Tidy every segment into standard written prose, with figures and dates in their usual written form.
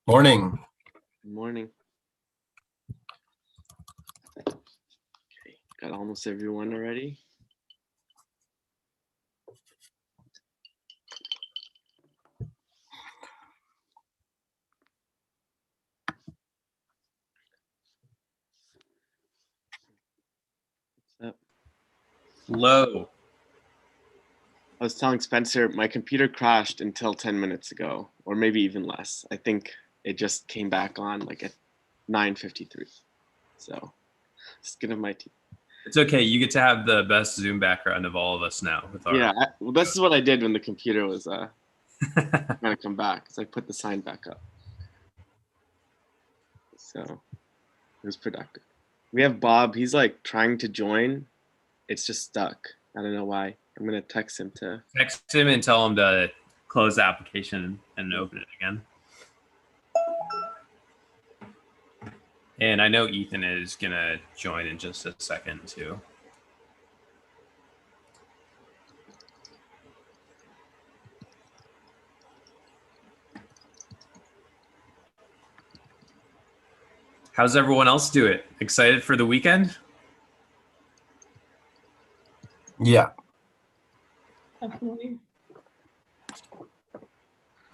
Morning. Good morning. Okay, got almost everyone already. What's up? Hello. I was telling Spencer, my computer crashed until 10 minutes ago, or maybe even less. I think it just came back on like at 9:53. So just gonna my team. It's okay. You get to have the best Zoom background of all of us now. With our... Yeah, well, this is what I did when the computer was trying to come back. So I put the sign back up. So it was productive. We have Bob. He's like trying to join. It's just stuck. I don't know why. I'm gonna text him to text him and tell him to close the application and open it again. And I know Ethan is gonna join in just a second too. How's everyone else do it? Excited for the weekend? Yeah. Definitely.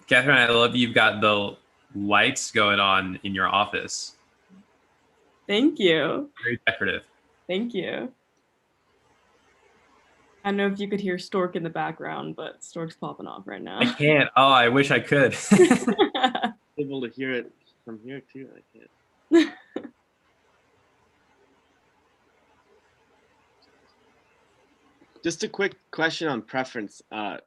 Catherine, I love you've got the lights going on in your office. Thank you. Very decorative. Thank you. I don't know if you could hear Stork in the background, but Stork's popping off right now. I can't. Oh, I wish I could. able to hear it from here too. I can't. Just a quick question on preference,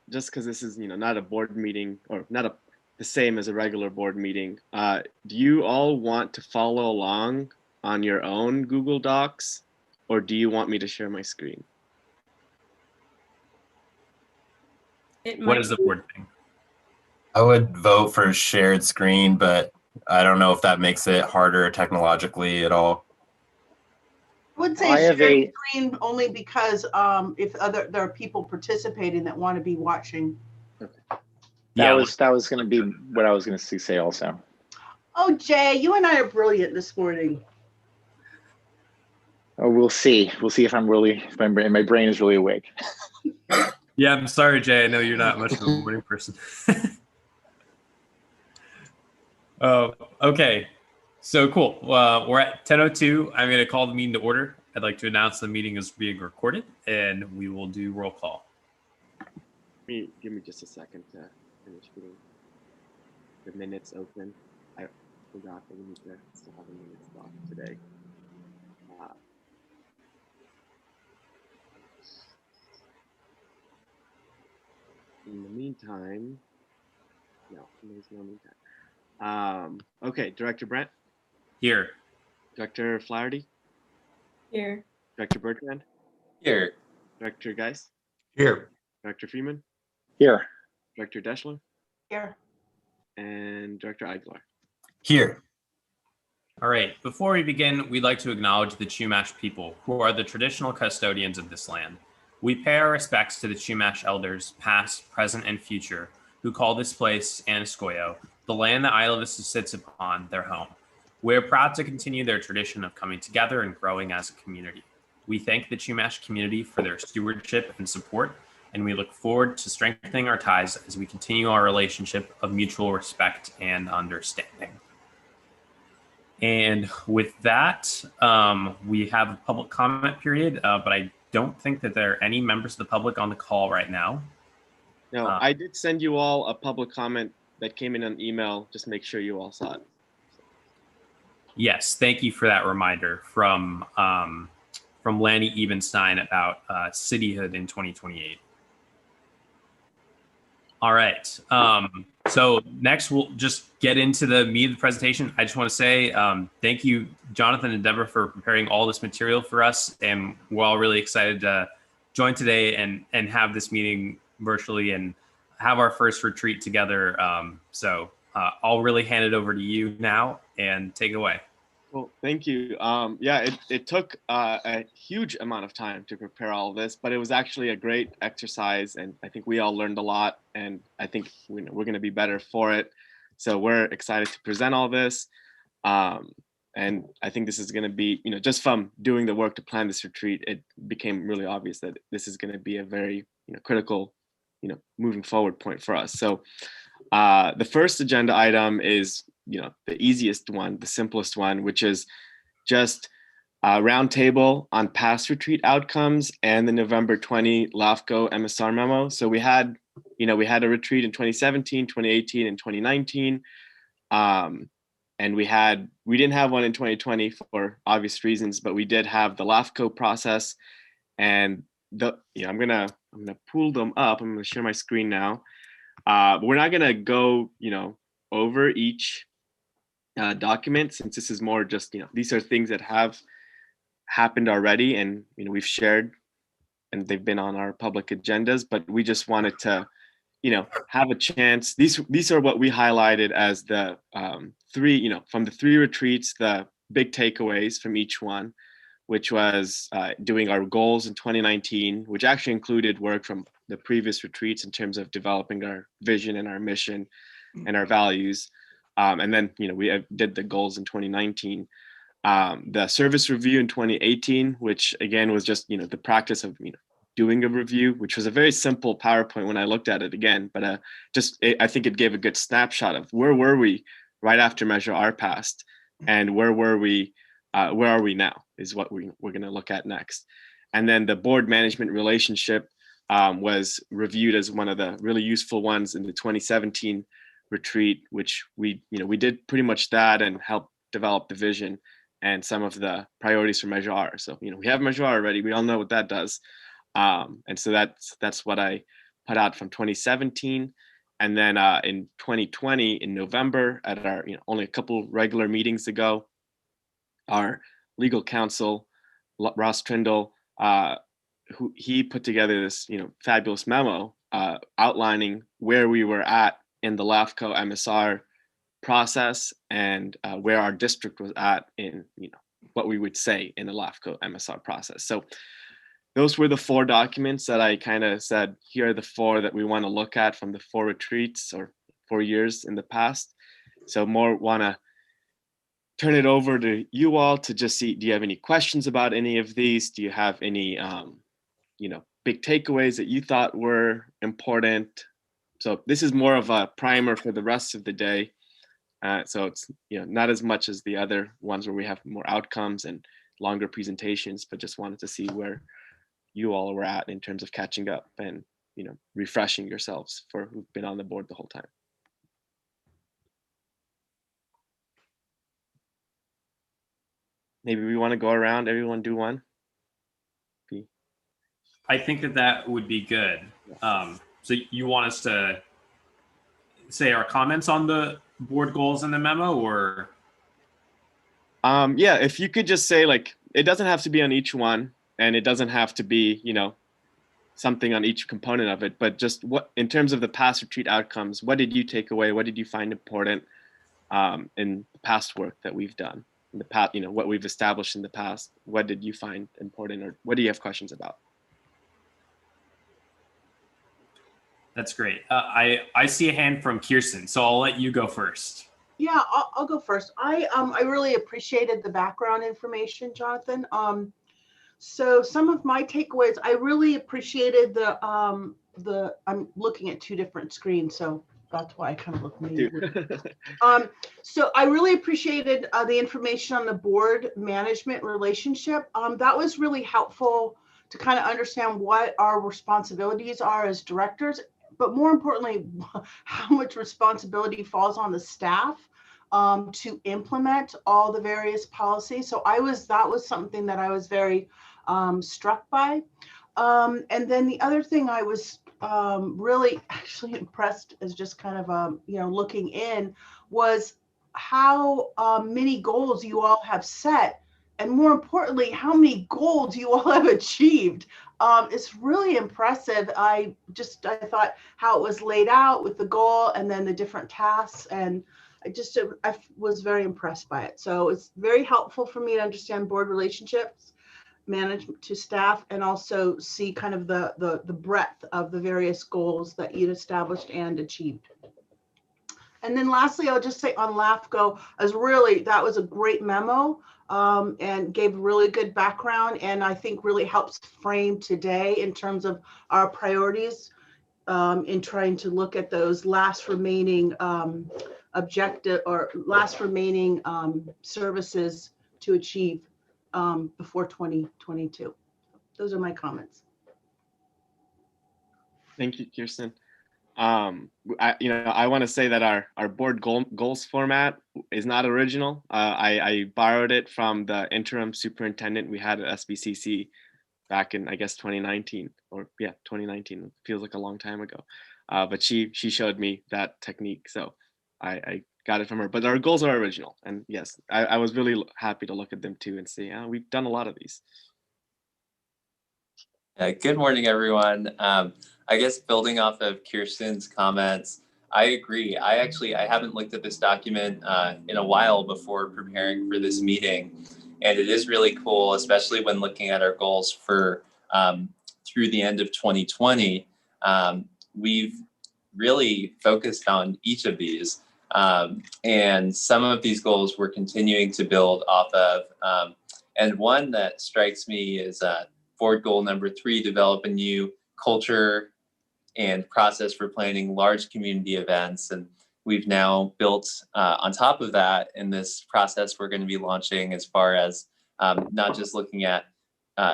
just because this is not a board meeting or not the same as a regular board meeting. Do you all want to follow along on your own Google Docs, or do you want me to share my screen? What is the board thing? I would vote for a shared screen, but I don't know if that makes it harder technologically at all. I would say share screen only because if there are people participating that want to be watching. That was going to be what I was going to say also. Oh, Jay, you and I are brilliant this morning. Oh, we'll see. We'll see if my brain is really awake. Yeah, I'm sorry, Jay. I know you're not much of a morning person. Oh, okay. So cool. We're at 10:02. I'm going to call the meeting to order. I'd like to announce the meeting is being recorded, and we will do roll call. Give me just a second to finish getting the minutes open. I forgot that we need to still have a minutes block today. In the meantime, there's no meantime. Okay, Director Brent. Here. Director Flaherty. Here. Director Bertrand. Here. Director Geis. Here. Director Freeman. Here. Director Deschler. Here. And Director Aguilar. Here. All right. Before we begin, we'd like to acknowledge the Chumash people, who are the traditional custodians of this land. We pay our respects to the Chumash elders, past, present, and future, who call this place Anaskoyo, the land that Isla Vista sits upon, their home. We are proud to continue their tradition of coming together and growing as a community. We thank the Chumash community for their stewardship and support, and we look forward to strengthening our ties as we continue our relationship of mutual respect and understanding. And with that, we have a public comment period, but I don't think that there are any members of the public on the call right now. No, I did send you all a public comment that came in an email. Just make sure you all saw it. Yes, thank you for that reminder from Lanny Ebenstein about cityhood in 2028. All right. So next, we'll just get into the meat of the presentation. I just want to say thank you, Jonathan and Deborah, for preparing all this material for us. And we're all really excited to join today and have this meeting virtually and have our first retreat together. So I'll really hand it over to you now and take it away. Well, thank you. Yeah, it took a huge amount of time to prepare all of this, but it was actually a great exercise, and I think we all learned a lot, and I think we're going to be better for it. So we're excited to present all this. And I think this is going to be, just from doing the work to plan this retreat, it became really obvious that this is going to be a very, critical, moving forward point for us. So the first agenda item is, the easiest one, the simplest one, which is just a roundtable on past retreat outcomes and the November 20 LAFCO MSR memo. So we had a retreat in 2017, 2018, and 2019. And we didn't have one in 2020 for obvious reasons, but we did have the LAFCO process. And I'm gonna pull them up. I'm gonna share my screen now. But we're not gonna go, over each document, since this is more just, these are things that have happened already, and we've shared, and they've been on our public agendas. But we just wanted to, have a chance. These are what we highlighted as the three, from the three retreats, the big takeaways from each one, which was doing our goals in 2019, which actually included work from the previous retreats in terms of developing our vision and our mission and our values. And then, we did the goals in 2019. The service review in 2018, which again was just, the practice of, doing a review, which was a very simple PowerPoint when I looked at it again, but I think it gave a good snapshot of where were we right after Measure R passed, and where are we now is what we're going to look at next. And then the board management relationship was reviewed as one of the really useful ones in the 2017 retreat, which we did pretty much that and helped develop the vision and some of the priorities for Measure R. So, we have Measure R already. We all know what that does. And so that's what I put out from 2017. And then in 2020, in November, at our only a couple regular meetings ago, our legal counsel, Ross Trindle, he put together this fabulous memo outlining where we were at in the LAFCO MSR process, and where our district was at in what we would say in the LAFCO MSR process. So those were the four documents that I kind of said, here are the four that we want to look at from the 4 retreats or 4 years in the past. So more want to turn it over to you all to just see, do you have any questions about any of these? Do you have any, big takeaways that you thought were important? So this is more of a primer for the rest of the day. So it's, not as much as the other ones where we have more outcomes and longer presentations, but just wanted to see where you all were at in terms of catching up and refreshing yourselves for who've been on the board the whole time. Maybe we want to go around, everyone do one. I think that would be good. So you want us to say our comments on the board goals in the memo, or? Yeah, if you could just say, like, it doesn't have to be on each one, and it doesn't have to be, something on each component of it, but just what, in terms of the past retreat outcomes, what did you take away? What did you find important in the past work that we've done? In the past, what we've established in the past, what did you find important, or what do you have questions about? That's great. I see a hand from Kirsten, so I'll let you go first. Yeah, I'll go first. I really appreciated the background information, Jonathan. So some of my takeaways, I really appreciated I'm looking at 2 different screens, so that's why I kind of look weird. So I really appreciated the information on the board management relationship. That was really helpful to kind of understand what our responsibilities are as directors, but more importantly, how much responsibility falls on the staff to implement all the various policies. So that was something that I was very struck by. And then the other thing I was really actually impressed as just kind of, looking in, was how many goals you all have set. And more importantly, how many goals you all have achieved. It's really impressive. I thought how it was laid out with the goal and then the different tasks. And I was very impressed by it. So it's very helpful for me to understand board relationships, management to staff, and also see kind of the breadth of the various goals that you'd established and achieved. And then lastly, I'll just say on LAFCO, that was a great memo and gave really good background, and I think really helps frame today in terms of our priorities in trying to look at those last remaining objective or last remaining services to achieve before 2022. Those are my comments. Thank you, Kirsten. I want to say that our board goals format is not original. I borrowed it from the interim superintendent we had at SBCC back in, I guess, 2019, or yeah, 2019. It feels like a long time ago. But she showed me that technique, so I got it from her. But our goals are original, and yes, I was really happy to look at them too and see, we've done a lot of these. Good morning, everyone. I guess building off of Kirsten's comments, I agree. I haven't looked at this document in a while before preparing for this meeting. And it is really cool, especially when looking at our goals for through the end of 2020. We've really focused on each of these. And some of these goals we're continuing to build off of. And one that strikes me is board goal number 3, develop a new culture and process for planning large community events. And we've now built on top of that in this process we're going to be launching, as far as not just looking at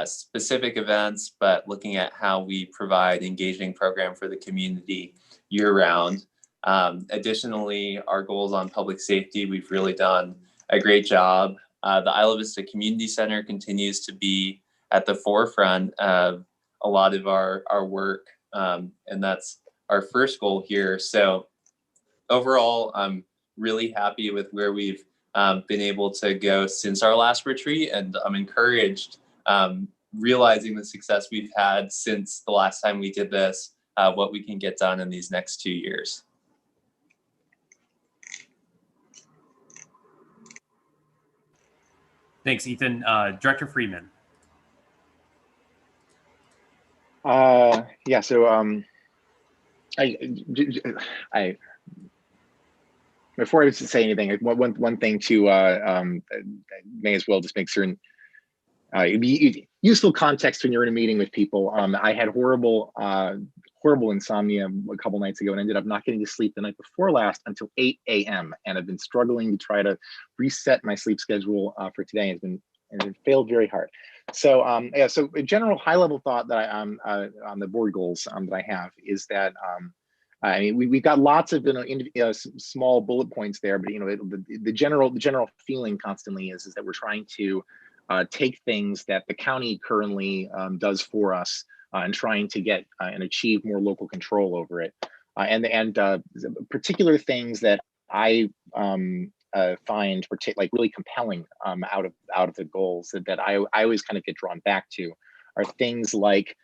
specific events, but looking at how we provide engaging program for the community year round. Additionally, our goals on public safety, we've really done a great job. The Isla Vista Community Center continues to be at the forefront of a lot of our work, and that's our first goal here. So overall, I'm really happy with where we've been able to go since our last retreat, and I'm encouraged, realizing the success we've had since the last time we did this, what we can get done in these next 2 years. Thanks, Ethan. Director Freeman. Yeah, so I before I say anything, one thing to may as well just make certain it'd be useful context when you're in a meeting with people. I had horrible insomnia a couple nights ago and ended up not getting to sleep the night before last until 8 a.m. and I've been struggling to try to reset my sleep schedule for today. And it failed very hard. So yeah, so a general high-level thought that on the board goals that I have is that I mean we've got lots of small bullet points there, but the general feeling constantly is that we're trying to take things that the county currently does for us and trying to get and achieve more local control over it, and particular things that I find like really compelling out of the goals that I always kind of get drawn back to are things like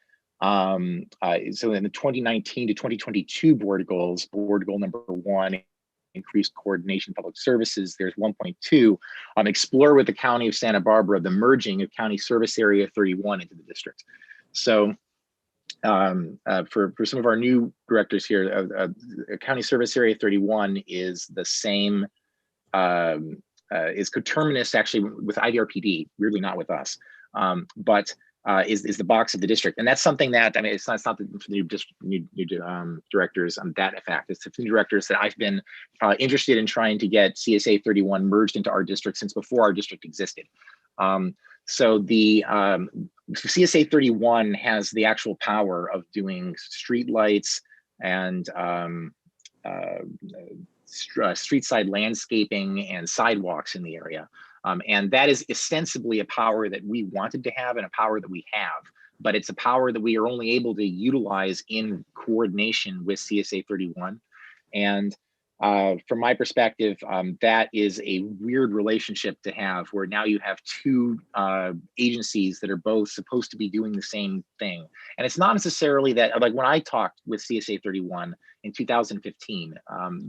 so in the 2019 to 2022 board goals, board goal number 1, increased coordination of public services, there's 1.2 explore with the County of Santa Barbara the merging of County Service Area 31 into the district. So for some of our new directors here, County Service Area 31 is the same is coterminous actually with IDRPD, weirdly not with us, but is the box of the district. And that's something that, I mean, it's not for the new directors on that effect. It's the new directors that I've been interested in trying to get CSA 31 merged into our district since before our district existed. So the CSA 31 has the actual power of doing street lights and street side landscaping and sidewalks in the area. And that is ostensibly a power that we wanted to have and a power that we have, but it's a power that we are only able to utilize in coordination with CSA 31. And from my perspective, that is a weird relationship to have, where now you have two agencies that are both supposed to be doing the same thing. And it's not necessarily that, like when I talked with CSA 31 in 2015.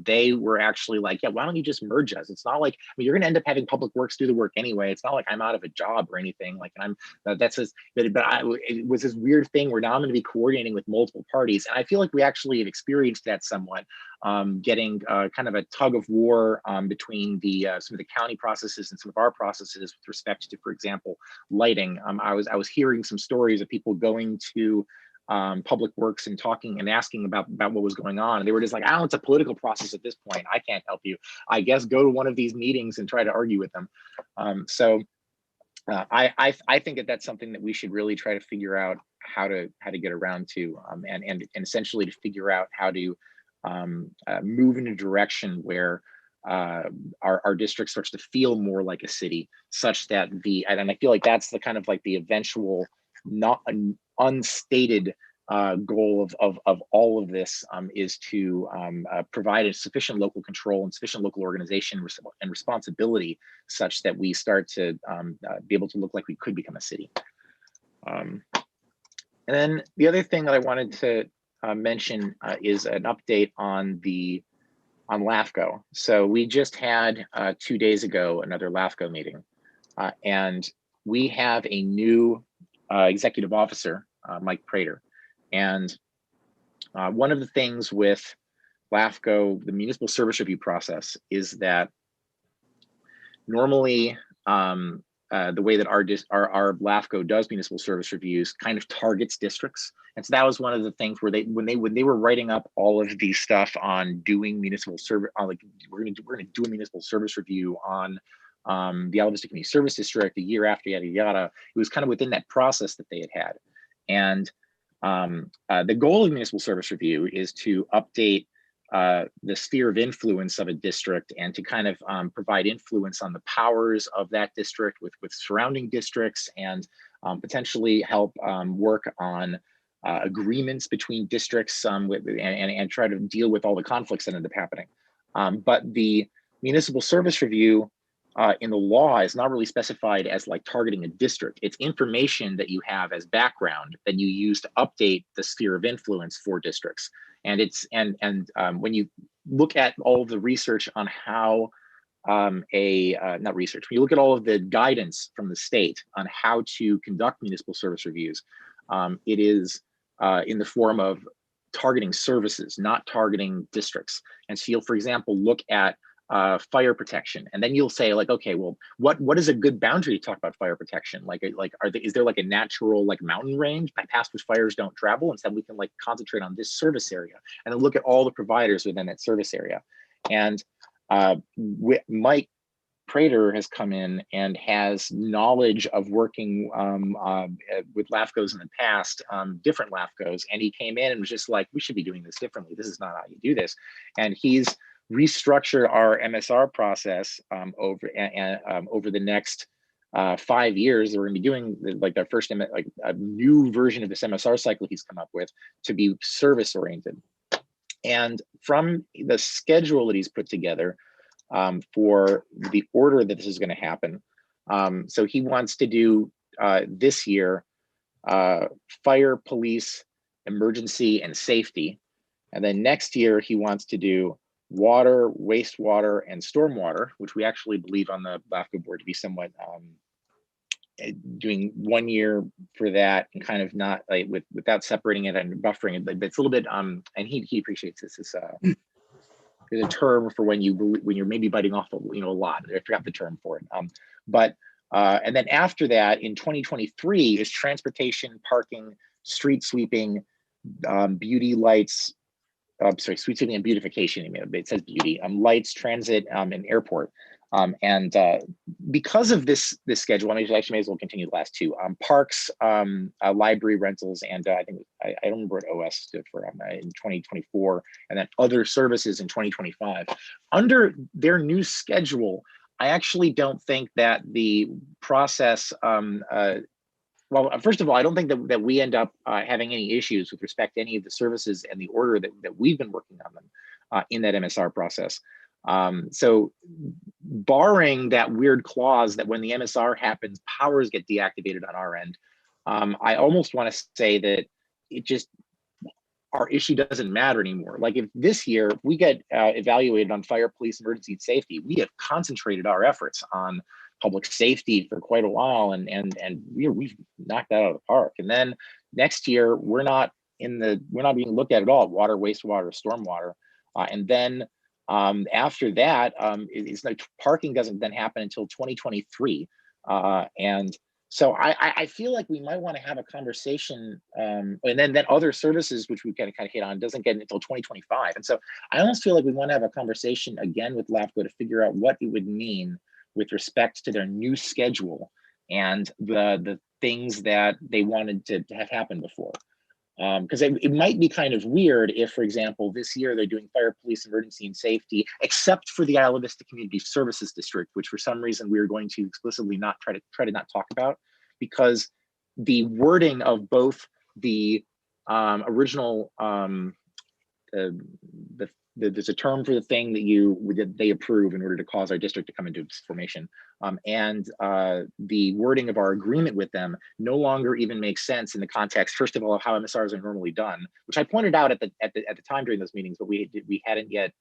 They were actually like, yeah, why don't you just merge us? It's not like, I mean, you're going to end up having Public Works do the work anyway. It's not like I'm out of a job or anything. Like, and that's just, but it was this weird thing where now I'm going to be coordinating with multiple parties. And I feel like we actually have experienced that somewhat, getting kind of a tug of war between the some of the county processes and some of our processes with respect to, for example, lighting. I was hearing some stories of people going to Public Works and talking and asking about what was going on. And they were just like, oh, it's a political process at this point. I can't help you. I guess go to one of these meetings and try to argue with them. I think that that's something that we should really try to figure out how to get around to, and essentially to figure out how to move in a direction where our district starts to feel more like a city, such that and I feel like that's the kind of like the eventual, not an unstated goal of all of this, is to provide a sufficient local control and sufficient local organization and responsibility, such that we start to be able to look like we could become a city. And then the other thing that I wanted to mention is an update on LAFCO. So we just had 2 days ago another LAFCO meeting, and we have a new executive officer, Mike Prater. And one of the things with LAFCO, the municipal service review process, is that normally the way that our LAFCO does municipal service reviews kind of targets districts. And so that was one of the things where when they were writing up all of the stuff on doing municipal service, like we're gonna do a municipal service review on the Alva Vista Community Service District a year after, yada yada. It was kind of within that process that they had. And the goal of municipal service review is to update the sphere of influence of a district, and to kind of provide influence on the powers of that district with surrounding districts, and potentially help work on agreements between districts, and try to deal with all the conflicts that end up happening. But the municipal service review in the law is not really specified as like targeting a district. It's information that you have as background that you use to update the sphere of influence for districts. And it's when you look at all of the research on how not research, when you look at all of the guidance from the state on how to conduct municipal service reviews, it is in the form of targeting services, not targeting districts. And so you'll, for example, look at fire protection, and then you'll say like, okay, well, what is a good boundary to talk about fire protection? Is there like a natural like mountain range past which fires don't travel? Instead, we can like concentrate on this service area, and then look at all the providers within that service area. And Mike Prater has come in and has knowledge of working with LAFCOs in the past, different LAFCOs, and he came in and was just like, we should be doing this differently. This is not how you do this. And he's restructured our MSR process over the next 5 years. We're going to be doing like our first like a new version of this MSR cycle he's come up with to be service oriented. And from the schedule that he's put together for the order that this is going to happen, so he wants to do this year fire, police, emergency, and safety, and then next year he wants to do water, wastewater, and stormwater, which we actually believe on the LAFCO board to be somewhat doing 1 year for that, and kind of not like without separating it and buffering it. But it's a little bit and he appreciates this. There's a term for when you're maybe biting off a lot. I forgot the term for it. And then after that, in 2023 is transportation, parking, street sweeping, beauty, lights. Sorry, street sweeping and beautification. It says beauty, lights, transit, and airport. And because of this schedule, I actually may as well continue the last two. Parks, library rentals, and I think I don't remember what OS stood for in 2024, and then other services in 2025. Under their new schedule, I actually don't think that the process. Well, first of all, I don't think that we end up having any issues with respect to any of the services and the order that we've been working on them in that MSR process. So barring that weird clause that when the MSR happens, powers get deactivated on our end, I almost want to say that our issue doesn't matter anymore. Like if this year we get evaluated on fire, police, emergency, and safety, we have concentrated our efforts on public safety for quite a while, and we've knocked that out of the park. And then next year we're not being looked at all: water, wastewater, stormwater, and then after that, it's like parking doesn't then happen until 2023, and so I feel like we might want to have a conversation, and then other services, which we kind of hit on, doesn't get until 2025. And so I almost feel like we want to have a conversation again with LAFCO to figure out what it would mean with respect to their new schedule and the things that they wanted to have happen before. Because it might be kind of weird if, for example, this year they're doing fire, police, emergency, and safety, except for the Isla Vista Community Services District, which for some reason we are going to explicitly not try to not talk about, because the wording of both the original there's a term for the thing that they approve in order to cause our district to come into formation, and the wording of our agreement with them no longer even makes sense in the context, first of all, of how MSRs are normally done, which I pointed out at the time during those meetings, but we hadn't yet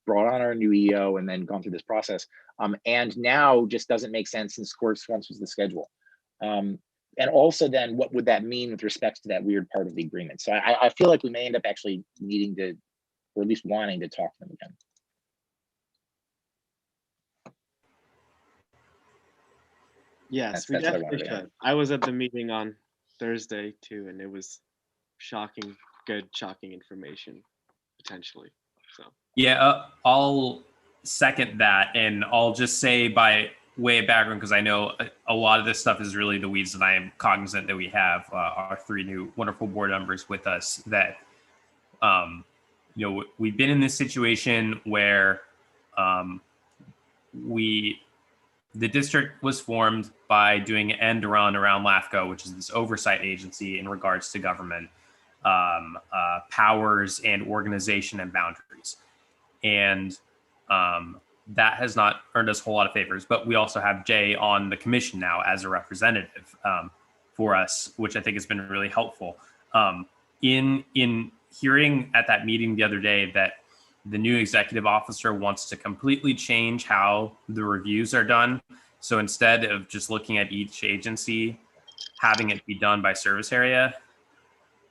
brought on our new EO and then gone through this process, and now just doesn't make sense since corresponds with the schedule. And also then what would that mean with respect to that weird part of the agreement? So I feel like we may end up actually needing to, or at least wanting to talk to them again. Yes, we That's what I definitely wanted to add. should. I was at the meeting on Thursday too, and it was shocking, good, shocking information potentially. So Yeah, I'll second that, and I'll just say by way of background, because I know a lot of this stuff is really the weeds, and I am cognizant that we have our 3 new wonderful board members with us that, we've been in this situation where the district was formed by doing an end run around LAFCO, which is this oversight agency in regards to government powers and organization and boundaries. And that has not earned us a whole lot of favors, but we also have Jay on the commission now as a representative for us, which I think has been really helpful. In hearing at that meeting the other day that the new executive officer wants to completely change how the reviews are done. So instead of just looking at each agency, having it be done by service area,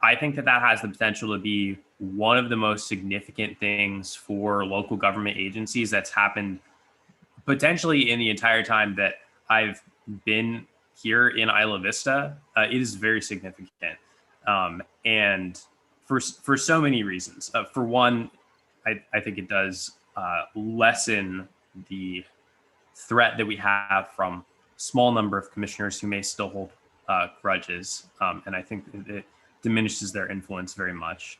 I think that has the potential to be one of the most significant things for local government agencies that's happened potentially in the entire time that I've been here in Isla Vista. It is very significant. And for so many reasons. For one, I think it does lessen the threat that we have from small number of commissioners who may still hold grudges. And I think it diminishes their influence very much.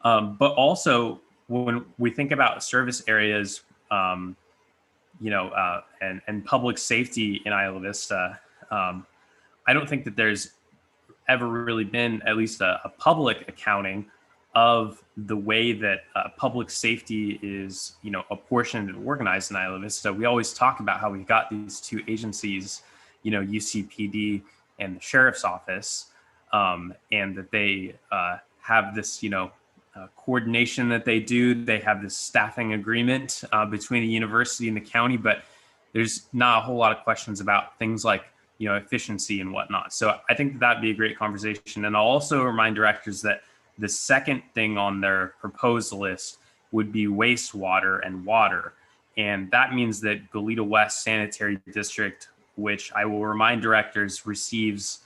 But also when we think about service areas, and public safety in Isla Vista, I don't think that there's ever really been at least a public accounting of the way that public safety is, apportioned and organized in Isla Vista. We always talk about how we've got these 2 agencies, UCPD and the sheriff's office, and that they have this, coordination that they do. They have this staffing agreement between the university and the county, but there's not a whole lot of questions about things like, efficiency and whatnot. So I think that'd be a great conversation. And I'll also remind directors that the second thing on their proposed list would be wastewater and water. And that means that Goleta West Sanitary District, which I will remind directors receives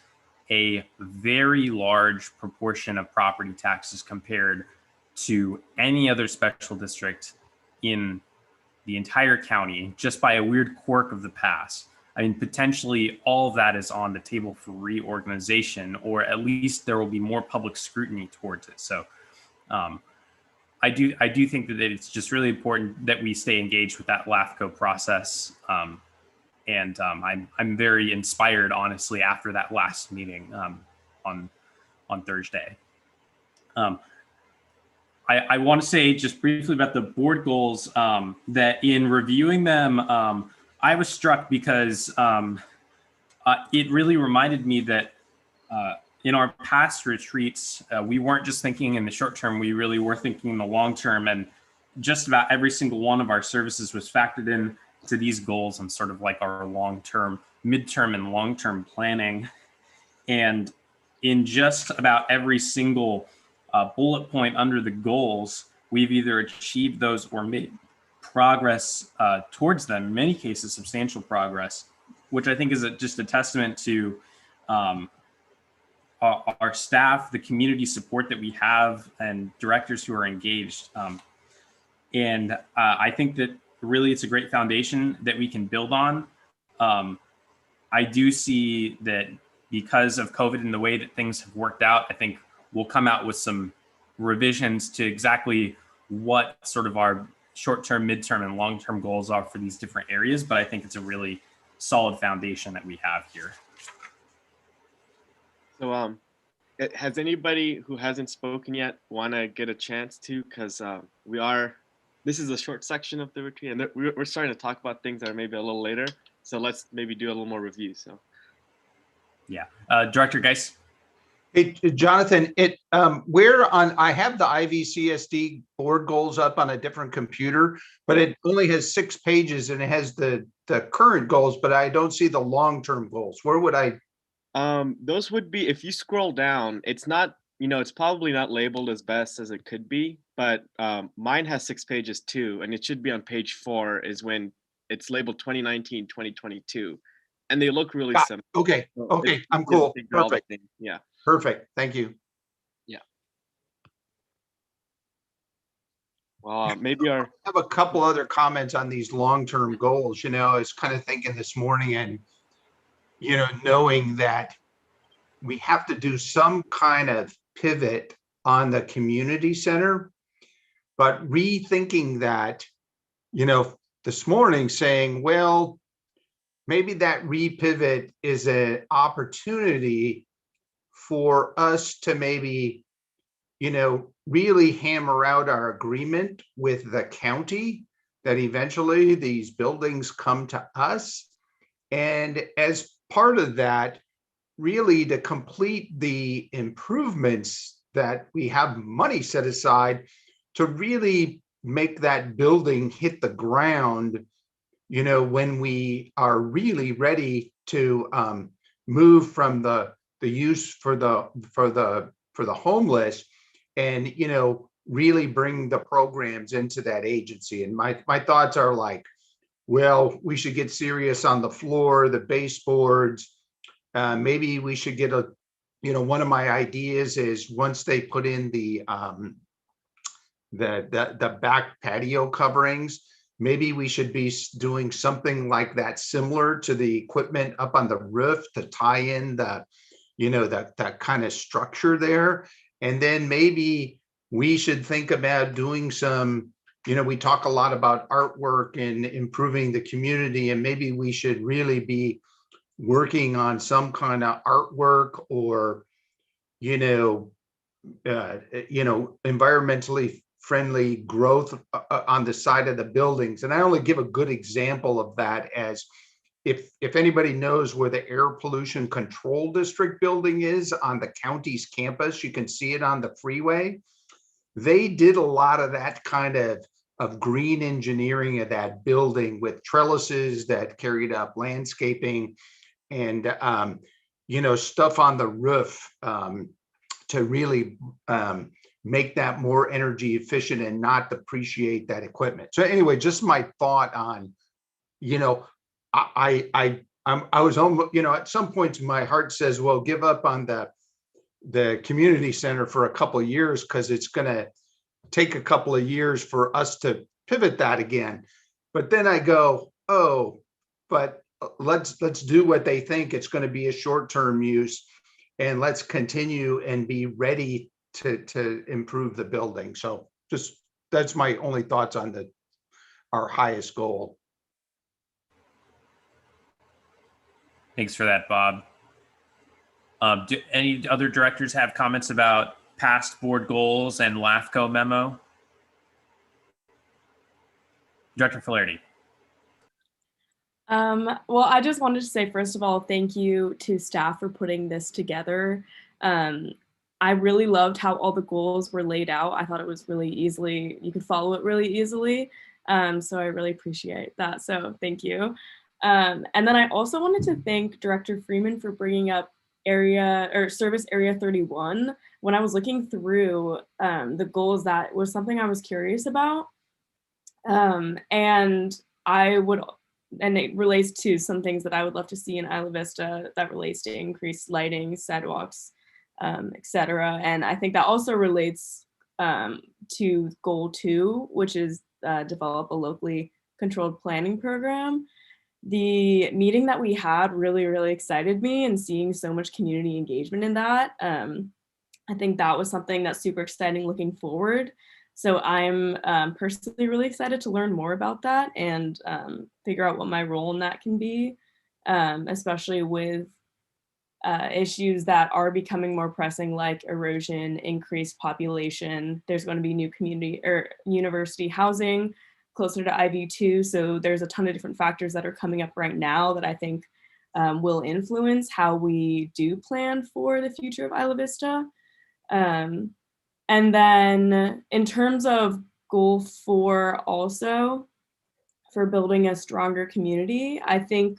a very large proportion of property taxes compared to any other special district in the entire county, just by a weird quirk of the past. I mean, potentially all of that is on the table for reorganization, or at least there will be more public scrutiny towards it. So I do think that it's just really important that we stay engaged with that LAFCO process. And I'm very inspired, honestly, after that last meeting on Thursday. I want to say just briefly about the board goals, that in reviewing them, I was struck because it really reminded me that in our past retreats, we weren't just thinking in the short term, we really were thinking in the long term. And just about every single one of our services was factored in to these goals and sort of like our long-term, midterm, and long-term planning. And in just about every single bullet point under the goals, we've either achieved those or made progress towards them, in many cases, substantial progress, which I think is just a testament to our staff, the community support that we have, and directors who are engaged. And I think that really it's a great foundation that we can build on. I do see that because of COVID and the way that things have worked out, I think we'll come out with some revisions to exactly what sort of our short-term, midterm, and long-term goals are for these different areas. But I think it's a really solid foundation that we have here. So has anybody who hasn't spoken yet want to get a chance to? Because this is a short section of the retreat, and we're starting to talk about things that are maybe a little later. So let's maybe do a little more review. So, yeah, Director Geis. Hey, Jonathan, I have the IVCSD board goals up on a different computer, but it only has 6 pages and it has the current goals, but I don't see the long-term goals. Where would I? Those would be, if you scroll down, it's not, it's probably not labeled as best as it could be, but mine has 6 pages too, and it should be on page 4 is when it's labeled 2019, 2022, and they look really similar. Okay, So okay, I'm cool. Perfect. Yeah. Perfect. Thank you. Yeah. Well, maybe I have a couple other comments on these long-term goals. I was kind of thinking this morning, and knowing that we have to do some kind of pivot on the community center, but rethinking that, this morning saying, well, maybe that repivot is an opportunity for us to maybe, really hammer out our agreement with the county that eventually these buildings come to us. And as part of that, really to complete the improvements that we have money set aside to really make that building hit the ground, when we are really ready to move from the use for the homeless and, really bring the programs into that agency. And my thoughts are like, well, we should get serious on the floor, the baseboards. Maybe we should get one of my ideas is once they put in the back patio coverings, maybe we should be doing something like that, similar to the equipment up on the roof to tie in that kind of structure there. And then maybe we should think about doing some, we talk a lot about artwork and improving the community, and maybe we should really be working on some kind of artwork or, environmentally friendly growth on the side of the buildings. And I only give a good example of that as if anybody knows where the air pollution control district building is on the county's campus, you can see it on the freeway. They did a lot of that kind of green engineering of that building with trellises that carried up landscaping and, stuff on the roof to really make that more energy efficient and not depreciate that equipment. So anyway, just my thought on, I was almost, at some points my heart says, well, give up on the community center for a couple of years because it's going to take a couple of years for us to pivot that again. But then I go, oh, but let's do what they think it's going to be a short-term use, and let's continue and be ready to improve the building. So just that's my only thoughts on our highest goal. Thanks for that, Bob. Do any other directors have comments about past board goals and LAFCO memo? Director Flaherty. Well, I just wanted to say, first of all, thank you to staff for putting this together. I really loved how all the goals were laid out. I thought it was really easily, you could follow it really easily. So I really appreciate that. So thank you. And then I also wanted to thank Director Freeman for bringing up service area 31. When I was looking through the goals, that was something I was curious about. And it relates to some things that I would love to see in Isla Vista that relates to increased lighting, sidewalks, etc. And I think that also relates to goal 2, which is develop a locally controlled planning program. The meeting that we had really, really excited me, and seeing so much community engagement in that. I think that was something that's super exciting looking forward. So I'm personally really excited to learn more about that and figure out what my role in that can be, especially with issues that are becoming more pressing, like erosion, increased population. There's going to be new community or university housing closer to IV2. So there's a ton of different factors that are coming up right now that I think will influence how we do plan for the future of Isla Vista. And then in terms of goal 4 also, for building a stronger community, I think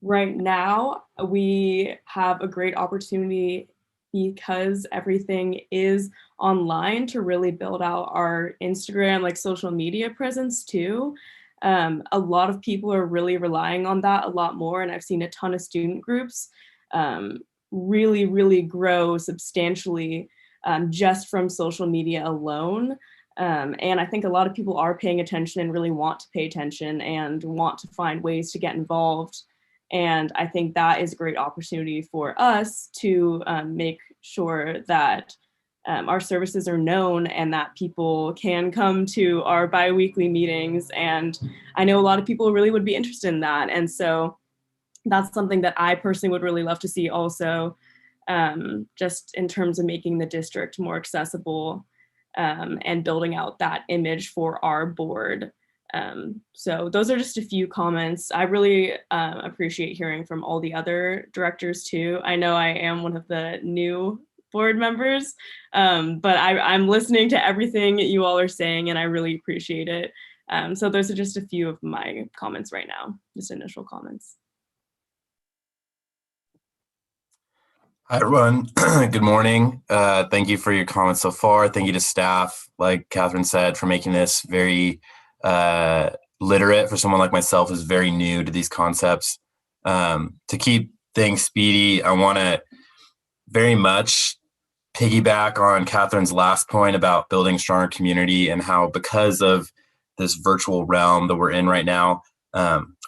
right now we have a great opportunity, because everything is online, to really build out our Instagram, like social media presence too. A lot of people are really relying on that a lot more. And I've seen a ton of student groups really, really grow substantially just from social media alone. And I think a lot of people are paying attention and really want to pay attention and want to find ways to get involved. And I think that is a great opportunity for us to make sure that our services are known and that people can come to our bi-weekly meetings. And I know a lot of people really would be interested in that. And so that's something that I personally would really love to see also, just in terms of making the district more accessible and building out that image for our board. So those are just a few comments. I really appreciate hearing from all the other directors too. I know I am one of the new board members, but I'm listening to everything you all are saying, and I really appreciate it. So those are just a few of my comments right now, just initial comments. Hi, everyone. Good morning. Thank you for your comments so far. Thank you to staff, like Catherine said, for making this very literate for someone like myself who's very new to these concepts. To keep things speedy, I want to very much piggyback on Catherine's last point about building stronger community, and how, because of this virtual realm that we're in right now,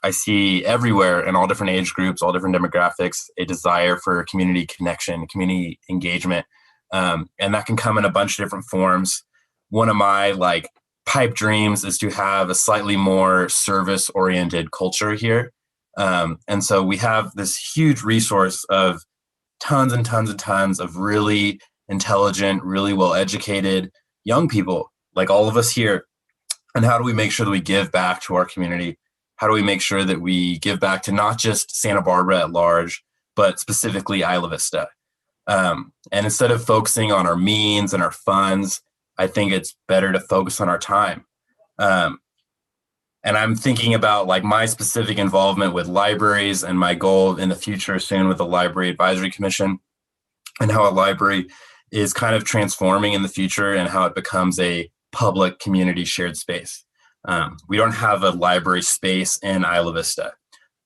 I see everywhere in all different age groups, all different demographics, a desire for community connection, community engagement. And that can come in a bunch of different forms. One of my pipe dreams is to have a slightly more service-oriented culture here. And so we have this huge resource of tons and tons and tons of really intelligent, really well-educated young people, like all of us here. And how do we make sure that we give back to our community? How do we make sure that we give back to not just Santa Barbara at large, but specifically Isla Vista? And instead of focusing on our means and our funds, I think it's better to focus on our time. And I'm thinking about my specific involvement with libraries, and my goal in the future soon with the Library Advisory Commission, and how a library is kind of transforming in the future, and how it becomes a public community shared space. We don't have a library space in Isla Vista,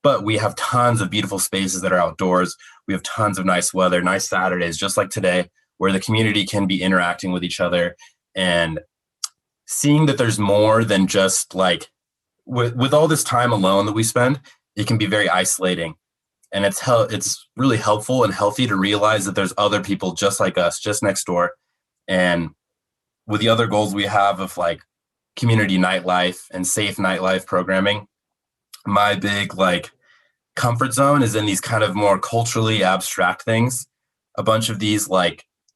but we have tons of beautiful spaces that are outdoors. We have tons of nice weather, nice Saturdays, just like today, where the community can be interacting with each other, and seeing that there's more than just with all this time alone that we spend, it can be very isolating. And it's really helpful and healthy to realize that there's other people just like us, just next door. And with the other goals we have of community nightlife and safe nightlife programming, my big comfort zone is in these kind of more culturally abstract things. A bunch of these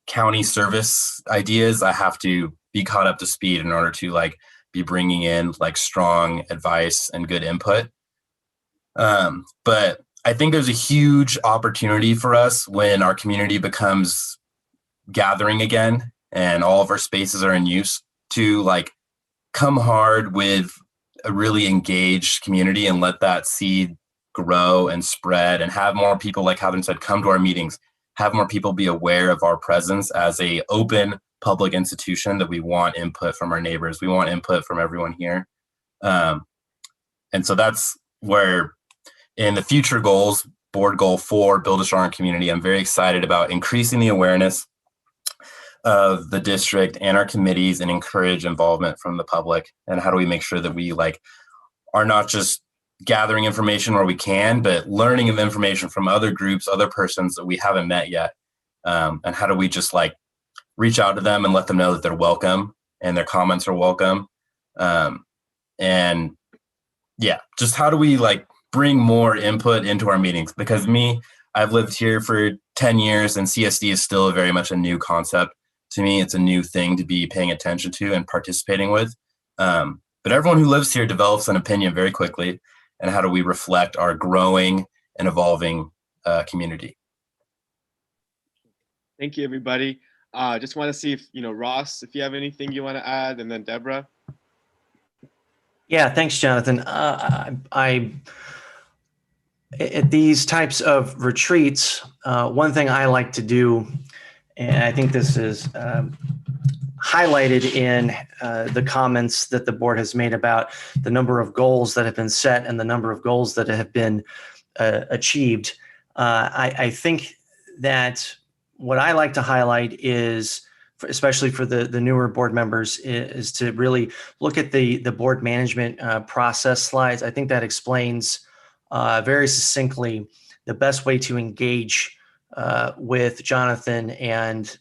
county service ideas, I have to be caught up to speed in order to be bringing in strong advice and good input. But I think there's a huge opportunity for us when our community becomes gathering again and all of our spaces are in use, to like come hard with a really engaged community and let that seed grow and spread, and have more people, like Catherine said, come to our meetings, have more people be aware of our presence as a open public institution, that we want input from our neighbors. We want input from everyone here. And so that's where in the future goals, board goal 4, build a stronger community, I'm very excited about increasing the awareness of the district and our committees and encourage involvement from the public. And how do we make sure that we like are not just gathering information where we can, but learning of information from other groups, other persons that we haven't met yet. And how do we just like reach out to them and let them know that they're welcome and their comments are welcome. And yeah, just how do we like bring more input into our meetings? Because I've lived here for 10 years and CSD is still very much a new concept to me. It's a new thing to be paying attention to and participating with. But everyone who lives here develops an opinion very quickly. And how do we reflect our growing and evolving community? Thank you, everybody. Just want to see if, Ross, if you have anything you want to add, and then Deborah. Yeah, thanks, Jonathan. At these types of retreats, one thing I like to do, and I think this is highlighted in the comments that the board has made about the number of goals that have been set and the number of goals that have been achieved. I think that what I like to highlight is, especially for the newer board members, is to really look at the board management process slides. I think that explains very succinctly the best way to engage with Jonathan and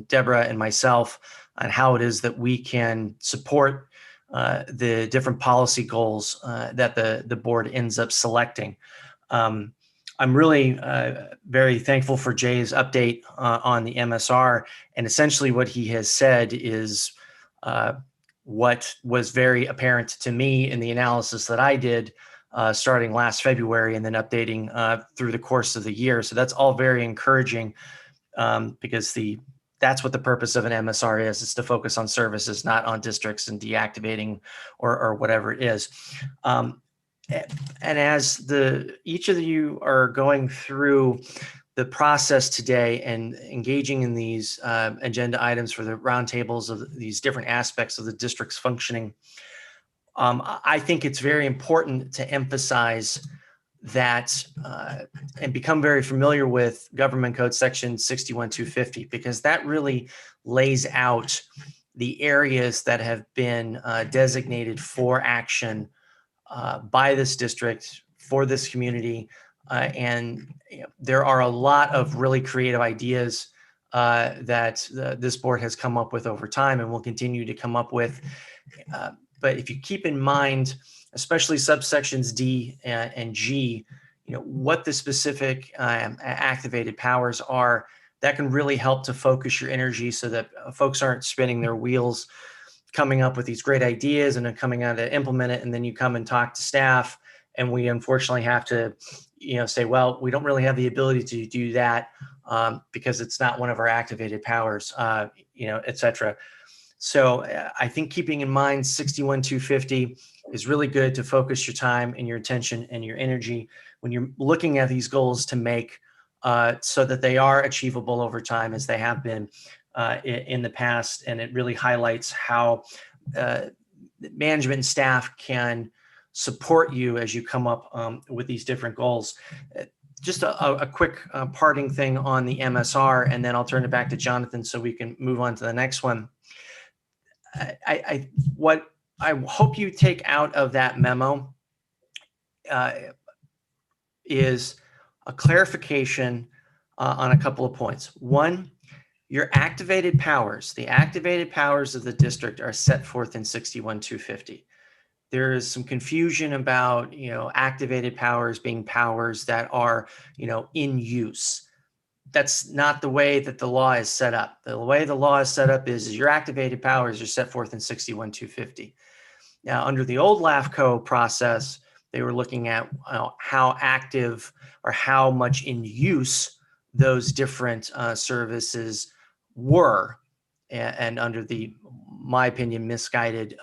Deborah and myself on how it is that we can support the different policy goals that the board ends up selecting. I'm really very thankful for Jay's update on the MSR, and essentially what he has said is what was very apparent to me in the analysis that I did starting last February and then updating through the course of the year. So that's all very encouraging because that's what the purpose of an MSR is to focus on services, not on districts and deactivating or whatever it is. And as each of you are going through the process today and engaging in these agenda items for the roundtables of these different aspects of the district's functioning, I think it's very important to emphasize that and become very familiar with Government Code Section 61250, because that really lays out the areas that have been designated for action by this district for this community. And there are a lot of really creative ideas that this board has come up with over time and will continue to come up with. But if you keep in mind, especially subsections D and G, what the specific activated powers are, that can really help to focus your energy so that folks aren't spinning their wheels coming up with these great ideas and then coming out to implement it. And then you come and talk to staff, and we unfortunately have to, say, well, we don't really have the ability to do that because it's not one of our activated powers, et cetera. So I think keeping in mind 61250 is really good to focus your time and your attention and your energy when you're looking at these goals to make so that they are achievable over time as they have been in the past. And it really highlights how management and staff can support you as you come up with these different goals. Just a quick parting thing on the MSR, and then I'll turn it back to Jonathan so we can move on to the next one. What I hope you take out of that memo is a clarification on a couple of points. One, your activated powers, the activated powers of the district are set forth in 61250. There is some confusion about, activated powers being powers that are, in use. That's not the way that the law is set up. The way the law is set up is your activated powers are set forth in 61250. Now, under the old LAFCO process, they were looking at how active or how much in use those different services were, and under my opinion, misguided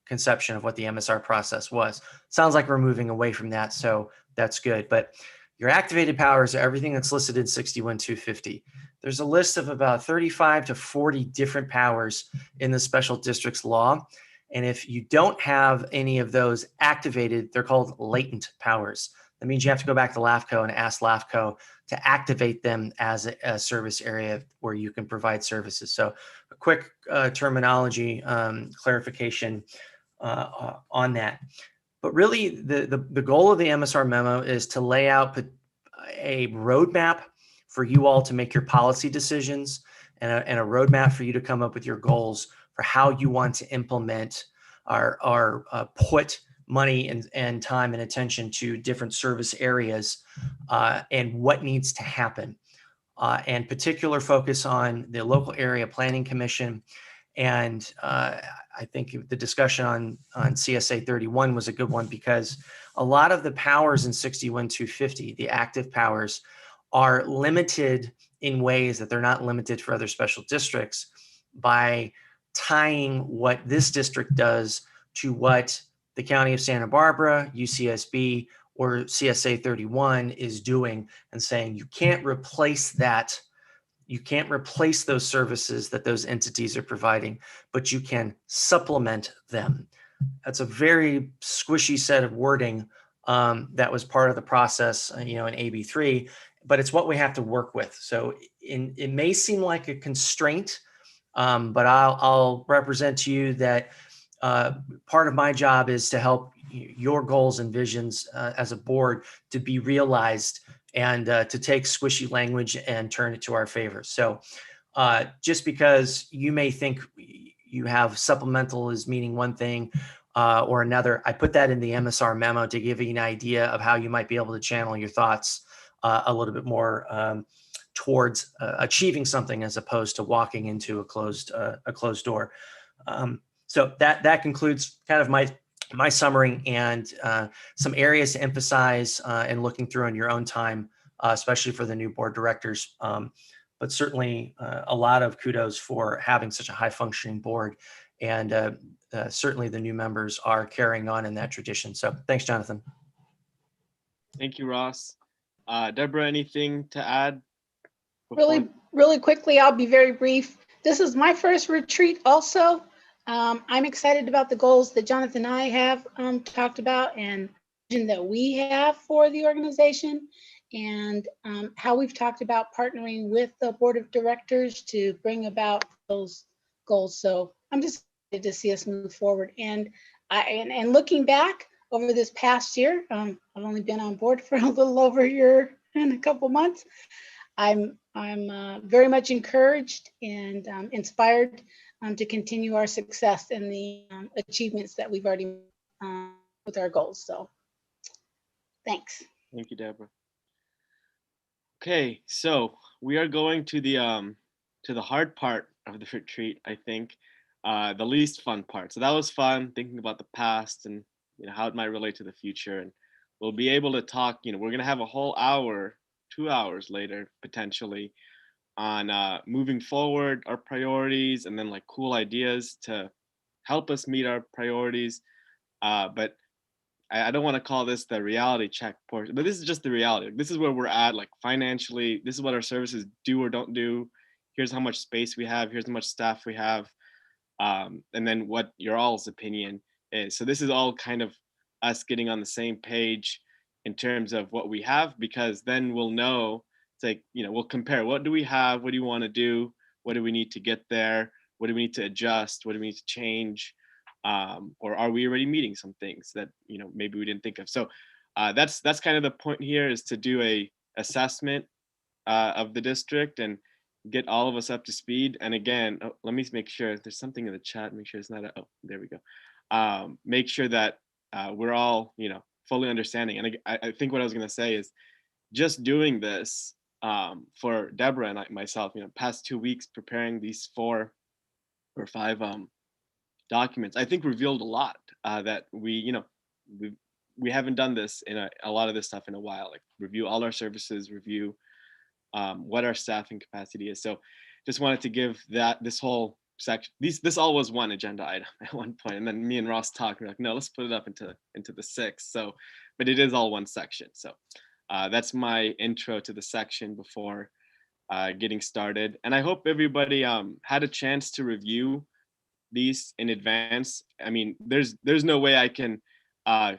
conception of what the MSR process was. Sounds like we're moving away from that, so that's good. But your activated powers are everything that's listed in 61-250. There's a list of about 35 to 40 different powers in the special districts law. And if you don't have any of those activated, they're called latent powers. That means you have to go back to LAFCO and ask LAFCO to activate them as a service area where you can provide services. So a quick terminology clarification on that. But really, the goal of the MSR memo is to lay out a roadmap for you all to make your policy decisions and a roadmap for you to come up with your goals for how you want to implement or put money and time and attention to different service areas and what needs to happen. And particular focus on the local area planning commission. And I think the discussion on CSA 31 was a good one, because a lot of the powers in 61-250, the active powers, are limited in ways that they're not limited for other special districts by tying what this district does to what the County of Santa Barbara, UCSB, or CSA 31 is doing, and saying you can't replace that. You can't replace those services that those entities are providing, but you can supplement them. That's a very squishy set of wording that was part of the process, in AB3, but it's what we have to work with. So it may seem like a constraint, but I'll represent to you that part of my job is to help your goals and visions as a board to be realized, and to take squishy language and turn it to our favor. So just because you may think you have supplemental as meaning one thing or another, I put that in the MSR memo to give you an idea of how you might be able to channel your thoughts a little bit more towards achieving something, as opposed to walking into a closed door. So that concludes kind of my summary and some areas to emphasize and looking through on your own time, especially for the new board directors. But certainly a lot of kudos for having such a high functioning board, and certainly the new members are carrying on in that tradition. So thanks, Jonathan. Thank you, Ross. Deborah, anything to add? Really quickly, I'll be very brief. This is my first retreat also. I'm excited about the goals that Jonathan and I have talked about, and vision that we have for the organization, and how we've talked about partnering with the board of directors to bring about those goals. So I'm just excited to see us move forward. And looking back over this past year, I've only been on board for a little over a year and a couple months. I'm very much encouraged and inspired to continue our success and the achievements that we've already with our goals. So thanks. Thank you, Deborah. Okay, so we are going to the hard part of the retreat, I think, the least fun part. So that was fun, thinking about the past and how it might relate to the future. And we'll be able to talk, we're going to have a whole hour, 2 hours later, potentially, on moving forward, our priorities, and then like cool ideas to help us meet our priorities. But I don't want to call this the reality check portion, but this is just the reality. This is where we're at, like financially. This is what our services do or don't do. Here's how much space we have. Here's how much staff we have. And then what your all's opinion is. So this is all kind of us getting on the same page in terms of what we have, because then we'll know. It's like, we'll compare. What do we have? What do you want to do? What do we need to get there? What do we need to adjust? What do we need to change? Or are we already meeting some things that maybe we didn't think of? So that's kind of the point here, is to do a assessment of the district and get all of us up to speed. And again, let me make sure there's something in the chat. Make sure it's not there we go. Make sure that we're all fully understanding. And I think what I was going to say is just doing this for Deborah and myself, past 2 weeks preparing these 4 or 5 documents, I think revealed a lot that we haven't done this in a lot of this stuff in a while, like review all our services, review what our staffing capacity is. So just wanted to give this whole section. This all was one agenda item at one point, and then me and Ross talked. We're like, no, let's put it up into the 6. So, but it is all one section. So that's my intro to the section before getting started. And I hope everybody had a chance to review these in advance. I mean, there's no way I can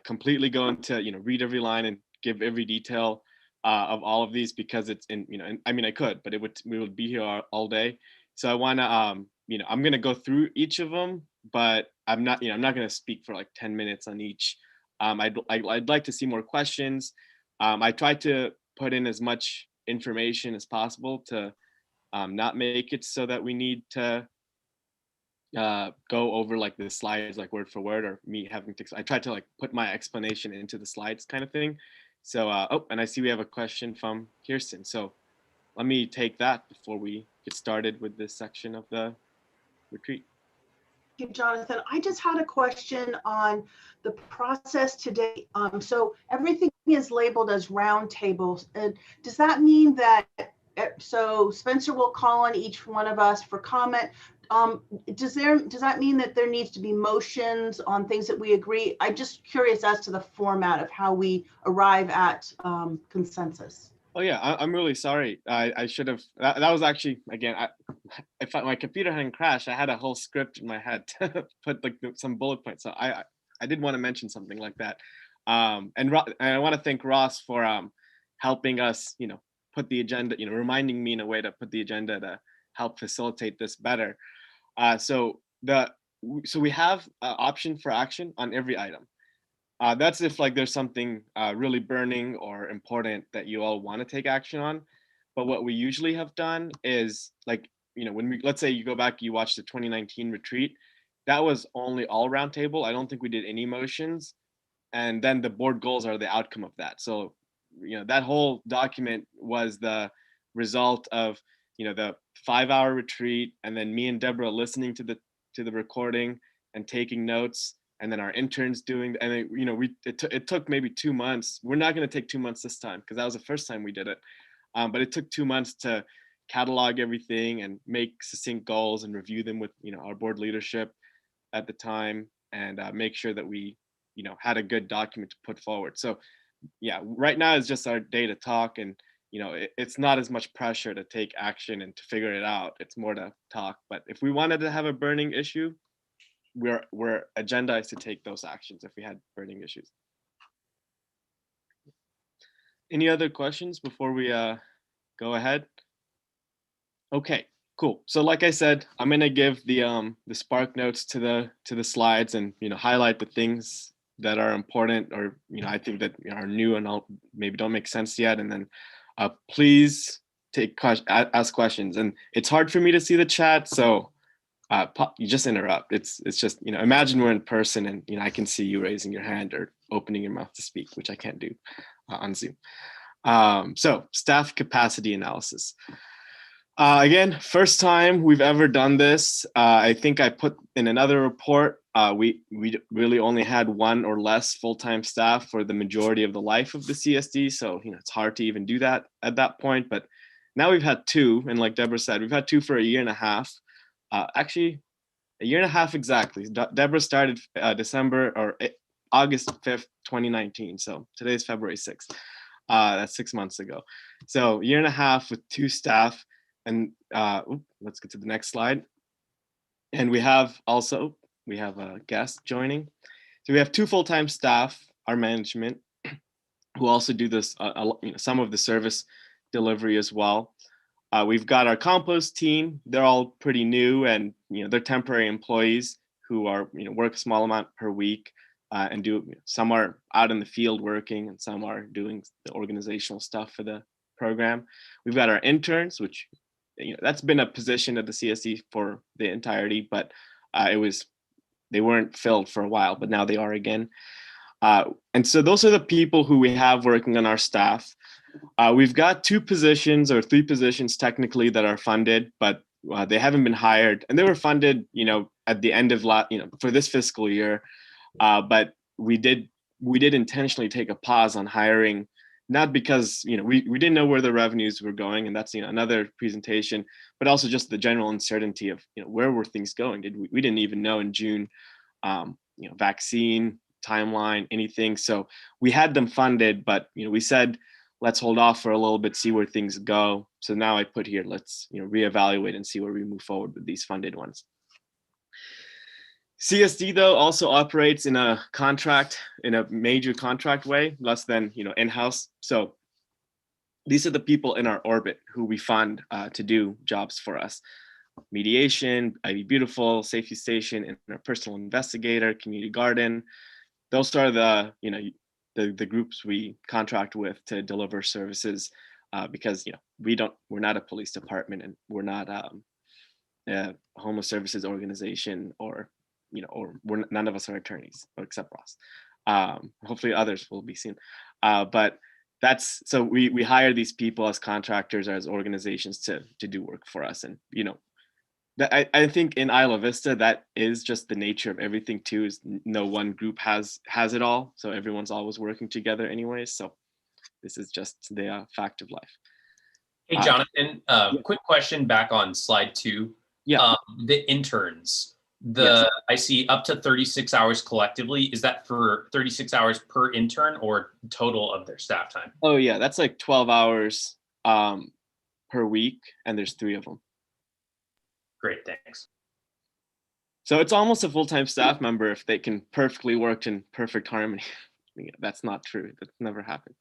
completely go into, read every line and give every detail of all of these, because it's I mean, I could, but we would be here all day. So I want to, I'm going to go through each of them, but I'm not going to speak for like 10 minutes on each. I'd like to see more questions. I tried to put in as much information as possible to not make it so that we need to go over like the slides like word for word, or me having to. I tried to like put my explanation into the slides kind of thing. So and I see we have a question from Kirsten. So let me take that before we get started with this section of the retreat. Thank you, Jonathan. I just had a question on the process today. So everything is labeled as round tables. Does that mean that, so Spencer will call on each one of us for comment? Does that mean that there needs to be motions on things that we agree? I'm just curious as to the format of how we arrive at consensus. Oh yeah, I'm really sorry. I should have. That was actually, again, if my computer hadn't crashed, I had a whole script in my head to put like some bullet points. So I did want to mention something like that. And I want to thank Ross for helping us, put the agenda, reminding me in a way to put the agenda to help facilitate this better. So we have option for action on every item. That's if like there's something really burning or important that you all want to take action on. But what we usually have done is like, when let's say you go back, you watch the 2019 retreat, that was only all roundtable. I don't think we did any motions. And then the board goals are the outcome of that. So, that whole document was the result of, the 5-hour retreat, and then me and Deborah listening to the recording and taking notes, and then our interns doing, and then, it took maybe 2 months. We're not going to take 2 months this time, because that was the first time we did it. But it took 2 months to catalog everything and make succinct goals and review them with, our board leadership at the time, and make sure that we, had a good document to put forward. So yeah, right now is just our day to talk, and it's not as much pressure to take action and to figure it out. It's more to talk. But if we wanted to have a burning issue, we're agendized to take those actions if we had burning issues. Any other questions before we go ahead? Okay, cool. So like I said, I'm gonna give the Spark notes to the slides, and highlight the things that are important, or I think that are new and maybe don't make sense yet, and then please ask questions. And it's hard for me to see the chat, so you just interrupt. It's just, imagine we're in person, and I can see you raising your hand or opening your mouth to speak, which I can't do on Zoom. So staff capacity analysis. Again, first time we've ever done this. I think I put in another report, we really only had 1 or less full-time staff for the majority of the life of the CSD. So, it's hard to even do that at that point. But now we've had 2, and like Deborah said, we've had 2 for a year and a half. Actually, a year and a half exactly. Deborah started August 5th, 2019. So today's February 6th. That's 6 months ago. So a year and a half with 2 staff. And let's get to the next slide. And we have a guest joining. So we have 2 full-time staff, our management, who also do this, some of the service delivery as well. We've got our compost team. They're all pretty new, and they're temporary employees who are work a small amount per week, and do some are out in the field working, and some are doing the organizational stuff for the program. We've got our interns, which that's been a position at the CSD for the entirety, but they weren't filled for a while, but now they are again. And so those are the people who we have working on our staff. We've got 2 positions or 3 positions technically that are funded, but they haven't been hired, and they were funded, at the end of for this fiscal year. But we did intentionally take a pause on hiring not because, we didn't know where the revenues were going, and that's, another presentation, but also just the general uncertainty of, where were things going? We didn't even know in June, vaccine timeline, anything. So we had them funded, but, we said, let's hold off for a little bit, see where things go. So now I put here, let's, reevaluate and see where we move forward with these funded ones. CSD though also operates in a major contract way, less than, in-house. So these are the people in our orbit who we fund to do jobs for us. Mediation, Ivy Beautiful, Safety Station, and our personal investigator, Community Garden. Those are the, the groups we contract with to deliver services because, we're not a police department, and we're not a homeless services organization, or none of us are attorneys except Ross. Hopefully others will be soon. But that's, so we hire these people as contractors or as organizations to do work for us. And, I think in Isla Vista, that is just the nature of everything too, is no one group has it all. So everyone's always working together anyways. So this is just the fact of life. Hey, Jonathan, quick question back on slide 2. Yeah. The interns, Yes. I see up to 36 hours collectively. Is that for 36 hours per intern or total of their staff time? Oh yeah, that's like 12 hours per week, and there's 3 of them. Great, thanks. So it's almost a full-time staff member if they can perfectly work in perfect harmony. That's not true. That's never happened.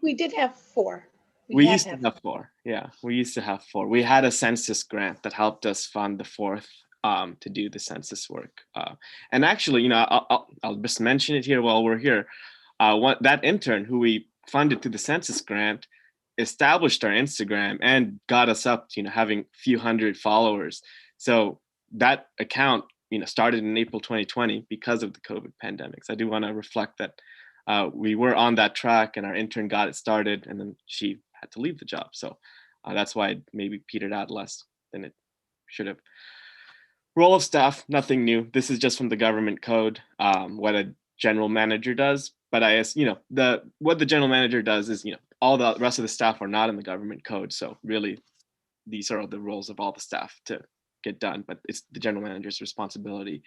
We did have 4. We used to have 4. Yeah, we used to have 4. We had a census grant that helped us fund the 4th to do the census work. And actually, I'll just mention it here while we're here. That intern who we funded through the census grant established our Instagram and got us up to, having a few hundred followers. So that account, started in April 2020 because of the COVID pandemic. So I do want to reflect that we were on that track, and our intern got it started, and then she had to leave the job. So that's why it maybe petered out less than it should have. Role of staff, nothing new. This is just from the government code, what a general manager does. But what the general manager does is, all the rest of the staff are not in the government code. So really, these are the roles of all the staff to get done. But it's the general manager's responsibility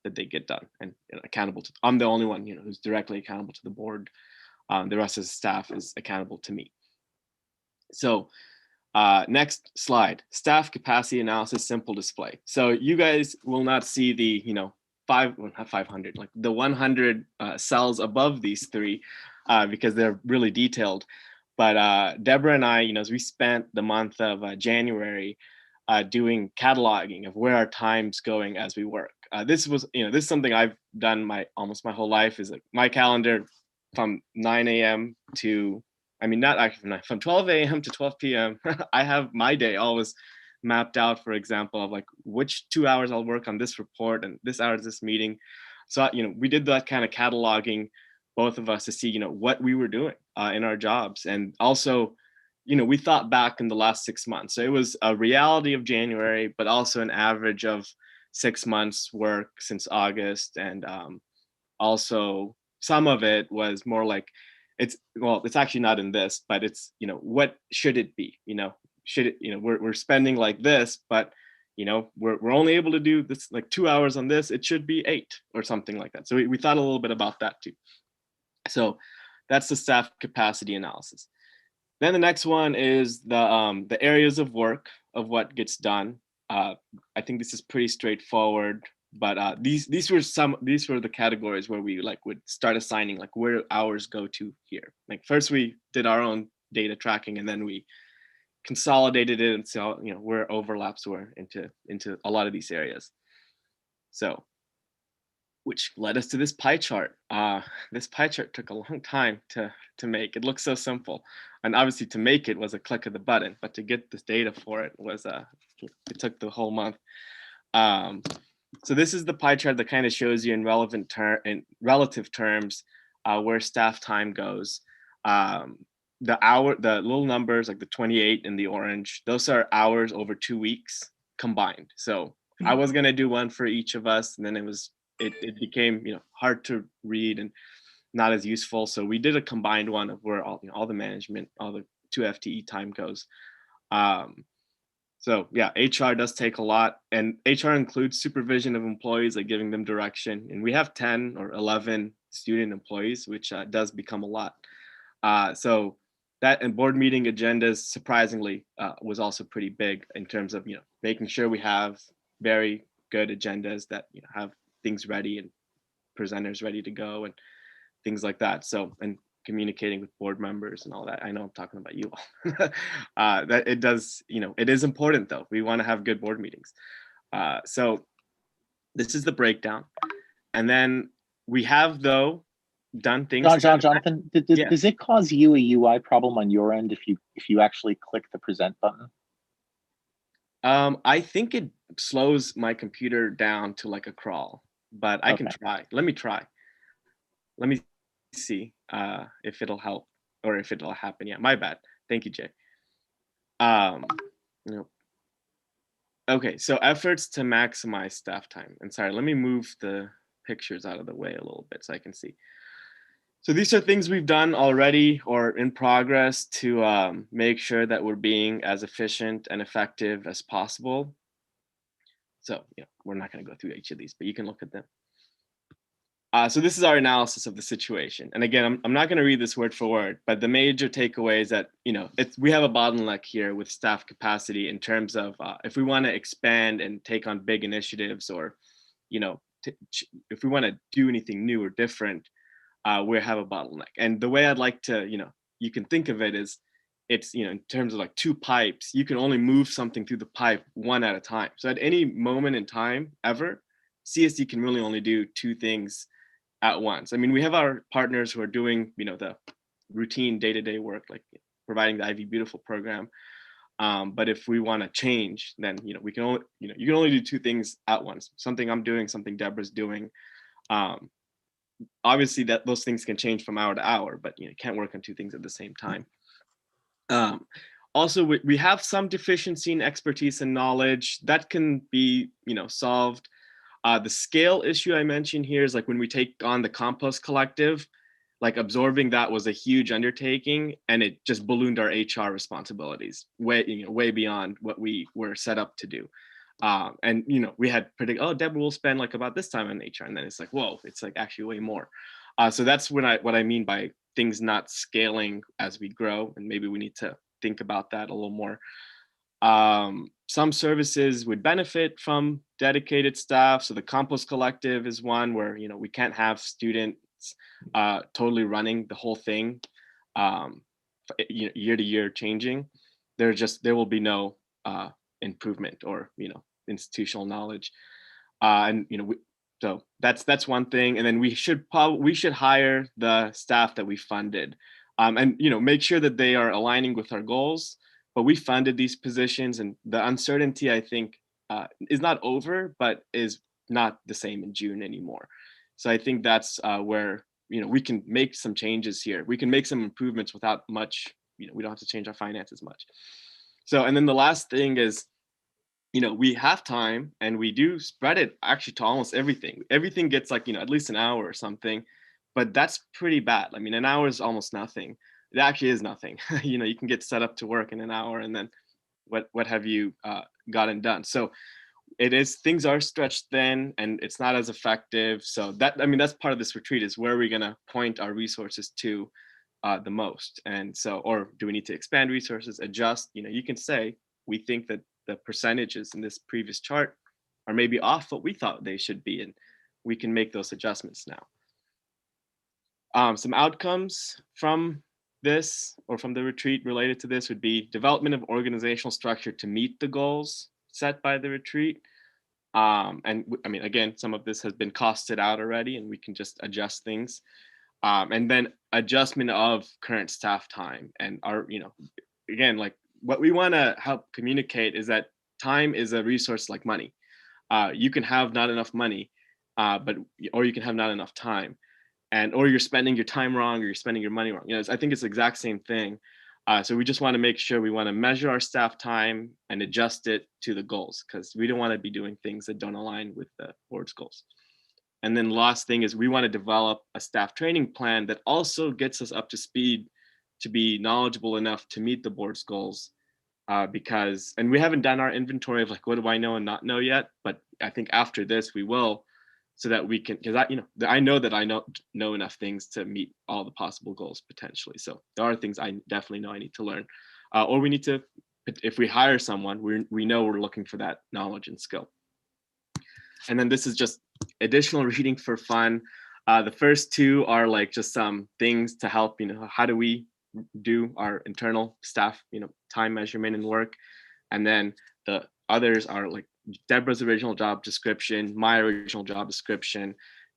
that they get done and accountable to. I'm the only one, who's directly accountable to the board. The rest of the staff is accountable to me. So next slide, staff capacity analysis, simple display. So you guys will not see the, not 500, like the 100 cells above these 3 because they're really detailed. But Deborah and I, as we spent the month of January doing cataloging of where our time's going as we work. This is something I've done almost my whole life, is like my calendar from 9 a.m. to, not actually from 12 a.m. to 12 p.m. I have my day always mapped out, for example, of like which 2 hours I'll work on this report and this hour is this meeting. So, we did that kind of cataloging, both of us, to see, what we were doing in our jobs. And also, we thought back in the last 6 months. So it was a reality of January, but also an average of 6 months work since August. And also some of it was more like, it's actually not in this, but it's, what should it be? Should it, we're spending like this, but, we're only able to do this like 2 hours on this. It should be 8 or something like that. So we thought a little bit about that too. So that's the staff capacity analysis. Then the next one is the areas of work of what gets done. I think this is pretty straightforward, but these were the categories where we would start assigning where hours go to here. Like first we did our own data tracking, and then we consolidated it and saw where overlaps were into a lot of these areas. So, which led us to this pie chart. This pie chart took a long time to make. It looks so simple, and obviously to make it was a click of the button, but to get this data for it was it took the whole month. So this is the pie chart that kind of shows you in relative terms where staff time goes. The little numbers like the 28 in the orange, those are hours over 2 weeks combined. So I was gonna do one for each of us, and then it became hard to read, and not as useful. So we did a combined one of where all, all the management, all the 2 FTE time goes. So yeah, HR does take a lot, and HR includes supervision of employees, like giving them direction. And we have 10 or 11 student employees, which does become a lot. So that and board meeting agendas, surprisingly, was also pretty big in terms of, making sure we have very good agendas that, have things ready and presenters ready to go and things like that. So, and communicating with board members and all that. I know I'm talking about you all. That it does, it is important though. We want to have good board meetings. So this is the breakdown. And then we have though done things. Jonathan, does it cause you a UI problem on your end if you actually click the present button? I think it slows my computer down to like a crawl, but I can try. Let me try. Let me see if it'll help or if it'll happen. Yeah, my bad. Thank you, Jay. Okay, so efforts to maximize staff time. And sorry, let me move the pictures out of the way a little bit so I can see. So these are things we've done already or in progress to make sure that we're being as efficient and effective as possible. So we're not going to go through each of these, but you can look at them. So this is our analysis of the situation. And again, I'm not going to read this word for word, but the major takeaway is that, we have a bottleneck here with staff capacity in terms of if we want to expand and take on big initiatives or, if we want to do anything new or different, we have a bottleneck. And the way I'd like to, you can think of it is it's, in terms of like 2 pipes, you can only move something through the pipe one at a time. So at any moment in time ever, CSD can really only do 2 things at once. I mean, we have our partners who are doing, the routine day-to-day work, like providing the IV Beautiful program. But if we want to change, then, we can only, you can only do 2 things at once. Something I'm doing, something Deborah's doing. Obviously that those things can change from hour to hour, but can't work on 2 things at the same time. Also, we have some deficiency in expertise and knowledge that can be, solved. The scale issue I mentioned here is like when we take on the compost collective, like absorbing that was a huge undertaking, and it just ballooned our HR responsibilities way beyond what we were set up to do. And we had predicted, oh, Deborah will spend like about this time on HR, and then it's like, whoa, it's like actually way more. So that's what I mean by things not scaling as we grow, and maybe we need to think about that a little more. Some services would benefit from dedicated staff. So the compost collective is one where, we can't have students totally running the whole thing, year to year changing. There will be no improvement or, institutional knowledge. So that's one thing. And then we should hire the staff that we funded, and, make sure that they are aligning with our goals. But we funded these positions, and the uncertainty, I think, is not over, but is not the same in June anymore. So I think that's where, we can make some changes here. We can make some improvements without much, we don't have to change our finances much. So, and then the last thing is, we have time, and we do spread it actually to almost everything. Everything gets like, at least an hour or something, but that's pretty bad. I mean, an hour is almost nothing. It actually is nothing. You can get set up to work in an hour, and then what have you gotten done? So things are stretched thin, and it's not as effective. So that's part of this retreat, is where we're going to point our resources to the most. And so, or do we need to expand resources, adjust? You can say, we think that the percentages in this previous chart are maybe off what we thought they should be, and we can make those adjustments now. Some outcomes from this or from the retreat related to this would be development of organizational structure to meet the goals set by the retreat. And I mean, again, some of this has been costed out already, and we can just adjust things. And then adjustment of current staff time. And again, like what we want to help communicate is that time is a resource like money. You can have not enough money, or you can have not enough time. Or you're spending your time wrong, or you're spending your money wrong. I think it's the exact same thing. So we just want to make sure we want to measure our staff time and adjust it to the goals, because we don't want to be doing things that don't align with the board's goals. And then last thing is we want to develop a staff training plan that also gets us up to speed to be knowledgeable enough to meet the board's goals. Because, and we haven't done our inventory of like, what do I know and not know yet? But I think after this we will, so that we can, because I know that I know enough things to meet all the possible goals potentially. So there are things I definitely know I need to learn, or we need to, if we hire someone, we know we're looking for that knowledge and skill. And then this is just additional reading for fun. The first two are like just some things to help, how do we do our internal staff, time measurement and work. And then the others are like Deborah's original job description, my original job description,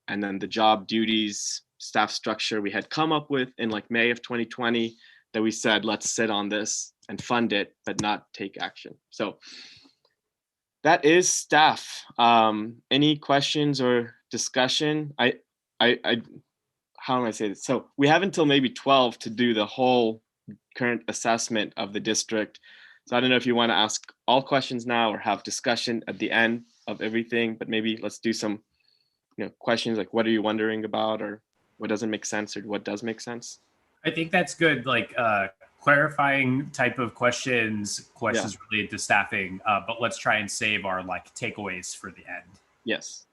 and then the job duties, staff structure we had come up with in like May of 2020 that we said, let's sit on this and fund it, but not take action. So that is staff. Any questions or discussion? How am I saying this? So we have until maybe 12 to do the whole current assessment of the district. So I don't know if you want to ask all questions now or have discussion at the end of everything, but maybe let's do some questions like what are you wondering about, or what doesn't make sense, or what does make sense. I think that's good, like clarifying type of questions related to staffing, but let's try and save our like takeaways for the end. Yes.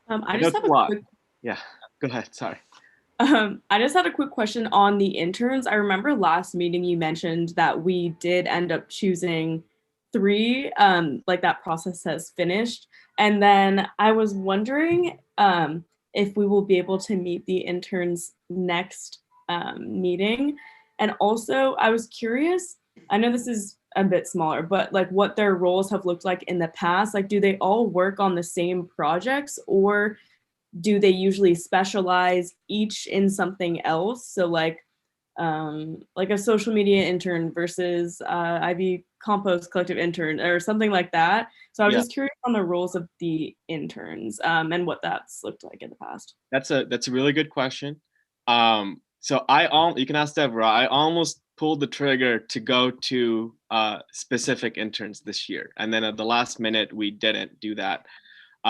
I just have a quick... Yeah, go ahead, sorry. I just had a quick question on the interns. I remember last meeting you mentioned that we did end up choosing 3, like that process has finished. And then I was wondering if we will be able to meet the interns next meeting. And also I was curious, I know this is a bit smaller, but like what their roles have looked like in the past. Like, do they all work on the same projects, or do they usually specialize each in something else? So like a social media intern versus IV compost collective intern or something like that. So I was just curious on the roles of the interns and what that's looked like in the past. That's a really good question. So you can ask Deborah. I almost pulled the trigger to go to specific interns this year, and then at the last minute we didn't do that.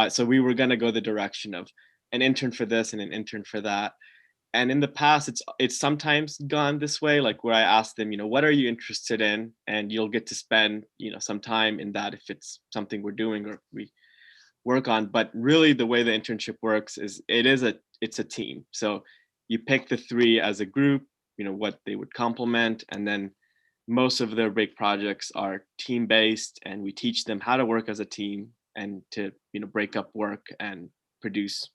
So we were going to go the direction of an intern for this and an intern for that. And in the past, it's sometimes gone this way, like where I ask them, what are you interested in? And you'll get to spend, some time in that if it's something we're doing or we work on. But really the way the internship works is it's a team. So you pick the 3 as a group, what they would complement. And then most of their big projects are team-based, and we teach them how to work as a team and to, break up work and produce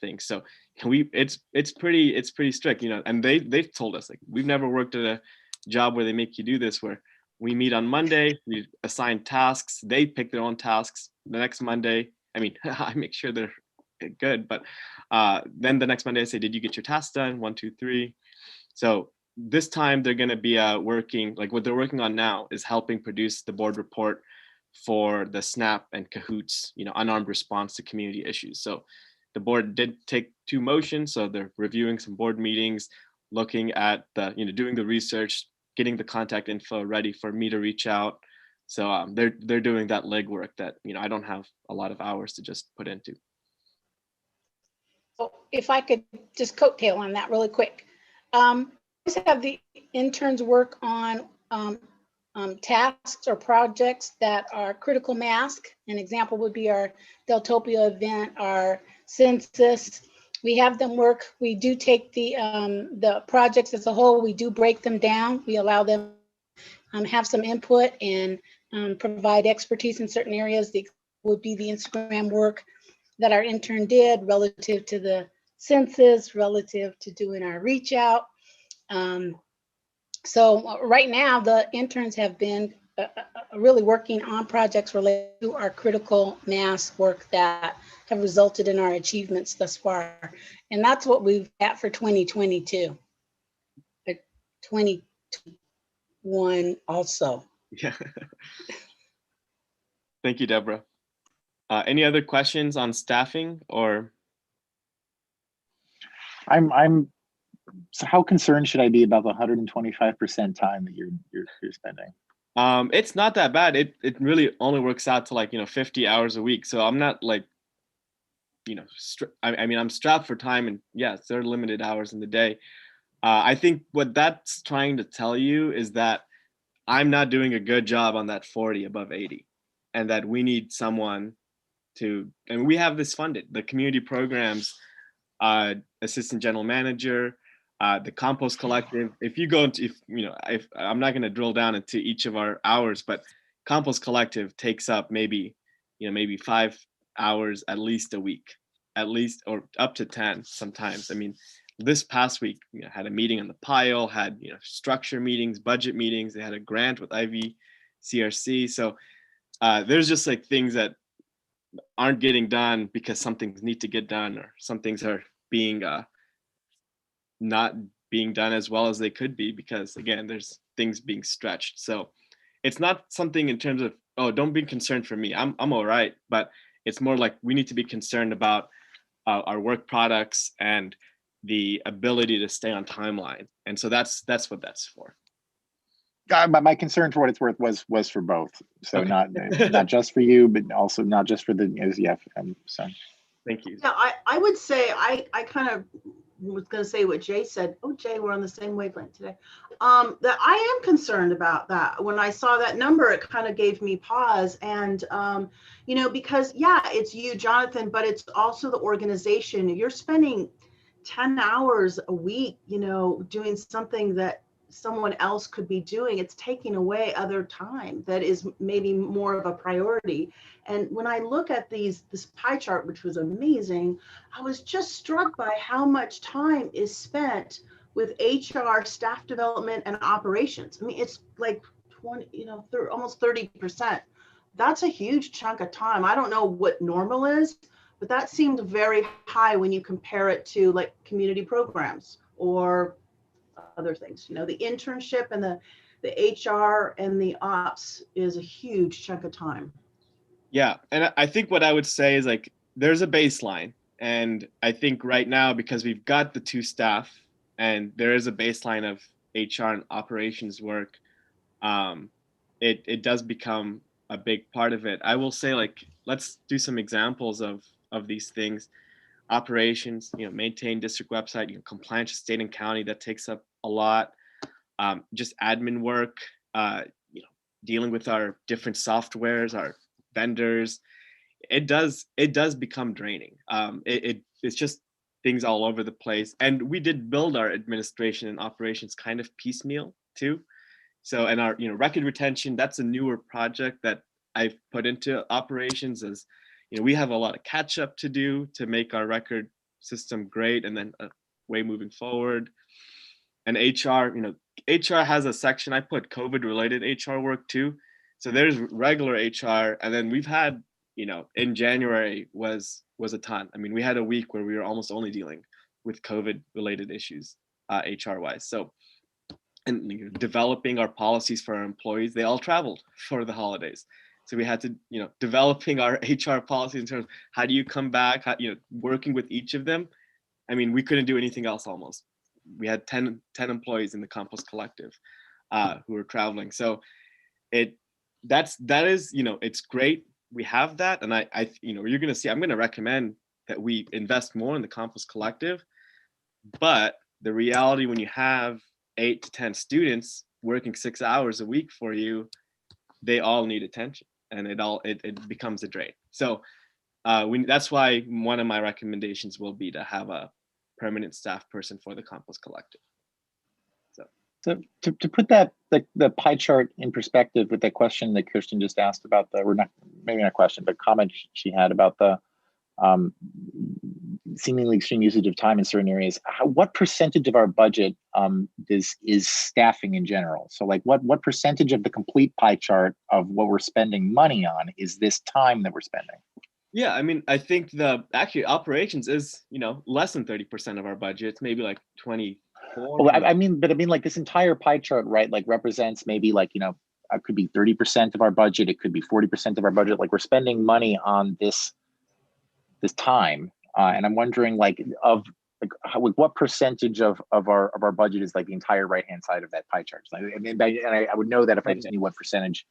things. So it's pretty strict, and they've told us like we've never worked at a job where they make you do this, where we meet on Monday, we assign tasks, they pick their own tasks. The next Monday, I mean, I make sure they're good, but then the next Monday I say, did you get your tasks done? 1, 2, 3. So this time they're going to be working, like what they're working on now is helping produce the board report for the SNAP and CAHOOTS, unarmed response to community issues. So the board did take 2 motions, so they're reviewing some board meetings, looking at the, doing the research, getting the contact info ready for me to reach out. So they're doing that legwork that I don't have a lot of hours to just put into. So if I could just coattail on that really quick, just have the interns work on tasks or projects that are critical mass. An example would be our Deltopia event, our census. We have them work. We do take the projects as a whole. We do break them down. We allow them have some input and provide expertise in certain areas. The would be the Instagram work that our intern did relative to the census, relative to doing our reach out. So right now, the interns have been really working on projects related to our critical mass work that have resulted in our achievements thus far. And that's what we've got for 2022. 2021 also. Yeah. Thank you, Deborah. Any other questions on staffing or? So how concerned should I be about the 125% time that you're spending? It's not that bad. It really only works out to like, 50 hours a week. So I'm not like, I mean, I'm strapped for time, and yes, there are limited hours in the day. I think what that's trying to tell you is that I'm not doing a good job on that 40 above 80, and that we need someone to, and we have this funded, the community programs, assistant general manager, the compost collective. If you go into, if I'm not going to drill down into each of our hours, but compost collective takes up maybe 5 hours at least a week, at least, or up to 10 sometimes. I mean, this past week, had a meeting on the pile, had, structure meetings, budget meetings. They had a grant with IVCRC. So there's just like things that aren't getting done because some things need to get done, or some things are being not being done as well as they could be, because again, there's things being stretched. So it's not something in terms of, oh, don't be concerned for me, I'm all right, but it's more like we need to be concerned about our work products and the ability to stay on timeline. And so that's what that's for. My concern, for what it's worth, was for both. So Okay. not just for you, but also not just for the SEF. So Thank you. Yeah, I would say I kind of was going to say what Jay said. Oh, Jay, we're on the same wavelength today. That I am concerned about that. When I saw that number, it kind of gave me pause. And, because, yeah, it's you, Jonathan, but it's also the organization. You're spending 10 hours a week, doing something that someone else could be doing. It's taking away other time that is maybe more of a priority. And when I look at this pie chart, which was amazing, I was just struck by how much time is spent with HR, staff development, and operations. I mean, it's like 20, almost 30%. That's a huge chunk of time. I don't know what normal is, but that seemed very high when you compare it to like community programs or other things. The internship and the HR and the ops is a huge chunk of time. Yeah, and I think what I would say is like there's a baseline, and I think right now, because we've got the two staff and there is a baseline of HR and operations work, it does become a big part of it. I will say, like, let's do some examples of these things. Operations, maintain district website, compliance with state and county, that takes up a lot. Just admin work, dealing with our different softwares, our vendors, it does become draining. It's just things all over the place. And we did build our administration and operations kind of piecemeal too. So, and our record retention, that's a newer project that I've put into operations. As we have a lot of catch up to do to make our record system great, and then way moving forward. And HR, HR has a section, I put COVID related HR work too. So there's regular HR, and then we've had, in January was a ton. I mean, we had a week where we were almost only dealing with COVID related issues, HR wise. So, and developing our policies for our employees, they all traveled for the holidays. So we had to, developing our HR policies in terms of how do you come back, working with each of them. I mean, we couldn't do anything else almost. We had 10 employees in the compost collective who were traveling. So that is, it's great. We have that. And I you're going to see, I'm going to recommend that we invest more in the compost collective. But the reality, when you have 8 to 10 students working 6 hours a week for you, they all need attention, and it becomes a drain. So that's why one of my recommendations will be to have a permanent staff person for the compost collective. So to put that the pie chart in perspective with that question that Kirsten just asked about maybe not question, but comment she had about the seemingly extreme usage of time in certain areas. What percentage of our budget is staffing in general? So like what percentage of the complete pie chart of what we're spending money on is this time that we're spending? Yeah, I mean, I think actually operations is, less than 30% of our budget. It's maybe like 24. Well, I mean, like this entire pie chart, right? Like represents maybe like, it could be 30% of our budget. It could be 40% of our budget. Like we're spending money on this time. And I'm wondering, like, of what percentage of our budget is like the entire right-hand side of that pie chart? I would know that if I just knew what percentage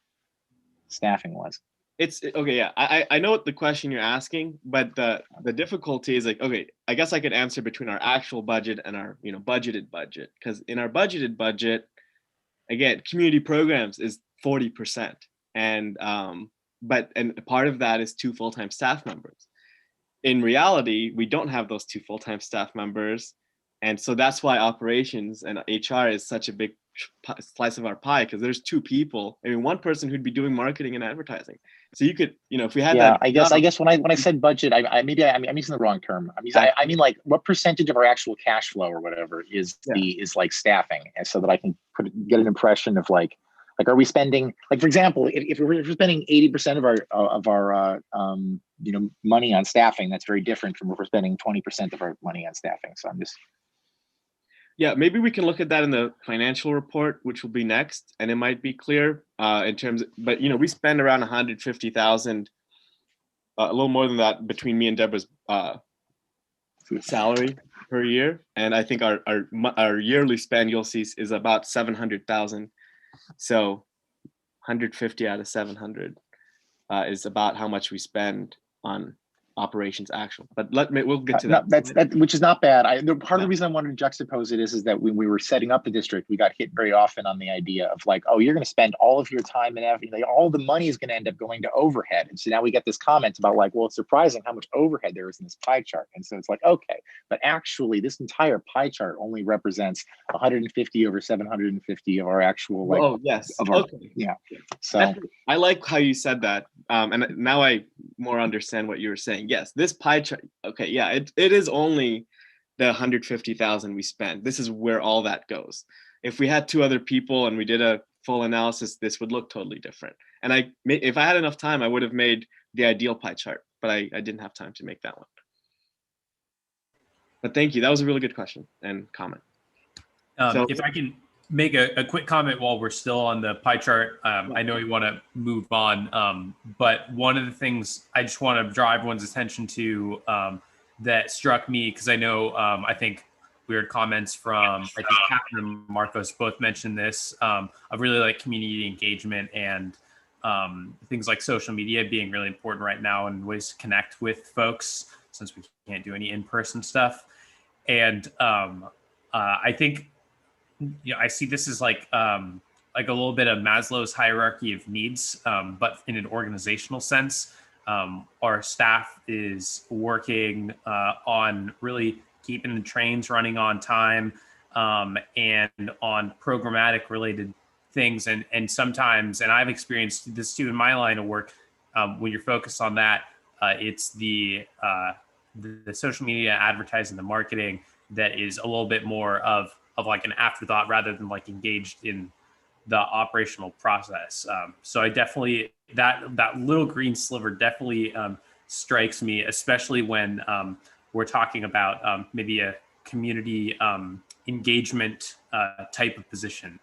staffing was. It's okay. Yeah, I know what the question you're asking, but the difficulty is like, okay, I guess I could answer between our actual budget and our budgeted budget, because in our budgeted budget, again, community programs is 40%, and part of that is 2 full-time staff members. In reality, we don't have those 2 full-time staff members, and so that's why operations and HR is such a big slice of our pie, because there's 2 people. I mean, one person who'd be doing marketing and advertising. So you could, if we had that. I guess when I said budget, I'm using the wrong term. I mean like what percentage of our actual cash flow or whatever is like staffing, and so that I can get an impression of like are we spending, like, for example, if we're spending 80% of our money on staffing, that's very different from if we're spending 20% of our money on staffing. So I'm just. Yeah, maybe we can look at that in the financial report, which will be next, and it might be clear in terms of, but we spend around 150,000, a little more than that, between me and Deborah's salary per year, and I think our yearly spend, you'll see, is about 700,000. So 150 out of 700 is about how much we spend on operations actual, but we'll get to that. That which is not bad. Part of the reason I wanted to juxtapose it is that when we were setting up the district, we got hit very often on the idea of like, oh, you're going to spend all of your time and everything, all the money is going to end up going to overhead. And so now we get this comment about like, well, it's surprising how much overhead there is in this pie chart. And so it's like, okay, but actually this entire pie chart only represents 150 over 750 of our actual like. Oh yes. Okay. Yeah. So I like how you said that, and now I more understand what you were saying. Yes, this pie chart. Okay, yeah, it is only the 150,000 we spent. This is where all that goes. If we had 2 other people and we did a full analysis, this would look totally different. And if I had enough time, I would have made the ideal pie chart, but I didn't have time to make that one. But thank you. That was a really good question and comment. If I can make a quick comment while we're still on the pie chart. I know you want to move on, but one of the things I just want to draw everyone's attention to that struck me, because I know I think we heard comments from, I think Catherine and Marcos both mentioned this, of really like community engagement and things like social media being really important right now and ways to connect with folks since we can't do any in-person stuff. And I think, I see this as like a little bit of Maslow's hierarchy of needs, but in an organizational sense. Our staff is working on really keeping the trains running on time and on programmatic related things. And sometimes, and I've experienced this too in my line of work, when you're focused on that, it's the social media advertising, the marketing that is a little bit more of like an afterthought rather than like engaged in the operational process. So I definitely, that little green sliver definitely strikes me, especially when we're talking about maybe a community engagement type of position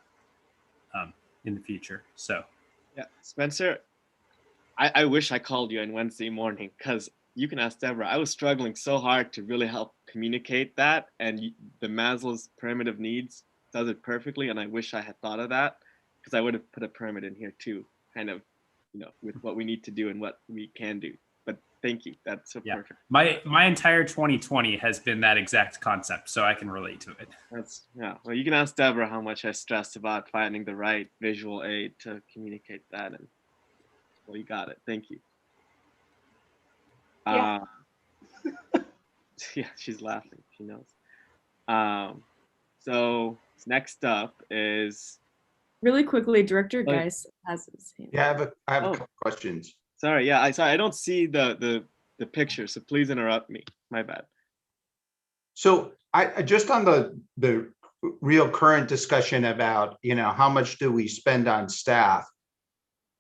in the future. So. Yeah, Spencer, I wish I called you on Wednesday morning, because you can ask Deborah. I was struggling so hard to really help communicate that, and the Maslow's pyramid of needs does it perfectly. And I wish I had thought of that, because I would have put a pyramid in here too, kind of, with what we need to do and what we can do. But thank you. That's so perfect. My entire 2020 has been that exact concept, so I can relate to it. Well, you can ask Deborah how much I stressed about finding the right visual aid to communicate that, and well, you got it. Thank you. Yeah. Yeah, she's laughing. She knows. So next up is. Really quickly, Director Geis has his hand. Yeah, I have a couple questions. Sorry, yeah, I don't see the picture, so please interrupt me. My bad. So I just on the real current discussion about how much do we spend on staff.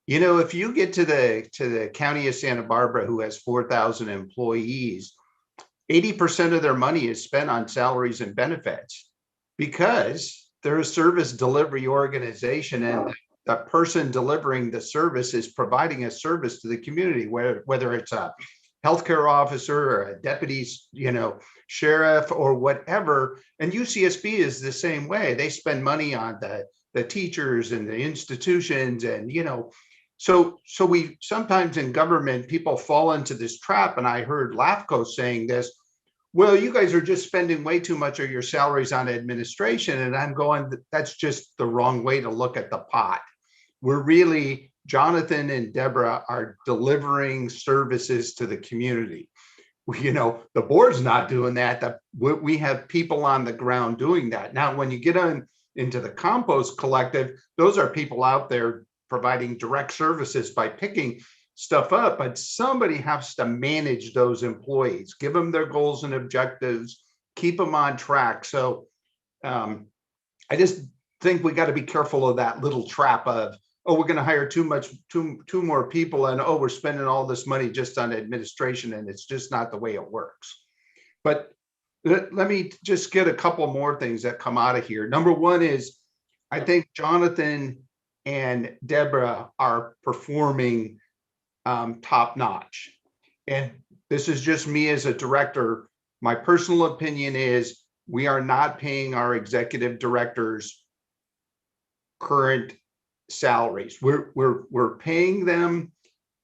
If you get to the county of Santa Barbara, who has 4,000 employees, 80% of their money is spent on salaries and benefits, because they're a service delivery organization, and the person delivering the service is providing a service to the community, whether it's a healthcare officer or a deputy, sheriff or whatever. And UCSB is the same way. They spend money on the teachers and the institutions, and so we sometimes in government people fall into this trap. And I heard LAFCO saying this, well, you guys are just spending way too much of your salaries on administration. And I'm going, that's just the wrong way to look at the pot. We're really, Jonathan and Deborah are delivering services to the community. The board's not doing that. We have people on the ground doing that. Now, when you get into the compost collective, those are people out there providing direct services by picking stuff up, but somebody has to manage those employees, give them their goals and objectives, keep them on track. So I just think we got to be careful of that little trap of, oh, we're going to hire too more people, and oh, we're spending all this money just on administration, and it's just not the way it works. But let me just get a couple more things that come out of here. Number one is, I think Jonathan and Deborah are performing top notch. And this is just me as a director. My personal opinion is we are not paying our executive directors current salaries. We're paying them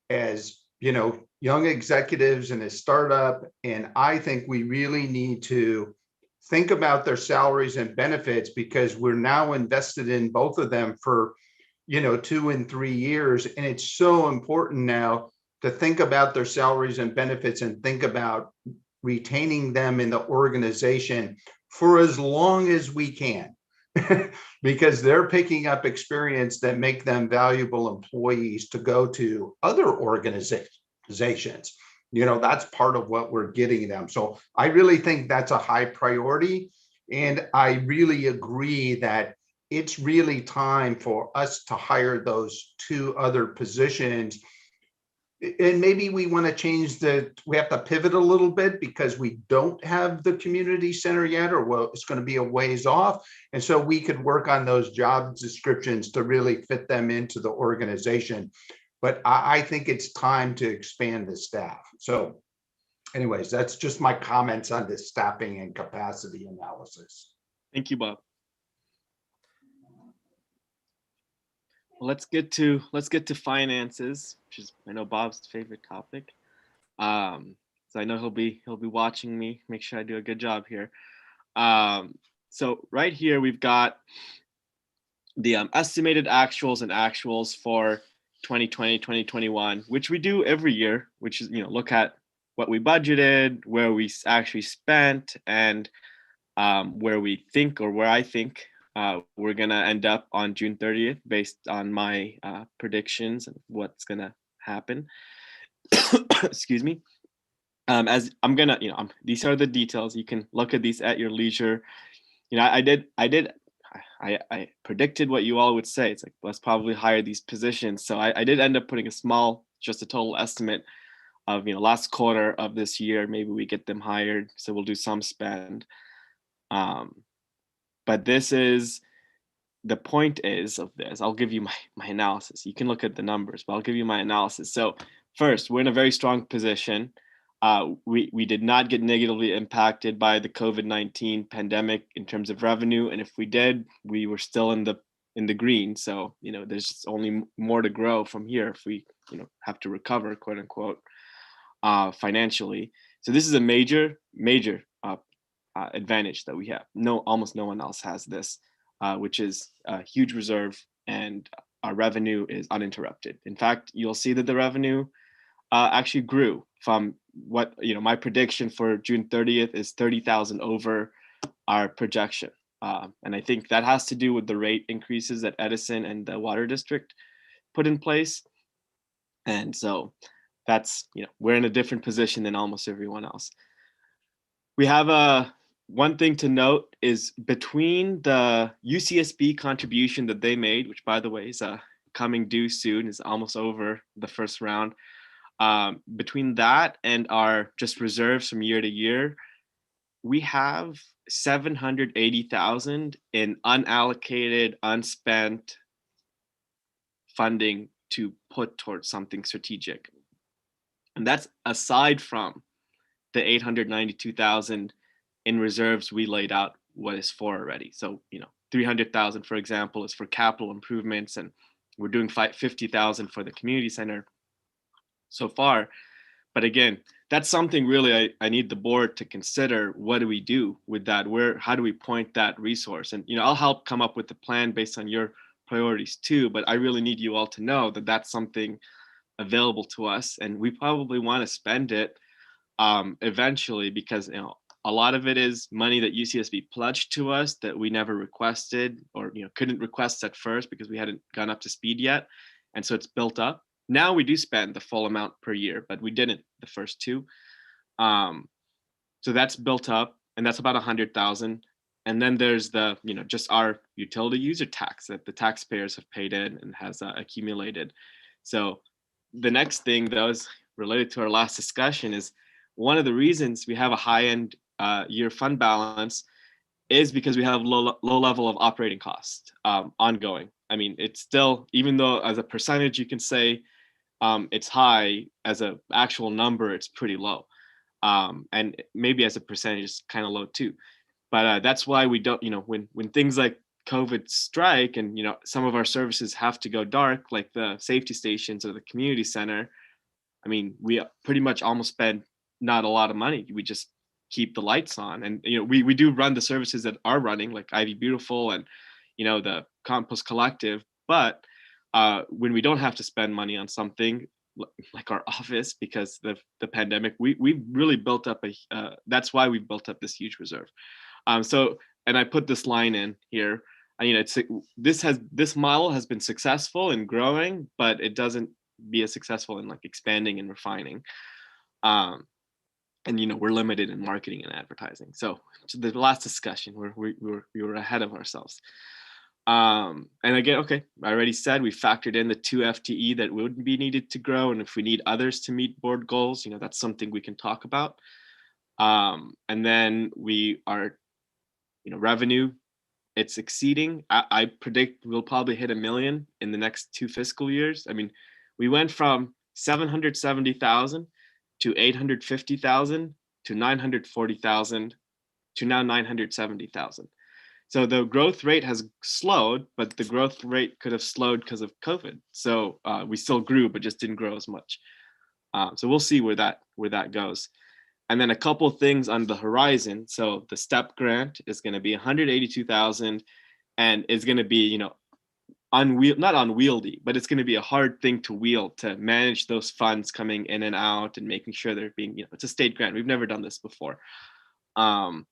as young executives in a startup, and I think we really need to think about their salaries and benefits, because we're now invested in both of them for 2 and 3 years, and it's so important now to think about their salaries and benefits and think about retaining them in the organization for as long as we can. Because they're picking up experience that make them valuable employees to go to other organizations. That's part of what we're getting them. So I really think that's a high priority. And I really agree that it's really time for us to hire those 2 other positions. And maybe we want to change we have to pivot a little bit because we don't have the community center yet, or well, it's going to be a ways off. And so we could work on those job descriptions to really fit them into the organization. But I think it's time to expand the staff. So anyways, that's just my comments on the staffing and capacity analysis. Thank you, Bob. Well, let's get to finances, which is, I know, Bob's favorite topic. So I know he'll be watching me, make sure I do a good job here. So right here we've got the estimated actuals and actuals for 2020, 2021, which we do every year, which is, look at what we budgeted, where we actually spent, and where we think, or where I think we're going to end up on June 30th based on my predictions and what's going to happen. Excuse me. As I'm going to, these are the details. You can look at these at your leisure. I predicted what you all would say. It's like, let's probably hire these positions. So I did end up putting just a total estimate of, last quarter of this year, maybe we get them hired. So we'll do some spend. But the point of this, I'll give you my analysis. You can look at the numbers, but I'll give you my analysis. So first, we're in a very strong position. We did not get negatively impacted by the COVID-19 pandemic in terms of revenue. And if we did, we were still in the green. So, there's only more to grow from here if we, have to recover, quote unquote, financially. So this is a major advantage that we have. Almost no one else has this, which is a huge reserve, and our revenue is uninterrupted. In fact, you'll see that the revenue actually grew from what, my prediction for June 30th is 30,000 over our projection. And I think that has to do with the rate increases that Edison and the Water District put in place. And so that's, we're in a different position than almost everyone else. We have one thing to note is between the UCSB contribution that they made, which by the way is coming due soon, is almost over the first round. Between that and our just reserves from year to year, we have 780,000 in unallocated, unspent funding to put towards something strategic. And that's aside from the 892,000 in reserves we laid out what is for already. So, 300,000, for example, is for capital improvements, and we're doing 50,000 for the community center so far. But again, that's something really I need the board to consider. What do we do with that? How do we point that resource? And, I'll help come up with the plan based on your priorities too, but I really need you all to know that that's something available to us, and we probably want to spend it eventually, because a lot of it is money that UCSB pledged to us that we never requested, or couldn't request at first because we hadn't gone up to speed yet, and so it's built up. Now we do spend the full amount per year, but we didn't the first two. So that's built up, and that's about 100,000. And then there's the just our utility user tax that the taxpayers have paid in and has accumulated. So the next thing, though, is related to our last discussion, is one of the reasons we have a high-end year fund balance is because we have low level of operating costs ongoing. I mean, it's still, even though as a percentage you can say it's high, as an actual number it's pretty low, and maybe as a percentage it's kind of low too. But that's why we don't, when things like COVID strike and some of our services have to go dark, like the safety stations or the community center, I mean, we pretty much almost spend not a lot of money. We just keep the lights on, and we do run the services that are running, like Ivy Beautiful and the Compost Collective. But when we don't have to spend money on something like our office because the pandemic, we really built up that's why we built up this huge reserve. So, and I put this line in here. This model has been successful in growing, but it doesn't be as successful in like expanding and refining. And we're limited in marketing and advertising. So the last discussion, we were ahead of ourselves. And again, okay, I already said we factored in the 2 FTE that would be needed to grow, and if we need others to meet board goals, that's something we can talk about. And then we are, revenue, it's exceeding. I predict we'll probably hit 1 million in the next 2 fiscal years. I mean, we went from 770,000 to 850,000 to 940,000 to now 970,000. So the growth rate has slowed, but the growth rate could have slowed because of COVID. So we still grew, but just didn't grow as much. So we'll see where that goes. And then a couple of things on the horizon. So the STEP grant is going to be 182,000, and it's going to be, not unwieldy, but it's going to be a hard thing to wield, to manage those funds coming in and out and making sure they're being, it's a state grant. We've never done this before. The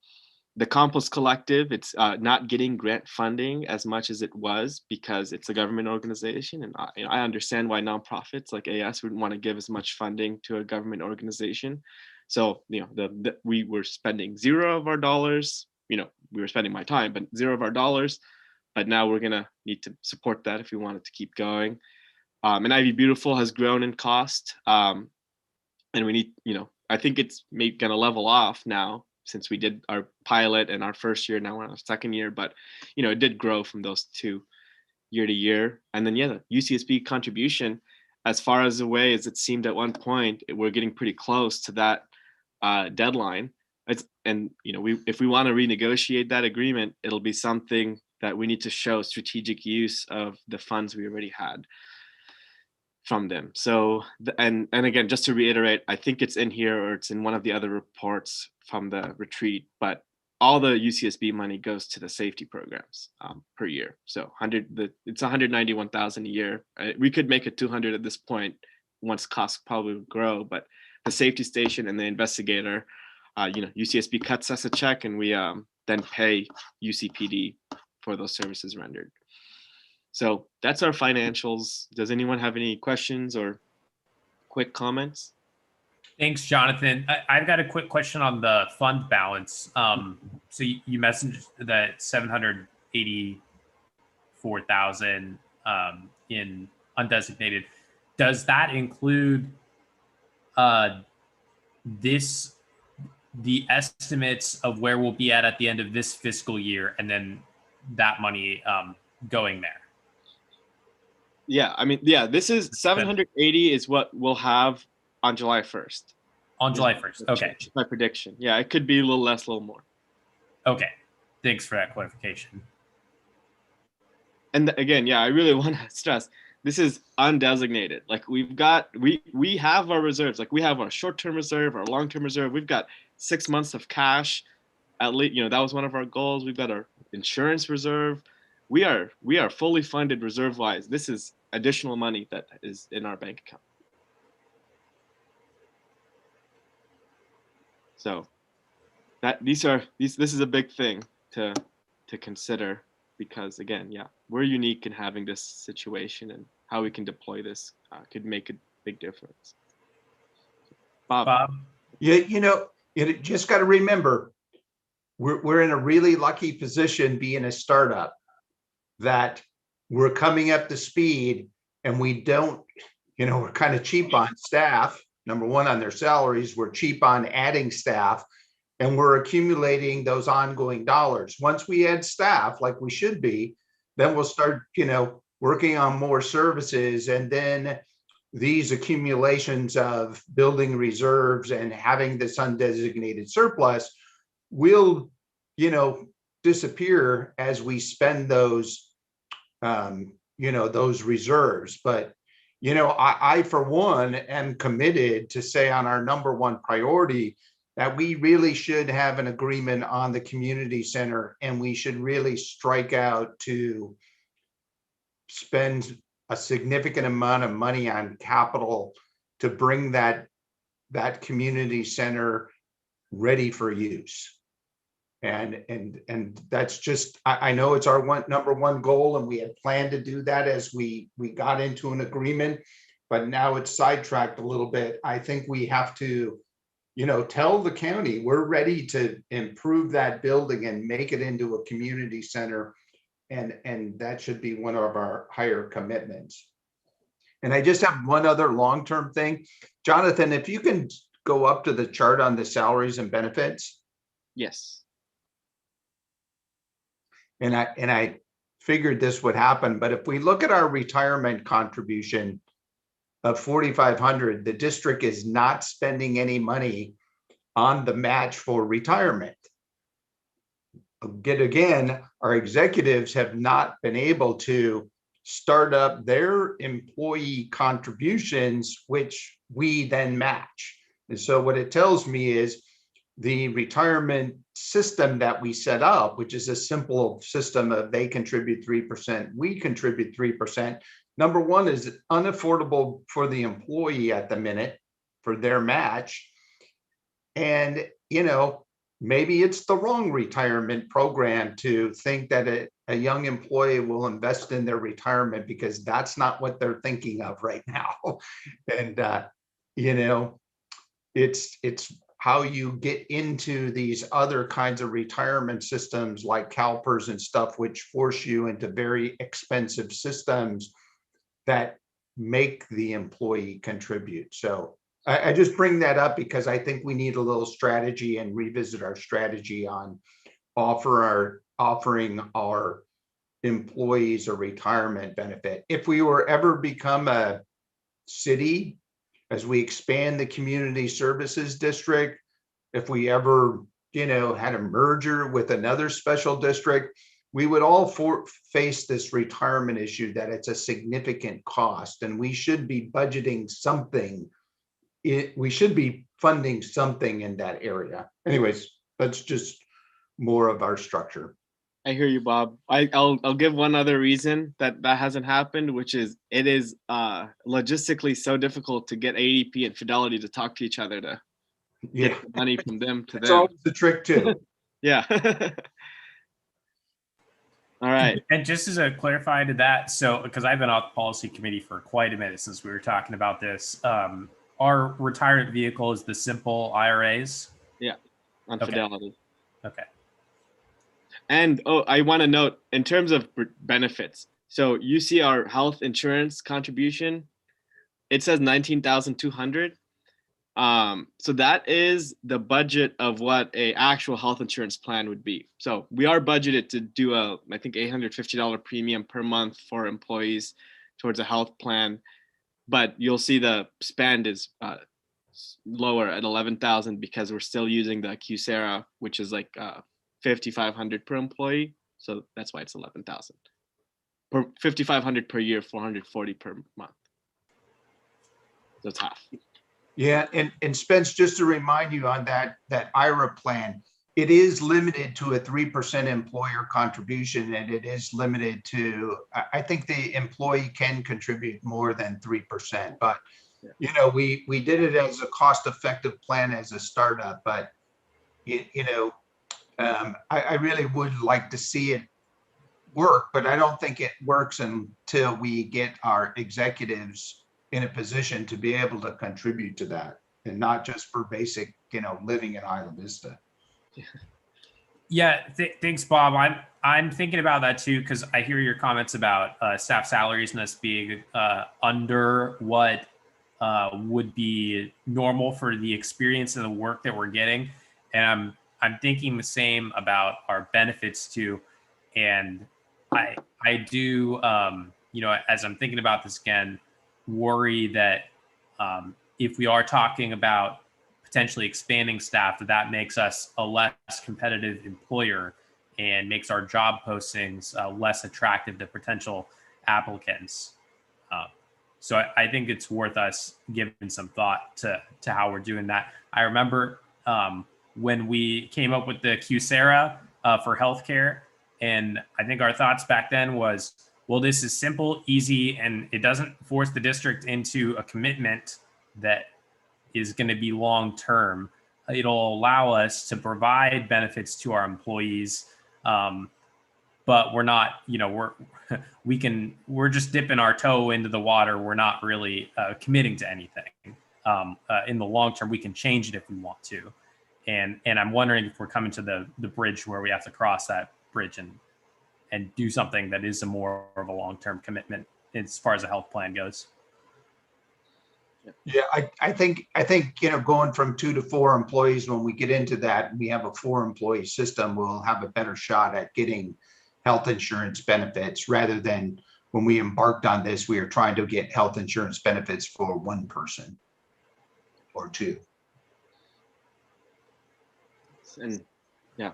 Compost Collective, it's not getting grant funding as much as it was because it's a government organization. And I understand why nonprofits like AS wouldn't want to give as much funding to a government organization. So, we were spending zero of our dollars, we were spending my time, but zero of our dollars. But now we're going to need to support that if we want it to keep going. And Ivy Beautiful has grown in cost. And we need, I think it's maybe going to level off now since we did our pilot and our first year. Now we're on our second year, but, it did grow from those two year to year. And then, the UCSB contribution, as far as away as it seemed at one point, we're getting pretty close to that deadline. If we want to renegotiate that agreement, it'll be something that we need to show strategic use of the funds we already had from them. So, and again, just to reiterate, I think it's in here or it's in one of the other reports from the retreat, but all the UCSB money goes to the safety programs per year. So it's 191,000 a year. We could make it 200 at this point once costs probably grow, but the safety station and the investigator, UCSB cuts us a check and we then pay UCPD for those services rendered. So that's our financials. Does anyone have any questions or quick comments? Thanks, Jonathan. I've got a quick question on the fund balance. So you mentioned that 784,000 in undesignated. Does that include the estimates of where we'll be at the end of this fiscal year, and then that money going there? Yeah, I mean, this is 780 is what we'll have on July 1st. On July 1st. Okay. My prediction. Yeah, it could be a little less, a little more. Okay. Thanks for that clarification. And again, yeah, I really want to stress this is undesignated. Like we have our reserves. Like we have our short-term reserve, our long-term reserve. We've got 6 months of cash. At least, that was one of our goals. We've got our insurance reserve. We are fully funded reserve-wise. This is additional money that is in our bank account. So this is a big thing to consider, because again, yeah, we're unique in having this situation, and how we can deploy this could make a big difference. Bob. Yeah, you just got to remember, we're in a really lucky position being a startup, that we're coming up to speed, and we don't, we're kind of cheap on staff. Number one, on their salaries, we're cheap on adding staff, and we're accumulating those ongoing dollars. Once we add staff, like we should be, then we'll start, working on more services, and then these accumulations of building reserves and having this undesignated surplus will, disappear as we spend those, those reserves. But I, for one, am committed to say on our number one priority that we really should have an agreement on the community center, and we should really strike out to spend a significant amount of money on capital to bring that community center ready for use. And that's just, I know it's our number one goal, and we had planned to do that as we got into an agreement, but now it's sidetracked a little bit. I think we have to, tell the county we're ready to improve that building and make it into a community center, and that should be one of our higher commitments. And I just have one other long-term thing, Jonathan, if you can go up to the chart on the salaries and benefits. Yes. And I figured this would happen, but if we look at our retirement contribution of 4,500, the district is not spending any money on the match for retirement. Again, our executives have not been able to start up their employee contributions, which we then match. And so what it tells me is the retirement system that we set up, which is a simple system of they contribute 3%, we contribute 3%. Number one is unaffordable for the employee at the minute for their match. And, maybe it's the wrong retirement program to think that a young employee will invest in their retirement, because that's not what they're thinking of right now. And, it's how you get into these other kinds of retirement systems like CalPERS and stuff, which force you into very expensive systems that make the employee contribute. So I just bring that up because I think we need a little strategy and revisit our strategy on offering our employees a retirement benefit. If we were ever become a city, as we expand the community services district, if we ever, had a merger with another special district, we would all face this retirement issue, that it's a significant cost, and we should be budgeting something. We should be funding something in that area. Anyways, that's just more of our structure. I hear you, Bob. I'll give one other reason that hasn't happened, which is it is logistically so difficult to get ADP and Fidelity to talk to each other to get money from them to That's them. always the trick too. Yeah. All right. And just as a clarify to that, so because I've been off the policy committee for quite a minute since we were talking about this, our retirement vehicle is the simple IRAs. Yeah, on Okay. Fidelity. Okay. And I want to note in terms of benefits. So you see our health insurance contribution. It says 19,200. So that is the budget of what a actual health insurance plan would be. So we are budgeted to do I think $850 premium per month for employees towards a health plan, but you'll see the spend is lower at 11,000 because we're still using the QSERA, which is like 5,500 per employee. So that's why it's 11,000 per 5,500 per year, 440 per month. So it's half. Yeah, and Spence, just to remind you on that IRA plan, it is limited to a 3% employer contribution, and it is limited to, I think the employee can contribute more than 3%, but you know, we did it as a cost-effective plan as a startup, but I really would like to see it work, but I don't think it works until we get our executives in a position to be able to contribute to that, and not just for basic, living in Isla Vista. Yeah, thanks, Bob. I'm thinking about that too, because I hear your comments about staff salaries and us being under what would be normal for the experience and the work that we're getting, and I'm thinking the same about our benefits too. And I do, as I'm thinking about this again, worry that if we are talking about potentially expanding staff, that makes us a less competitive employer and makes our job postings less attractive to potential applicants. So I think it's worth us giving some thought to how we're doing that. I remember when we came up with the QSERA for healthcare, and I think our thoughts back then was, well, this is simple, easy, and it doesn't force the district into a commitment that is going to be long-term. It'll allow us to provide benefits to our employees, but we're not, we're just dipping our toe into the water. We're not really committing to anything. In the long term, we can change it if we want to. And I'm wondering if we're coming to the bridge where we have to cross that bridge and do something that is more of a long-term commitment as far as a health plan goes. Yeah, I think going from 2 to 4 employees, when we get into that, we have a 4-employee system, we'll have a better shot at getting health insurance benefits, rather than when we embarked on this, we were trying to get health insurance benefits for 1 person or 2. And yeah.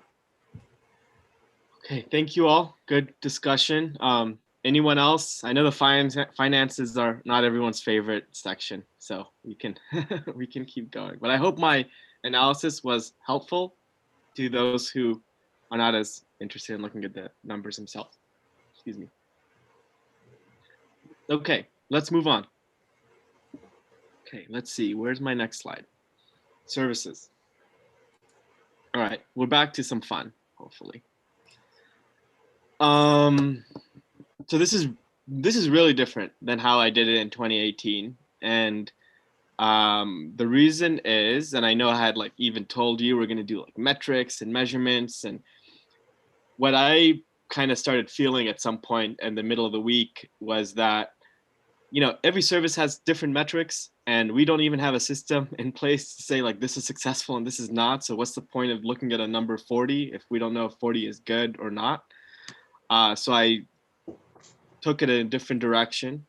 Okay, thank you all. Good discussion. Anyone else? I know the finances are not everyone's favorite section, so we can we can keep going. But I hope my analysis was helpful to those who are not as interested in looking at the numbers themselves. Excuse me. Okay, let's move on. Okay, let's see. Where's my next slide? Services. All right, we're back to some fun, hopefully. So this is really different than how I did it in 2018, and the reason is, and I know I had even told you we're going to do metrics and measurements, and what I kind of started feeling at some point in the middle of the week was that every service has different metrics, and we don't even have a system in place to say this is successful and this is not. So what's the point of looking at a number 40 if we don't know if 40 is good or not? So I took it in a different direction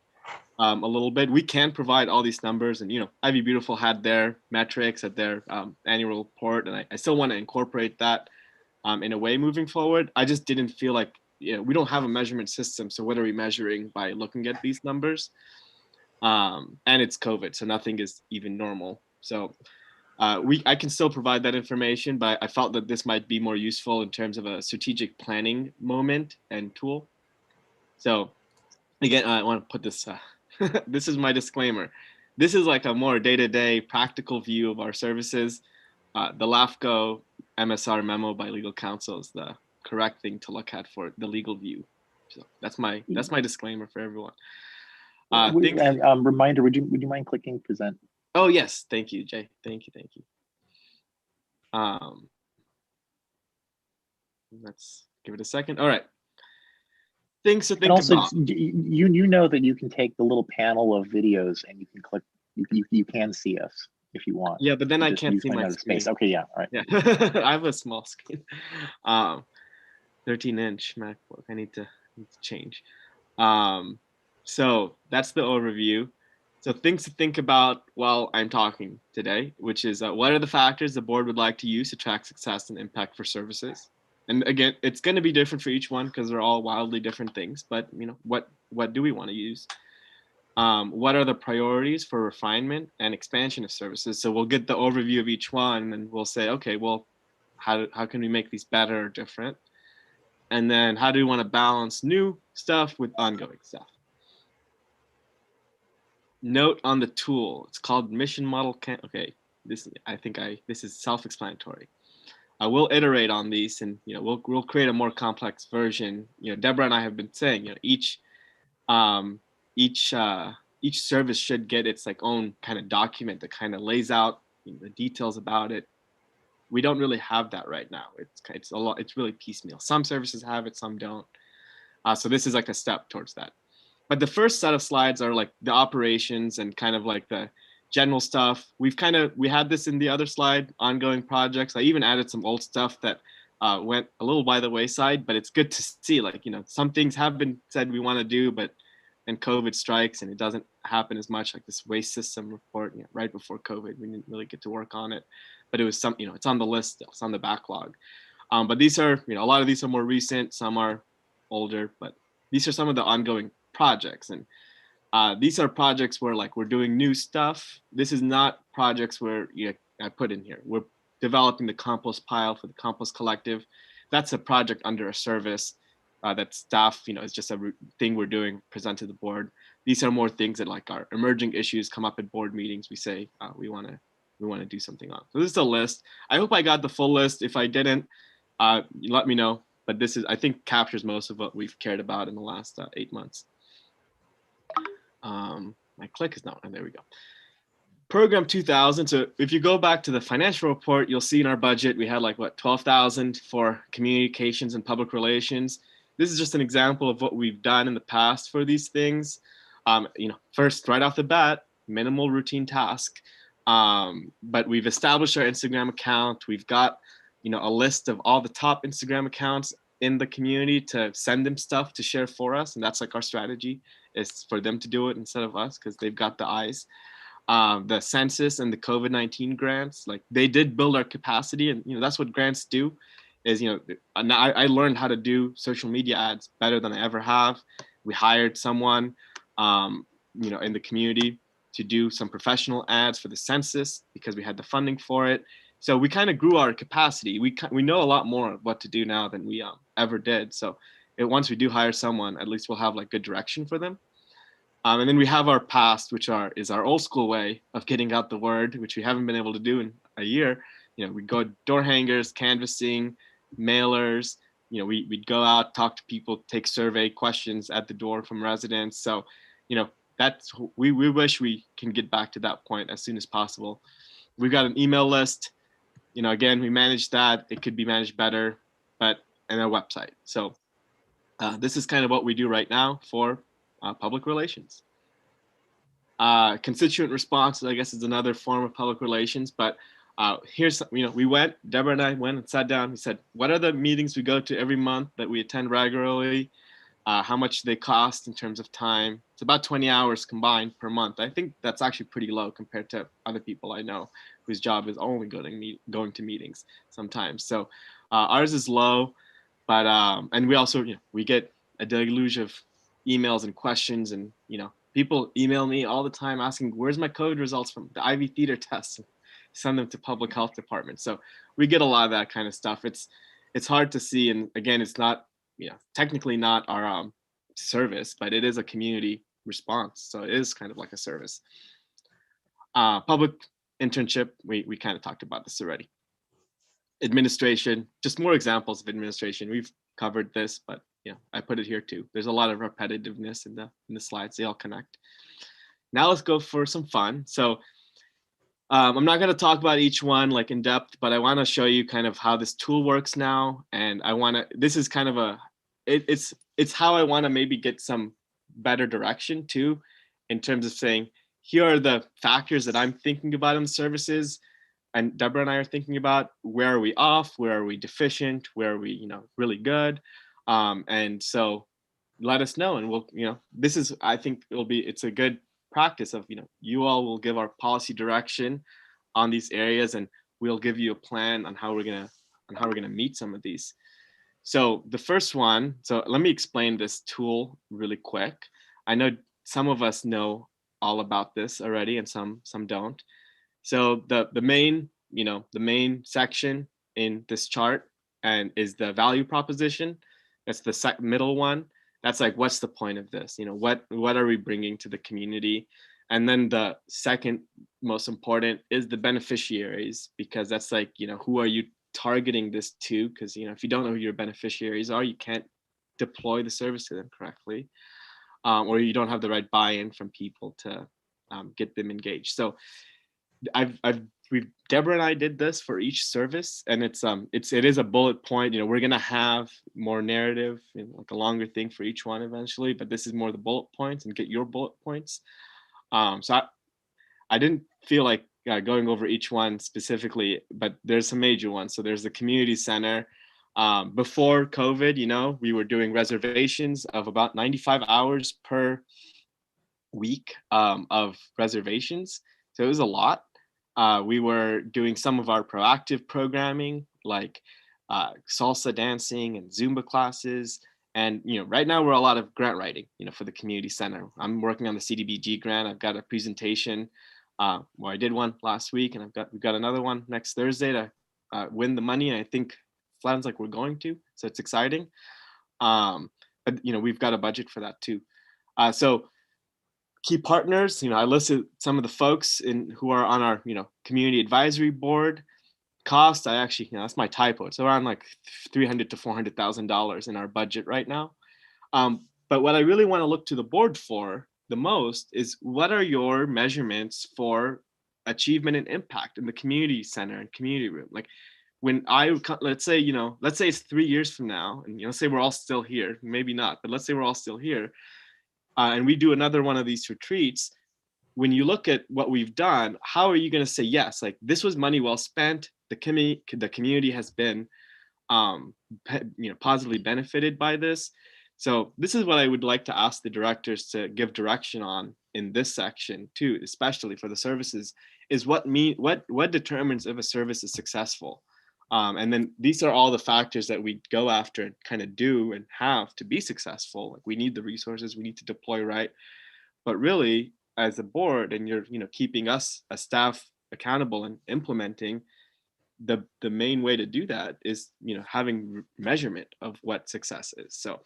a little bit. We can provide all these numbers, and Ivy Beautiful had their metrics at their annual report, and I still want to incorporate that in a way moving forward. I just didn't feel like we don't have a measurement system, so what are we measuring by looking at these numbers? And it's COVID, so nothing is even normal. So I can still provide that information, but I felt that this might be more useful in terms of a strategic planning moment and tool. So again, I want to put this, this is my disclaimer. This is a more day-to-day practical view of our services. The LAFCO MSR memo by legal counsel is the correct thing to look at for the legal view. So that's my disclaimer for everyone. Reminder, would you mind clicking present? Oh yes, thank you, Jay. Thank you. Let's give it a second. All right. Things to think about. You know that you can take the little panel of videos and you can click. You can see us if you want. Yeah, but then I can't see my screen. Space. Okay, yeah, all right. Yeah, I have a small screen. 13-inch MacBook. I need to change. So that's the overview. So things to think about while I'm talking today, which is what are the factors the board would like to use to track success and impact for services? And again, it's going to be different for each one because they're all wildly different things. But what do we want to use? What are the priorities for refinement and expansion of services? So we'll get the overview of each one, and we'll say, okay, well, how can we make these better or different? And then how do we want to balance new stuff with ongoing stuff? Note on the tool, it's called mission model. Okay, this is self-explanatory. I will iterate on these, and we'll create a more complex version. Deborah and I have been saying, each service should get its own kind of document that kind of lays out the details about it. We don't really have that right now. It's really piecemeal. Some services have it, some don't. So this is like a step towards that. But the first set of slides are like the operations and kind of like the general stuff. We had this in the other slide, ongoing projects. I even added some old stuff that went a little by the wayside, but it's good to see some things have been said we want to do, but then COVID strikes and it doesn't happen as much. Like this waste system report, right before COVID, we didn't really get to work on it, but it was it's on the list still, it's on the backlog. But these are, a lot of these are more recent, some are older, but these are some of the ongoing projects. And these are projects where we're doing new stuff. This is not projects where I put in here. We're developing the compost pile for the compost collective. That's a project under a service that staff, is just a thing we're doing, present to the board. These are more things that are emerging issues come up at board meetings. We say we want to do something on. So this is a list. I hope I got the full list. If I didn't, let me know. But this I think captures most of what we've cared about in the last 8 months. My click is not, and there we go. Program 2000. So if you go back to the financial report, you'll see in our budget, we had 12,000 for communications and public relations. This is just an example of what we've done in the past for these things. First, right off the bat, minimal routine task. But we've established our Instagram account. We've got, a list of all the top Instagram accounts in the community to send them stuff to share for us. And that's our strategy, is for them to do it instead of us, because they've got the eyes. The census and the COVID-19 grants, they did build our capacity, and that's what grants do. Is I learned how to do social media ads better than I ever have. We hired someone, in the community to do some professional ads for the census because we had the funding for it. So we kind of grew our capacity. We know a lot more of what to do now than we ever did. So once we do hire someone, at least we'll have good direction for them. And then we have our past, which is our old school way of getting out the word, which we haven't been able to do in a year. We go door hangers, canvassing, mailers. We'd go out, talk to people, take survey questions at the door from residents. So, we wish we can get back to that point as soon as possible. We've got an email list. Again, we manage that. It could be managed better, and a website. So this is kind of what we do right now for public relations. Constituent response, I guess, is another form of public relations, but here's, Deborah and I went and sat down. We said, what are the meetings we go to every month that we attend regularly? How much they cost in terms of time? It's about 20 hours combined per month. I think that's actually pretty low compared to other people I know whose job is only going to meetings sometimes. So ours is low, but and we also, we get a deluge of emails and questions, and people email me all the time asking, where's my COVID results from the IV theater tests? Send them to public health department. So we get a lot of that kind of stuff. It's hard to see, and again, it's not, technically not our service, but it is a community response. So it is kind of like a service. Public internship, we kind of talked about this already. Administration, just more examples of administration. We've covered this, but I put it here too. There's a lot of repetitiveness in the slides. They all connect. Now let's go for some fun. So I'm not going to talk about each one in depth, but I want to show you kind of how this tool works now. And this is kind of it's how I want to maybe get some better direction too, in terms of saying, here are the factors that I'm thinking about in the services, and Deborah and I are thinking about, where are we off, where are we deficient, where are we, really good. And so let us know, and we'll, this is, I think it's a good practice of, you all will give our policy direction on these areas, and we'll give you a plan on how we're gonna meet some of these. So the first one, so let me explain this tool really quick. I know some of us know all about this already, and some don't. So the main, the main section in this chart and is the value proposition. That's the middle one. That's like, what's the point of this? What are we bringing to the community? And then the second most important is the beneficiaries, because that's like, who are you targeting this to? Because, if you don't know who your beneficiaries are, you can't deploy the service to them correctly, or you don't have the right buy-in from people to get them engaged. So Deborah and I did this for each service, and it is a bullet point. We're gonna have more narrative, like a longer thing for each one eventually, but this is more the bullet points and get your bullet points. So I didn't feel like going over each one specifically, but there's some major ones. So there's the community center. Before COVID, we were doing reservations of about 95 hours per week of reservations. So it was a lot. We were doing some of our proactive programming, like salsa dancing and Zumba classes. And, right now we're a lot of grant writing, for the community center. I'm working on the CDBG grant. I've got a presentation. Well, I did one last week, and we've got another one next Thursday to win the money. And I think sounds like we're going to, so it's exciting. But we've got a budget for that too. So key partners, I listed some of the folks who are on our, community advisory board. Cost, I actually, that's my typo. It's around like $300,000 to $400,000 in our budget right now. But what I really want to look to the board for the most is, what are your measurements for achievement and impact in the community center and community room? Like, when let's say it's 3 years from now, and let's say we're all still here, maybe not, but let's say we're all still here, and we do another one of these retreats. When you look at what we've done, how are you going to say, yes, like, this was money well spent? The community has been, positively benefited by this. So this is what I would like to ask the directors to give direction on in this section too, especially for the services, is what determines if a service is successful. And then these are all the factors that we go after and kind of do and have to be successful. Like, we need the resources, we need to deploy right. But really, as a board, and you're keeping us as staff accountable and implementing, the main way to do that is having measurement of what success is. So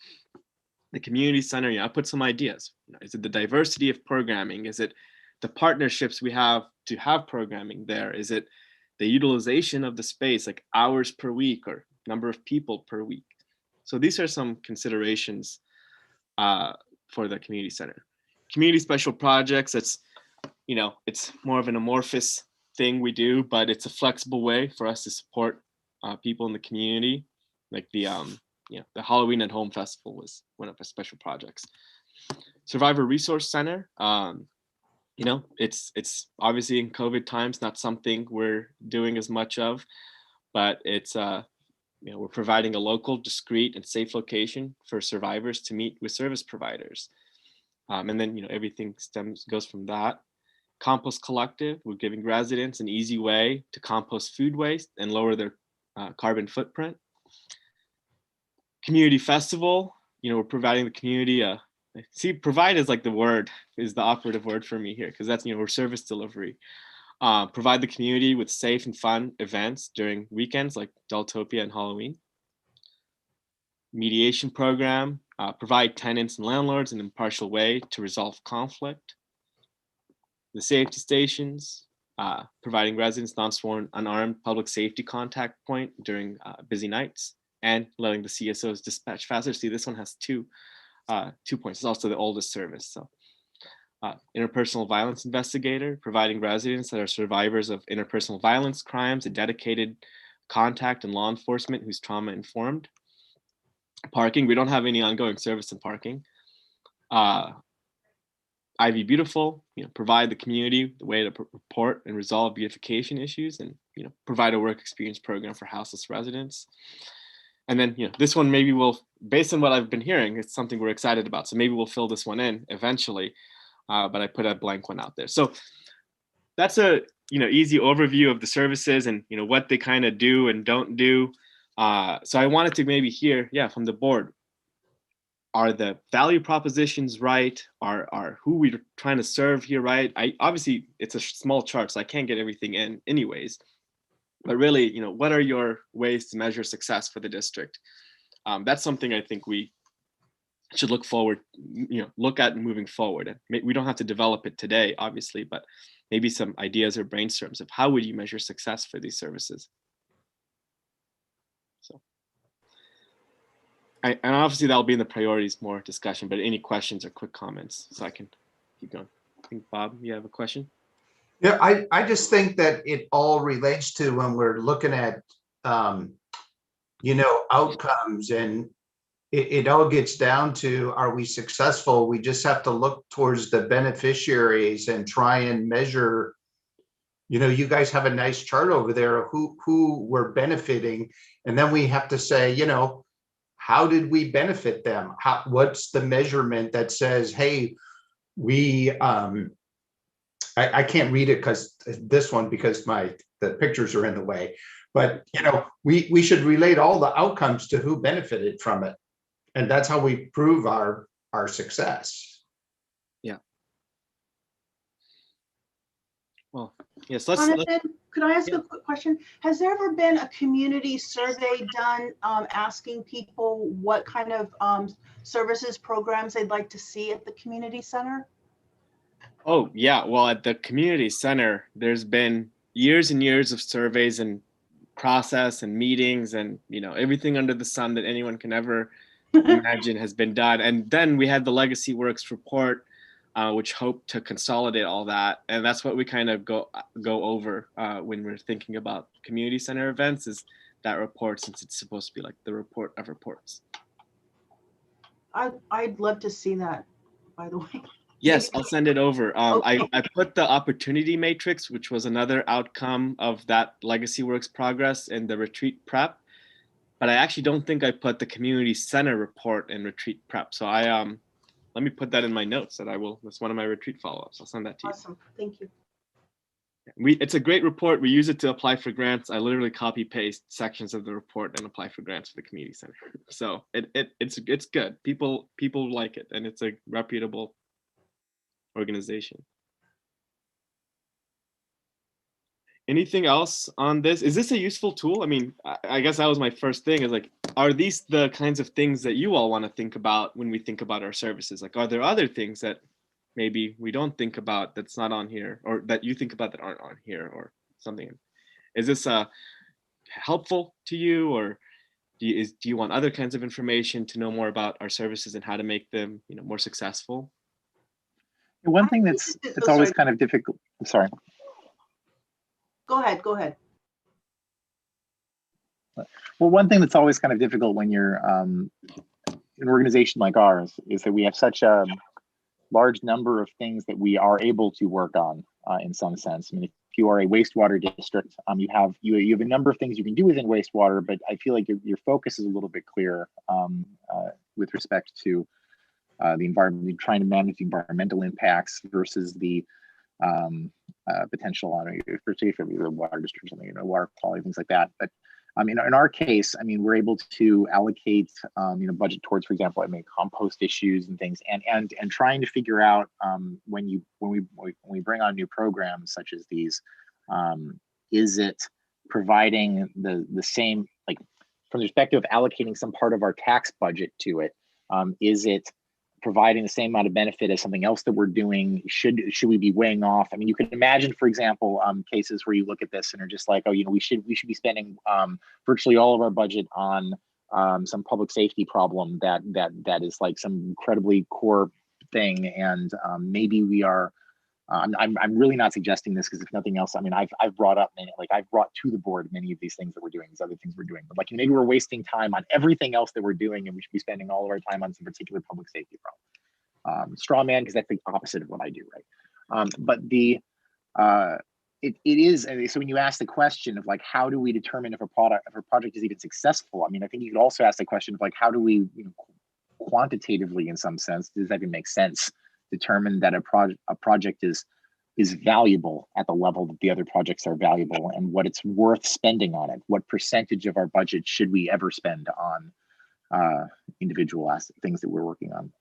the community center, I put some ideas. Is it the diversity of programming? Is it the partnerships we have to have programming there? Is it the utilization of the space, like hours per week or number of people per week? So these are some considerations for the community center. Community special projects, it's more of an amorphous thing we do, but it's a flexible way for us to support people in the community. Like the Halloween at Home Festival was one of our special projects. Survivor Resource Center, it's obviously in COVID times not something we're doing as much of, but it's we're providing a local, discreet, and safe location for survivors to meet with service providers. And then everything goes from that. Compost Collective, we're giving residents an easy way to compost food waste and lower their carbon footprint. Community Festival, we're providing the community provide is like is the operative word for me here, because that's, we're service delivery. Provide the community with safe and fun events during weekends like Deltopia and Halloween. Mediation program, provide tenants and landlords an impartial way to resolve conflict. The safety stations, providing residents non-sworn, unarmed public safety contact point during busy nights, and letting the CSOs dispatch faster. See, this one has 2 points. It's also the oldest service. So interpersonal violence investigator, providing residents that are survivors of interpersonal violence crimes a dedicated contact and law enforcement who's trauma informed. Parking, we don't have any ongoing service in parking. Ivy Beautiful, provide the community the way to report and resolve beautification issues, and provide a work experience program for houseless residents. And then this one based on what I've been hearing, it's something we're excited about. So maybe we'll fill this one in eventually. but I put a blank one out there. So that's a easy overview of the services and what they kind of do and don't do. So I wanted to maybe hear, from the board, are the value propositions right? Are who we're trying to serve here right? Obviously it's a small chart, so I can't get everything in anyways. But really, what are your ways to measure success for the district? That's something I think we should look at moving forward. And we don't have to develop it today, obviously, but maybe some ideas or brainstorms of how would you measure success for these services? So, and obviously that'll be in the priorities more discussion, but any questions or quick comments so I can keep going. I think Bob, you have a question? Yeah, I just think that it all relates to when we're looking at, outcomes, and it all gets down to, are we successful? We just have to look towards the beneficiaries and try and measure. You guys have a nice chart over there of who we're benefiting, and then we have to say, how did we benefit them? What's the measurement that says, hey, we I can't read it because the pictures are in the way, but we should relate all the outcomes to who benefited from it, and that's how we prove our success. Yeah. Well, yes. Jonathan, could I ask a quick question? Has there ever been a community survey done asking people what kind of services programs they'd like to see at the community center? Oh, yeah. Well, at the community center, there's been years and years of surveys and process and meetings and, everything under the sun that anyone can ever imagine has been done. And then we had the Legacy Works report, which hoped to consolidate all that. And that's what we kind of go over when we're thinking about community center events, is that report, since it's supposed to be like the report of reports. I'd love to see that, by the way. Yes, I'll send it over. Okay. I put the opportunity matrix, which was another outcome of that Legacy Works progress, in the retreat prep, but I actually don't think I put the community center report in retreat prep. So let me put that in my notes that I will. That's one of my retreat follow-ups. I'll send that to you. Awesome, thank you. It's a great report. We use it to apply for grants. I literally copy paste sections of the report and apply for grants for the community center. So it's good. People like it, and it's a reputable organization. Anything else on this? Is this a useful tool? I mean, I guess that was my first thing, is like, are these the kinds of things that you all want to think about when we think about our services? Like, are there other things that maybe we don't think about that's not on here, or that you think about that aren't on here, or something? Is this helpful to you, or do you want other kinds of information to know more about our services and how to make them more successful? One thing that's always kind of difficult. I'm sorry. Go ahead. Well, one thing that's always kind of difficult when you're an organization like ours is that we have such a large number of things that we are able to work on in some sense. I mean, if you are a wastewater district, you have a number of things you can do within wastewater, but I feel like your focus is a little bit clearer with respect to the environment, trying to manage the environmental impacts versus the potential on, particularly for the water district, something, water quality, things like that. But in our case, we're able to allocate, budget towards, for example, compost issues and things, and trying to figure out when we bring on new programs such as these, is it providing the same, like, from the perspective of allocating some part of our tax budget to it, is it providing the same amount of benefit as something else that we're doing? Should we be weighing off? I mean, you can imagine, for example, cases where you look at this and are just like, oh, we should be spending virtually all of our budget on some public safety problem that is like some incredibly core thing, and maybe we are. I'm really not suggesting this, because if nothing else, I've brought to the board many of these things that we're doing, these other things we're doing, but like maybe we're wasting time on everything else that we're doing, and we should be spending all of our time on some particular public safety problem. Straw man, because that's the opposite of what I do, right? But it is, so when you ask the question of like, how do we determine if a project is even successful? I think you could also ask the question of like, how do we quantitatively, in some sense, does that even make sense determine that a project is valuable at the level that the other projects are valuable, and what it's worth spending on it. What percentage of our budget should we ever spend on individual things that we're working on?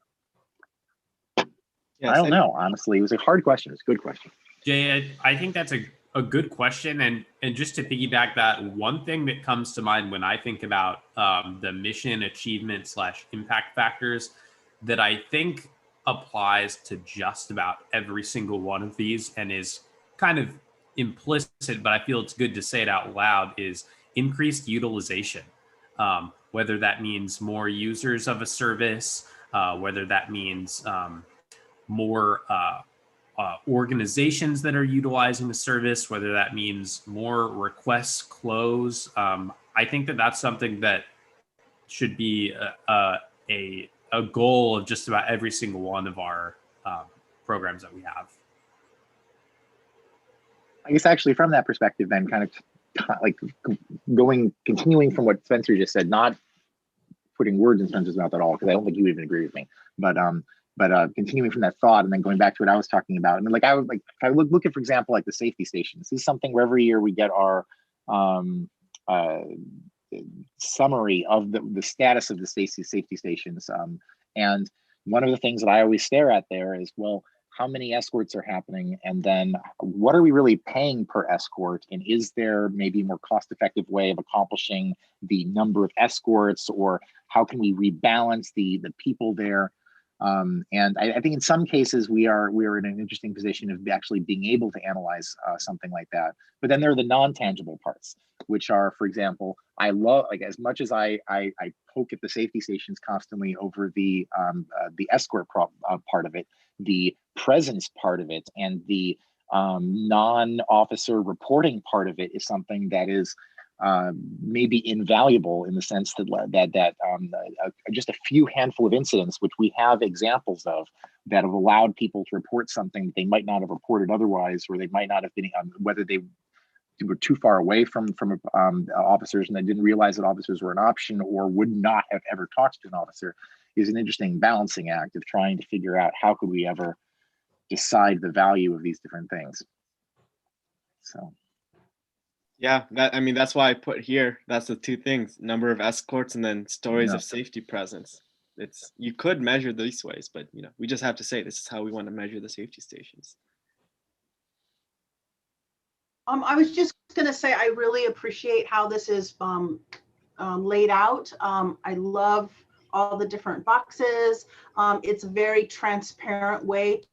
Yes, I don't know. Honestly, it was a hard question. It's a good question. Jay, I think that's a good question. And just to piggyback that, one thing that comes to mind when I think about the mission achievement / impact factors that I think applies to just about every single one of these and is kind of implicit, but I feel it's good to say it out loud, is increased utilization. Whether that means more users of a service, whether that means more organizations that are utilizing the service, whether that means more requests close. I think that that's something that should be a goal of just about every single one of our programs that we have. I guess actually from that perspective, then kind of like continuing from what Spencer just said, not putting words in Spencer's mouth at all, because I don't think he would even agree with me, but continuing from that thought and then going back to what I was talking about. I mean, like I would like, if I look at, for example, like the safety stations, this is something where every year we get our summary of the status of the safety stations. And one of the things that I always stare at there is, well, how many escorts are happening? And then what are we really paying per escort? And is there maybe a more cost-effective way of accomplishing the number of escorts, or how can we rebalance the people there? And I think in some cases we are in an interesting position of actually being able to analyze something like that. But then there are the non-tangible parts, which are, for example, I love, like, as much as I poke at the safety stations constantly over the escort part of it, the presence part of it, and the non-officer reporting part of it is something that is maybe invaluable, in the sense that just a few handful of incidents, which we have examples of, that have allowed people to report something that they might not have reported otherwise, or they might not have been, whether they were too far away from officers and they didn't realize that officers were an option, or would not have ever talked to an officer, is an interesting balancing act of trying to figure out how could we ever decide the value of these different things. So. Yeah, I mean, that's why I put here, that's the two things: number of escorts and then stories of safety presence. You could measure these ways, but we just have to say this is how we want to measure the safety stations. I was just going to say, I really appreciate how this is laid out. I love all the different boxes. It's a very transparent way to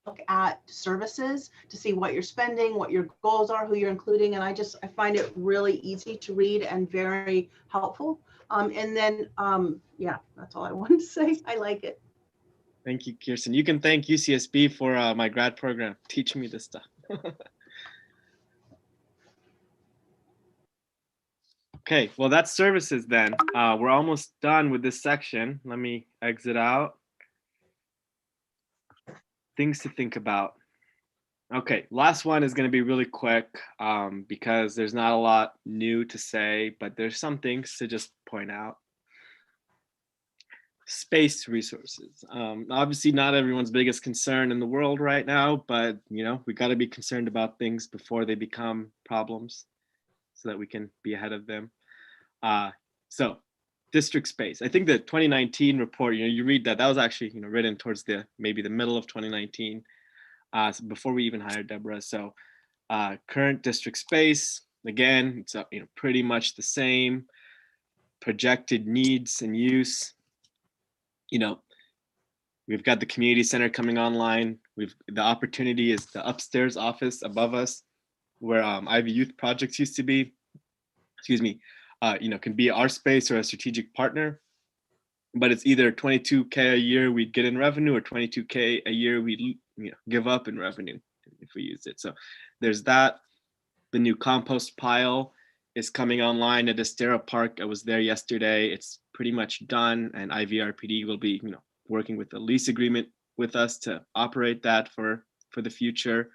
look at services, to see what you're spending, what your goals are, who you're including. And I find it really easy to read and very helpful. And then, yeah, that's all I wanted to say. I like it. Thank you, Kirsten. You can thank UCSB for my grad program teaching me this stuff. Okay, well, that's services then. We're almost done with this section. Let me exit out. Things to think about. Okay, last one is going to be really quick because there's not a lot new to say, but there's some things to just point out. Space resources. Obviously not everyone's biggest concern in the world right now, but we got to be concerned about things before they become problems, so that we can be ahead of them. So district space. I think the 2019 report, you read that was actually written towards maybe the middle of 2019, so before we even hired Deborah. So current district space, again, it's pretty much the same. Projected needs and use. We've got the community center coming online. The opportunity is the upstairs office above us, where Ivy Youth Projects used to be. Excuse me. Can be our space or a strategic partner, but it's either $22K a year we'd get in revenue, or $22K a year we'd give up in revenue if we use it. So there's that. The new compost pile is coming online at Estera Park. I was there yesterday. It's pretty much done, and IVRPD will be working with a lease agreement with us to operate that for the future.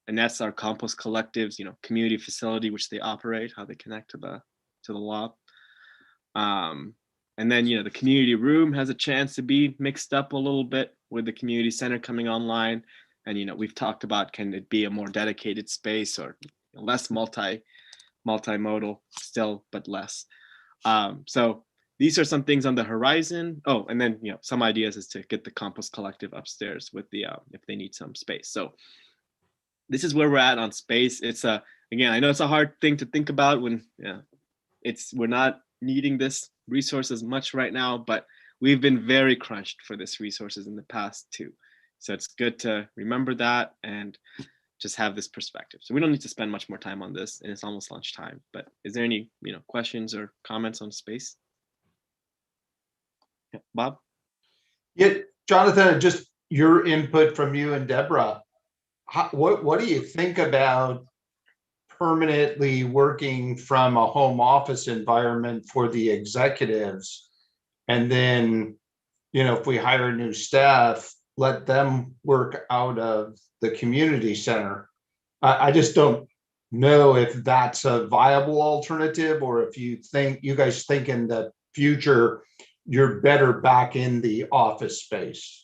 And that's our compost collectives, community facility which they operate, how they connect to the law. And then, the community room has a chance to be mixed up a little bit with the community center coming online. And, we've talked about, can it be a more dedicated space or less multimodal still, but less. So these are some things on the horizon. Oh, and then, some ideas is to get the compost collective upstairs with the, if they need some space. So this is where we're at on space. It's again, I know it's a hard thing to think about when we're not needing this resource as much right now, but we've been very crunched for this resources in the past too. So it's good to remember that and just have this perspective. So we don't need to spend much more time on this, and it's almost lunchtime. But is there any questions or comments on space? Yeah, Bob? Yeah, Jonathan, just your input from you and Deborah. What do you think about permanently working from a home office environment for the executives? And then, if we hire new staff, let them work out of the community center. I just don't know if that's a viable alternative, or if you guys think in the future, you're better back in the office space.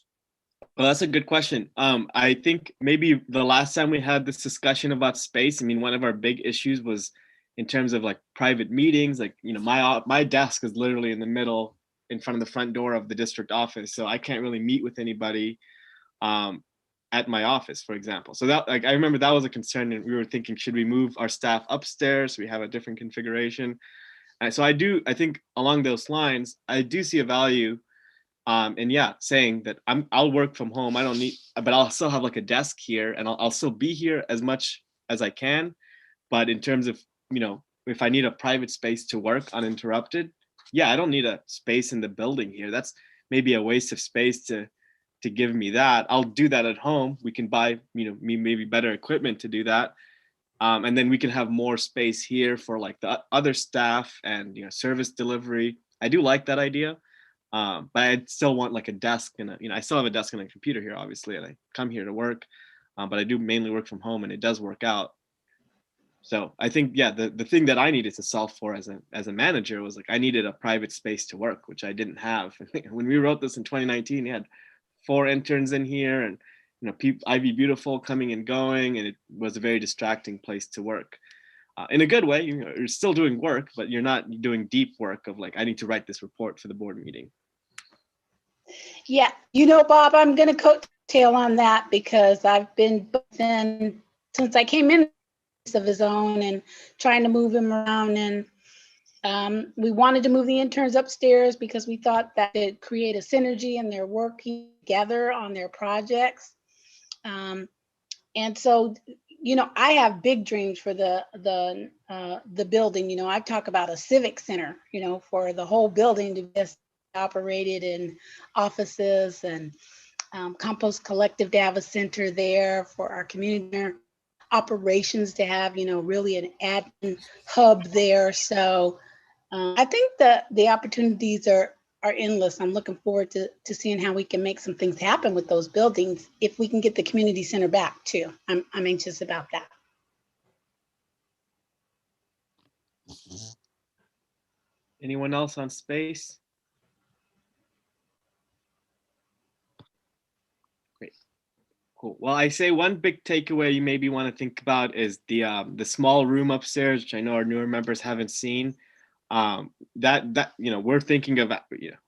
Well, that's a good question. I think maybe the last time we had this discussion about space, one of our big issues was in terms of like private meetings. Like, my desk is literally in the middle, in front of the front door of the district office, so I can't really meet with anybody at my office, for example. So that, I remember that was a concern, and we were thinking, should we move our staff upstairs so we have a different configuration? And so I think along those lines, I do see a value. And yeah, saying that I'll work from home. I don't need, but I'll still have like a desk here, and I'll still be here as much as I can. But in terms of, if I need a private space to work uninterrupted, yeah, I don't need a space in the building here. That's maybe a waste of space to give me that. I'll do that at home. We can buy, maybe better equipment to do that. And then we can have more space here for like the other staff and, service delivery. I do like that idea. But I still want like a desk and I still have a desk and a computer here, obviously, and I come here to work, but I do mainly work from home, and it does work out. So I think, yeah, the thing that I needed to solve for as a manager was like, I needed a private space to work, which I didn't have. When we wrote this in 2019, we had 4 interns in here, and Ivy Beautiful coming and going, and it was a very distracting place to work. In a good way, you're still doing work, but you're not doing deep work of like, I need to write this report for the board meeting. Yeah, Bob, I'm going to coattail on that because I've been in since I came in of his own and trying to move him around. And we wanted to move the interns upstairs because we thought that it'd create a synergy and they're working together on their projects. And so, I have big dreams for the building. I talk about a civic center, for the whole building to be operated in offices, and compost collective to have a center there for our community operations to have, really an admin hub there. So I think that the opportunities are endless. I'm looking forward to seeing how we can make some things happen with those buildings if we can get the community center back too. I'm anxious about that. Anyone else on space? Great, cool. Well, I say one big takeaway you maybe want to think about is the small room upstairs, which I know our newer members haven't seen. That we're thinking of,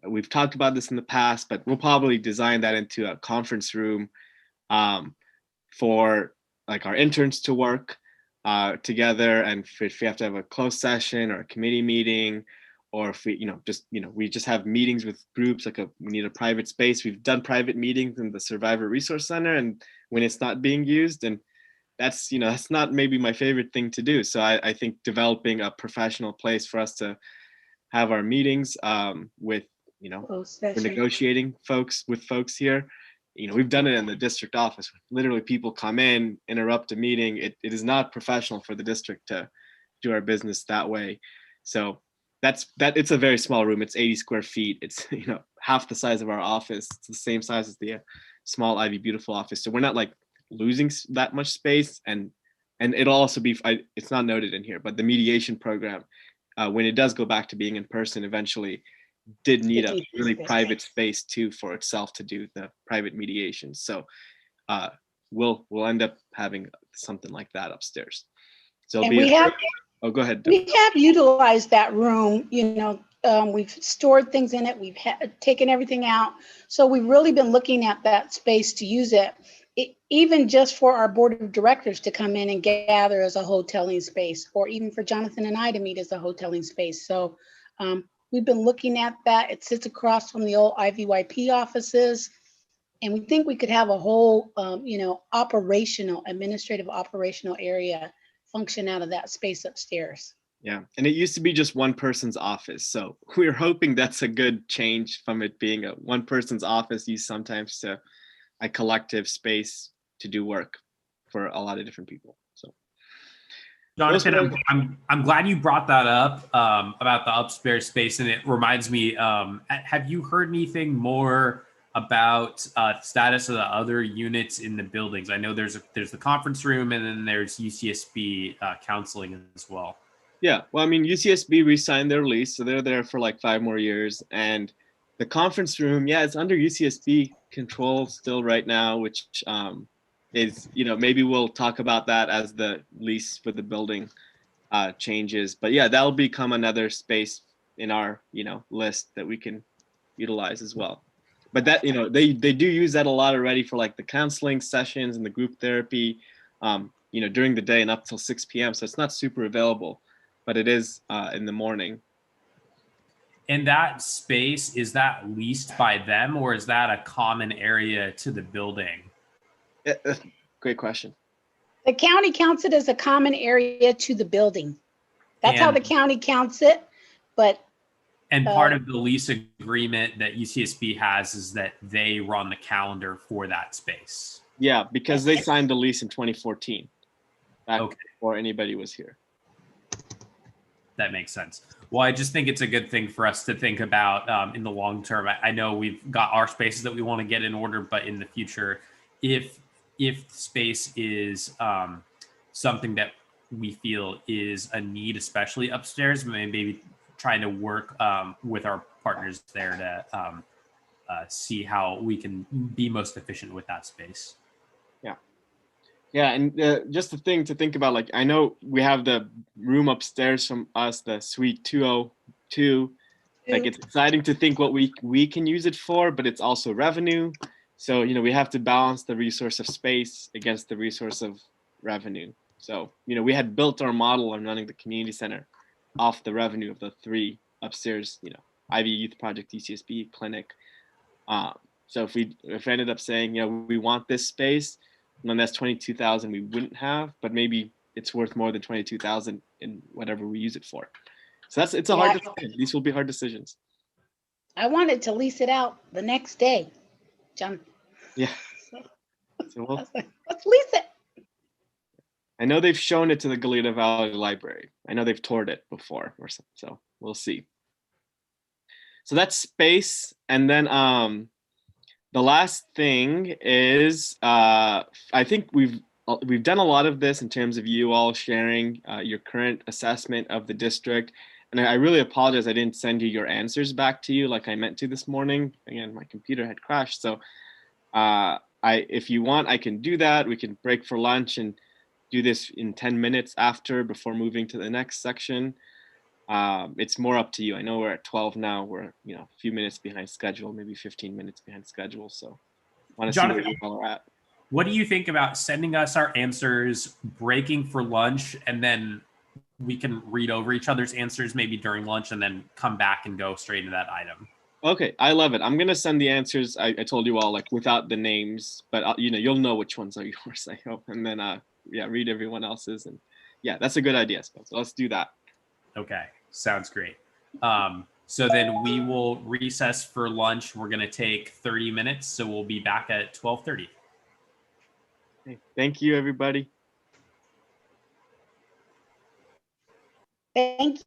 we've talked about this in the past, but we'll probably design that into a conference room for like our interns to work together, and if we have to have a closed session or a committee meeting, or if we we just have meetings with groups, like we need a private space. We've done private meetings in the Survivor Resource Center, and when it's not being used, and that's that's not maybe my favorite thing to do. So I think developing a professional place for us to have our meetings with we're negotiating with folks here. We've done it in the district office. Literally, people come in, interrupt a meeting. It is not professional for the district to do our business that way. So it's a very small room. It's 80 square feet. It's half the size of our office. It's the same size as the small Ivy Beautiful office. So we're not like losing that much space, and it'll also be, it's not noted in here, but the mediation program, when it does go back to being in person eventually, did need a deep really space. private space too for itself to do the private mediation. So we'll end up having something like that upstairs. So it'll And be we have oh, go ahead. we have utilized that room. We've stored things in it. We've taken everything out. So we've really been looking at that space to use it, even just for our board of directors to come in and gather as a hoteling space, or even for Jonathan and I to meet as a hoteling space. So we've been looking at that. It sits across from the old IVYP offices. And we think we could have a whole, administrative operational area function out of that space upstairs. Yeah, and it used to be just one person's office. So we're hoping that's a good change from it being a one person's office used sometimes to a collective space to do work for a lot of different people. So Jonathan, I'm glad you brought that up about the upstairs space, and it reminds me. Have you heard anything more about status of the other units in the buildings? I know there's the conference room, and then there's UCSB counseling as well. Yeah, well, I mean, UCSB re-signed their lease, so they're there for like 5 more years. And the conference room, yeah, it's under UCSB control still right now, which is, maybe we'll talk about that as the lease for the building changes. But yeah, that'll become another space in our, list that we can utilize as well. But that, they do use that a lot already for like the counseling sessions and the group therapy, during the day and up till 6 p.m. So it's not super available, but it is in the morning. And that space, is that leased by them, or is that a common area to the building? Great question. The county counts it as a common area to the building. That's how the county counts it. But part of the lease agreement that UCSB has is that they run the calendar for that space. Yeah, because they signed the lease in 2014, back before anybody was here. That makes sense. Well, I just think it's a good thing for us to think about in the long term. I know we've got our spaces that we want to get in order, but in the future, if space is something that we feel is a need, especially upstairs, maybe trying to work with our partners there to see how we can be most efficient with that space. Yeah, and just the thing to think about, like, I know we have the room upstairs from us, the suite 202. Like, it's exciting to think what we can use it for, but it's also revenue. So, we have to balance the resource of space against the resource of revenue. So, we had built our model on running the community center off the revenue of the 3 upstairs, Ivy Youth Project, UCSB, clinic. So if we ended up saying, we want this space, and that's 22,000 we wouldn't have, but maybe it's worth more than 22,000 in whatever we use it for. So it's a hard decision. These will be hard decisions. I wanted to lease it out the next day, John. Yeah. So I was like, let's lease it. I know they've shown it to the Goleta Valley Library. I know they've toured it before, or so we'll see. So that's space, and then the last thing is, I think we've done a lot of this in terms of you all sharing your current assessment of the district. And I really apologize I didn't send you your answers back to you like I meant to this morning. Again, my computer had crashed. So if you want, I can do that. We can break for lunch and do this in 10 minutes before moving to the next section. It's more up to you. I know we're at 12 now. We're a few minutes behind schedule, maybe 15 minutes behind schedule. So I want to see where you all are at. What do you think about sending us our answers, breaking for lunch, and then we can read over each other's answers maybe during lunch and then come back and go straight into that item? Okay, I love it. I'm gonna send the answers. I told you all, like, without the names, but you'll know which ones are yours, I hope. And then read everyone else's, and that's a good idea. So let's do that. Okay, sounds great. So then we will recess for lunch. We're gonna take 30 minutes, so we'll be back at 12:30. Okay, thank you, everybody. Thank you.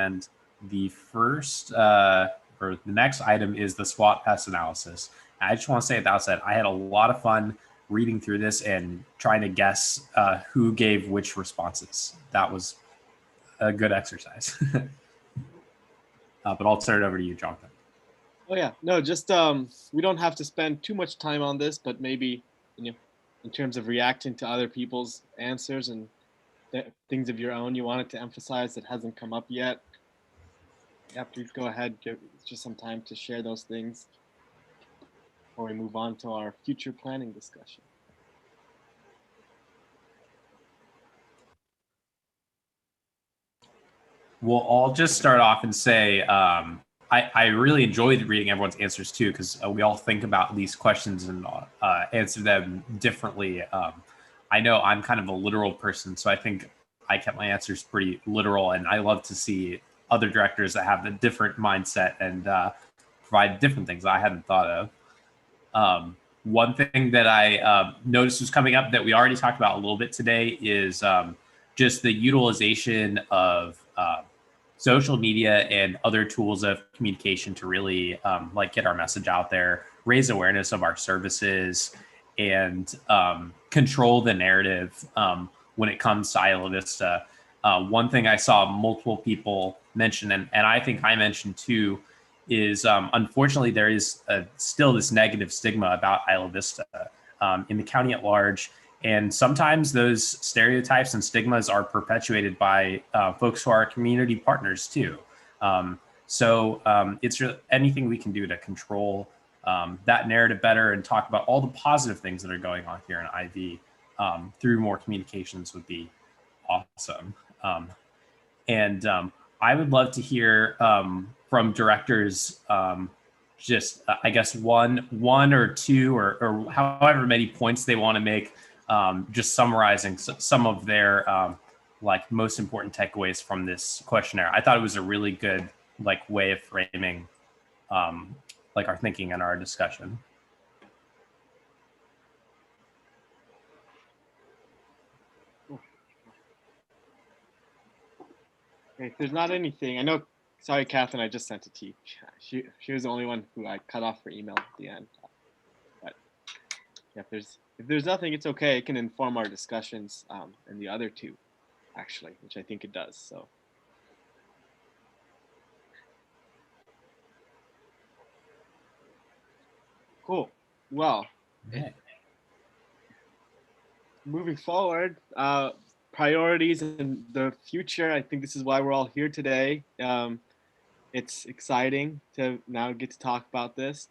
And the first or the next item is the SWOT test analysis. I just want to say at the outset, I had a lot of fun reading through this and trying to guess who gave which responses. That was a good exercise. But I'll turn it over to you, Jonathan. Oh yeah, no, just we don't have to spend too much time on this, but maybe, you know, in terms of reacting to other people's answers and things of your own you wanted to emphasize that hasn't come up yet. Yeah, please go ahead. Give just some time to share those things before we move on to our future planning discussion. Well, I'll just start off and say I really enjoyed reading everyone's answers too, because we all think about these questions and answer them differently. I know I'm kind of a literal person, so I think I kept my answers pretty literal, and I love to see other directors that have a different mindset and provide different things I hadn't thought of. One thing that I noticed was coming up that we already talked about a little bit today is just the utilization of social media and other tools of communication to really like get our message out there, raise awareness of our services, and control the narrative when it comes to Isla Vista. One thing I saw multiple people mention, and I think I mentioned too, is unfortunately there is still this negative stigma about Isla Vista in the county at large. And sometimes those stereotypes and stigmas are perpetuated by folks who are community partners too. So it's anything we can do to control that narrative better and talk about all the positive things that are going on here in IV through more communications would be awesome. And I would love to hear from directors just I guess one or two or however many points they want to make, just summarizing some of their like most important takeaways from this questionnaire. I thought it was a really good like way of framing like our thinking and our discussion. Okay, if there's not anything, I know. Sorry, Catherine, I just sent it to you. She was the only one who I cut off for email at the end. But yeah, if there's nothing, it's okay. It can inform our discussions and the other two, actually, which I think it does. So. Cool. Well, Okay. Moving forward, priorities in the future. I think this is why we're all here today. It's exciting to now get to talk about this.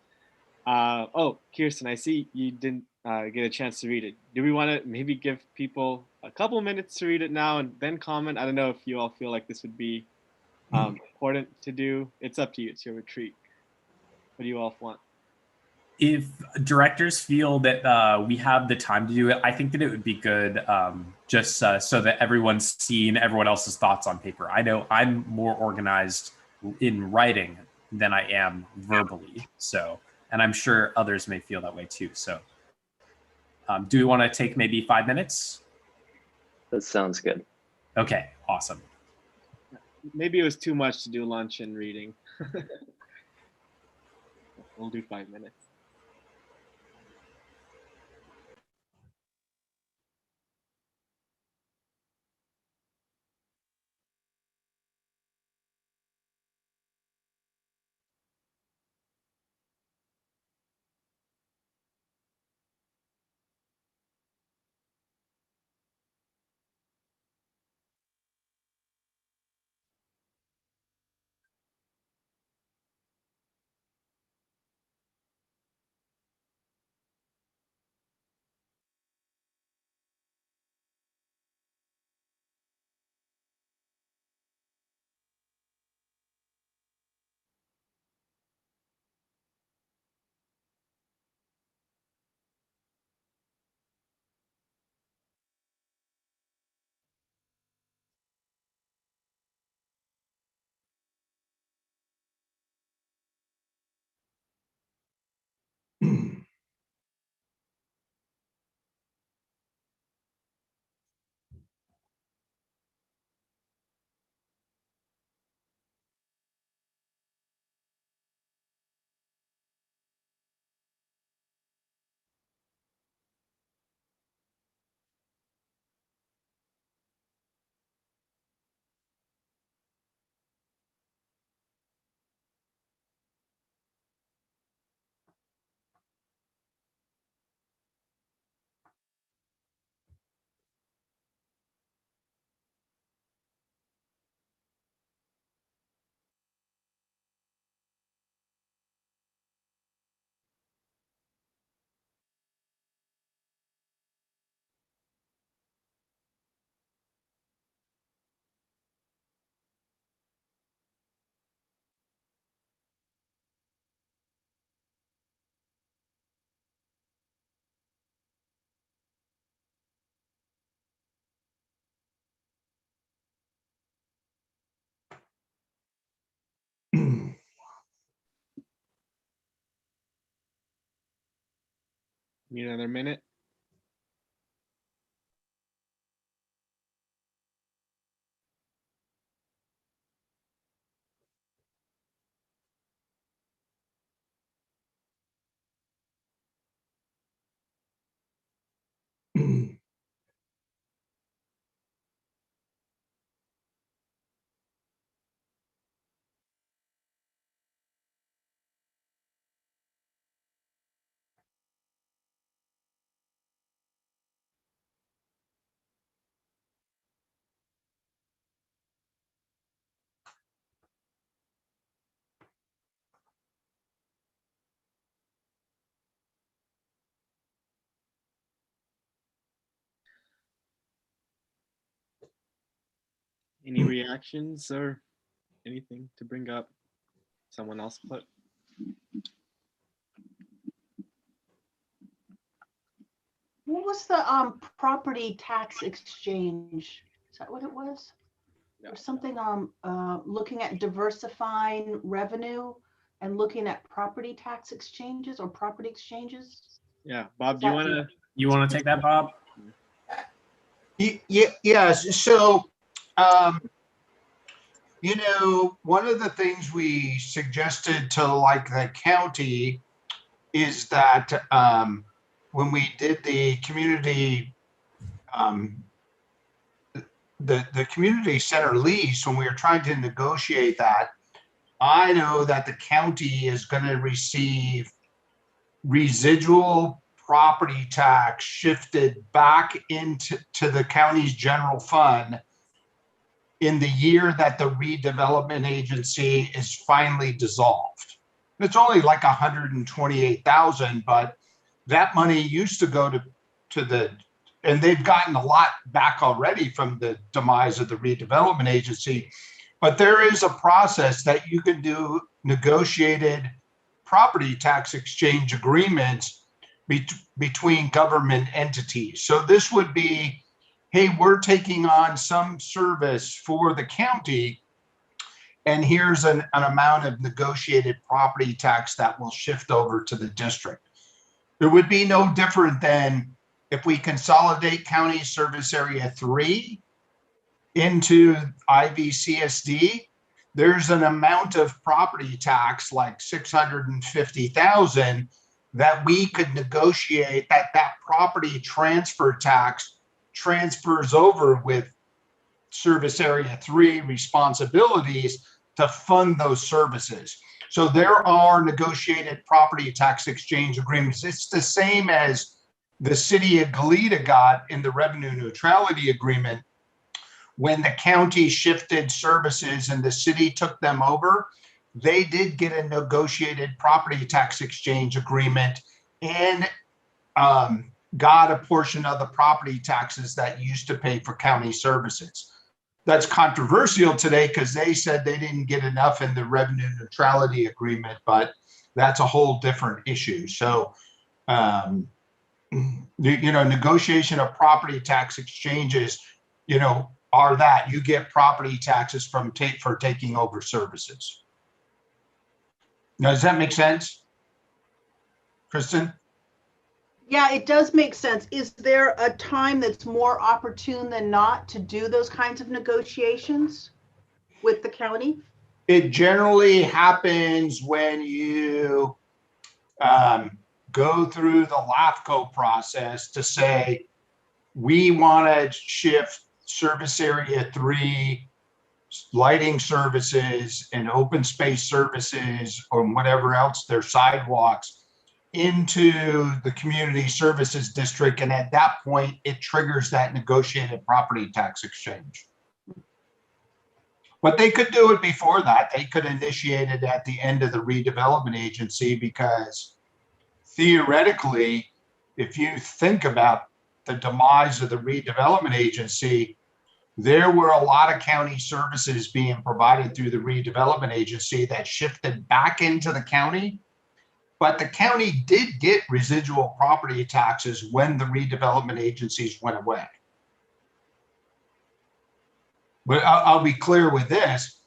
Oh, Kirsten, I see you didn't get a chance to read it. Do we want to maybe give people a couple minutes to read it now and then comment? I don't know if you all feel like this would be important to do. It's up to you. It's your retreat. What do you all want? If directors feel that we have the time to do it, I think that it would be good just so that everyone's seen everyone else's thoughts on paper. I know I'm more organized in writing than I am verbally. So, and I'm sure others may feel that way too. So do we want to take maybe 5 minutes? That sounds good. Okay, awesome. Maybe it was too much to do lunch and reading. We'll do 5 minutes. Need another minute? Any reactions or anything to bring up? Someone else put. What was the property tax exchange? Is that what it was? Yeah. Or something looking at diversifying revenue and looking at property tax exchanges or property exchanges? Yeah, Bob, do you want to? You want to take that, Bob? Yes. So, you know, one of the things we suggested to like the county is that when we did the community, the community center lease, when we were trying to negotiate that, I know that the county is going to receive residual property tax shifted back into the county's general fund in the year that the redevelopment agency is finally dissolved. It's only like 128,000, but that money used to go to the, and they've gotten a lot back already from the demise of the redevelopment agency. But there is a process that you can do negotiated property tax exchange agreements between government entities. So this would be, hey, we're taking on some service for the county, and here's an amount of negotiated property tax that will shift over to the district. It would be no different than if we consolidate county service area 3 into IVCSD. There's an amount of property tax like 650,000 that we could negotiate, that property transfer tax transfers over with service area 3 responsibilities to fund those services. So there are negotiated property tax exchange agreements. It's the same as the city of Goleta got in the revenue neutrality agreement. When the county shifted services and the city took them over, they did get a negotiated property tax exchange agreement and got a portion of the property taxes that used to pay for county services. That's controversial today because they said they didn't get enough in the revenue neutrality agreement, but that's a whole different issue. So, you know, negotiation of property tax exchanges, you know, are that you get property taxes from for taking over services. Now, does that make sense, Kristen? Yeah, it does make sense. Is there a time that's more opportune than not to do those kinds of negotiations with the county? It generally happens when you go through the LAFCO process to say, we want to shift service area 3 lighting services and open space services or whatever else, their sidewalks, into the community services district. And at that point, it triggers that negotiated property tax exchange. But they could do it before that. They could initiate it at the end of the redevelopment agency, because theoretically, if you think about the demise of the redevelopment agency, there were a lot of county services being provided through the redevelopment agency that shifted back into the county. But the county did get residual property taxes when the redevelopment agencies went away. But I'll be clear with this.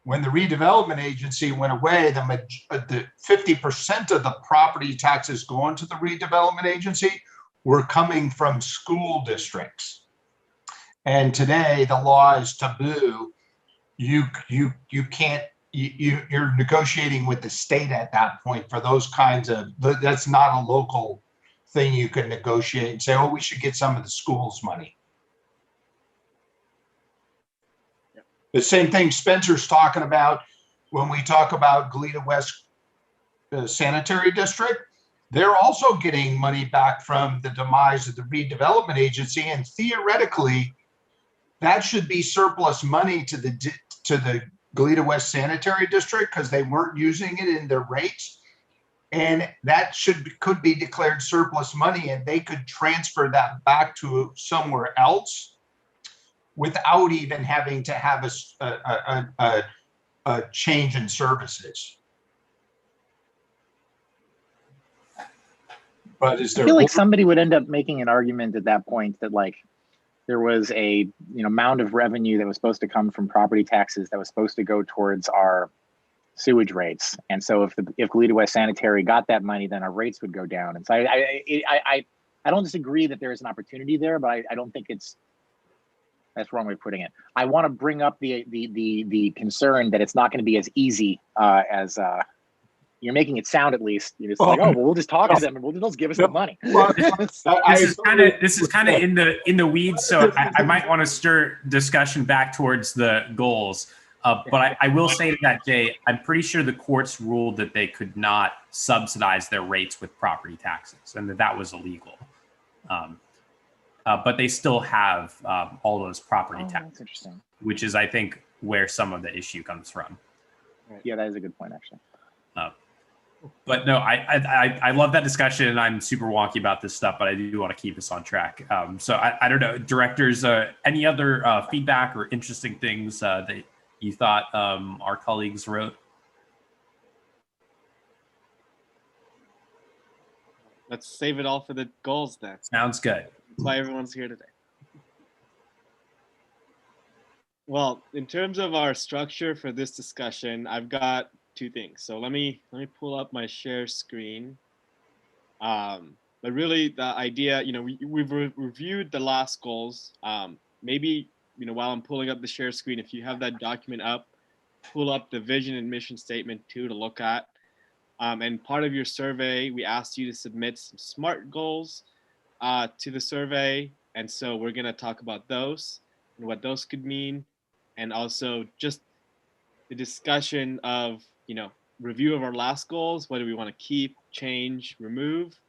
when the redevelopment agency went away, the 50% of the property taxes going to the redevelopment agency were coming from school districts. And today the law is taboo. You can't, you're negotiating with the state at that point for those kinds of, that's not a local thing you can negotiate and say, oh, we should get some of the schools money. The same thing Spencer's talking about when we talk about Goleta West Sanitary District. They're also getting money back from the demise of the redevelopment agency, and theoretically, that should be surplus money to the Goleta West Sanitary District because they weren't using it in their rates, and that could be declared surplus money, and they could transfer that back to somewhere else without even having to have a change in services. But is there? I feel like somebody would end up making an argument at that point that like there was a amount of revenue that was supposed to come from property taxes that was supposed to go towards our sewage rates, and so if Goleta West Sanitary got that money, then our rates would go down. And so I don't disagree that there is an opportunity there, but I don't think that's the wrong way of putting it. I want to bring up the concern that it's not going to be as easy as you're making it sound. At least you're just like, oh, well, we'll just talk to them and they'll just give us the money. This is kind of in the weeds, so I might want to stir discussion back towards the goals. But I will say to that, Jay, I'm pretty sure the courts ruled that they could not subsidize their rates with property taxes, and that was illegal. But they still have all those property taxes, interesting. Which is, I think, where some of the issue comes from. Yeah, that is a good point, actually. But no, I love that discussion, and I'm super wonky about this stuff, but I do want to keep us on track. So I don't know, directors, any other feedback or interesting things that you thought our colleagues wrote? Let's save it all for the goals then. Sounds good. That's why everyone's here today. Well, in terms of our structure for this discussion, I've got two things. So let me pull up my share screen. But really, the idea, we've reviewed the last goals. Maybe while I'm pulling up the share screen, if you have that document up, pull up the vision and mission statement too to look at. And part of your survey, we asked you to submit some SMART goals to the survey. And so we're going to talk about those and what those could mean. And also just the discussion of, review of our last goals. What do we want to keep, change, remove?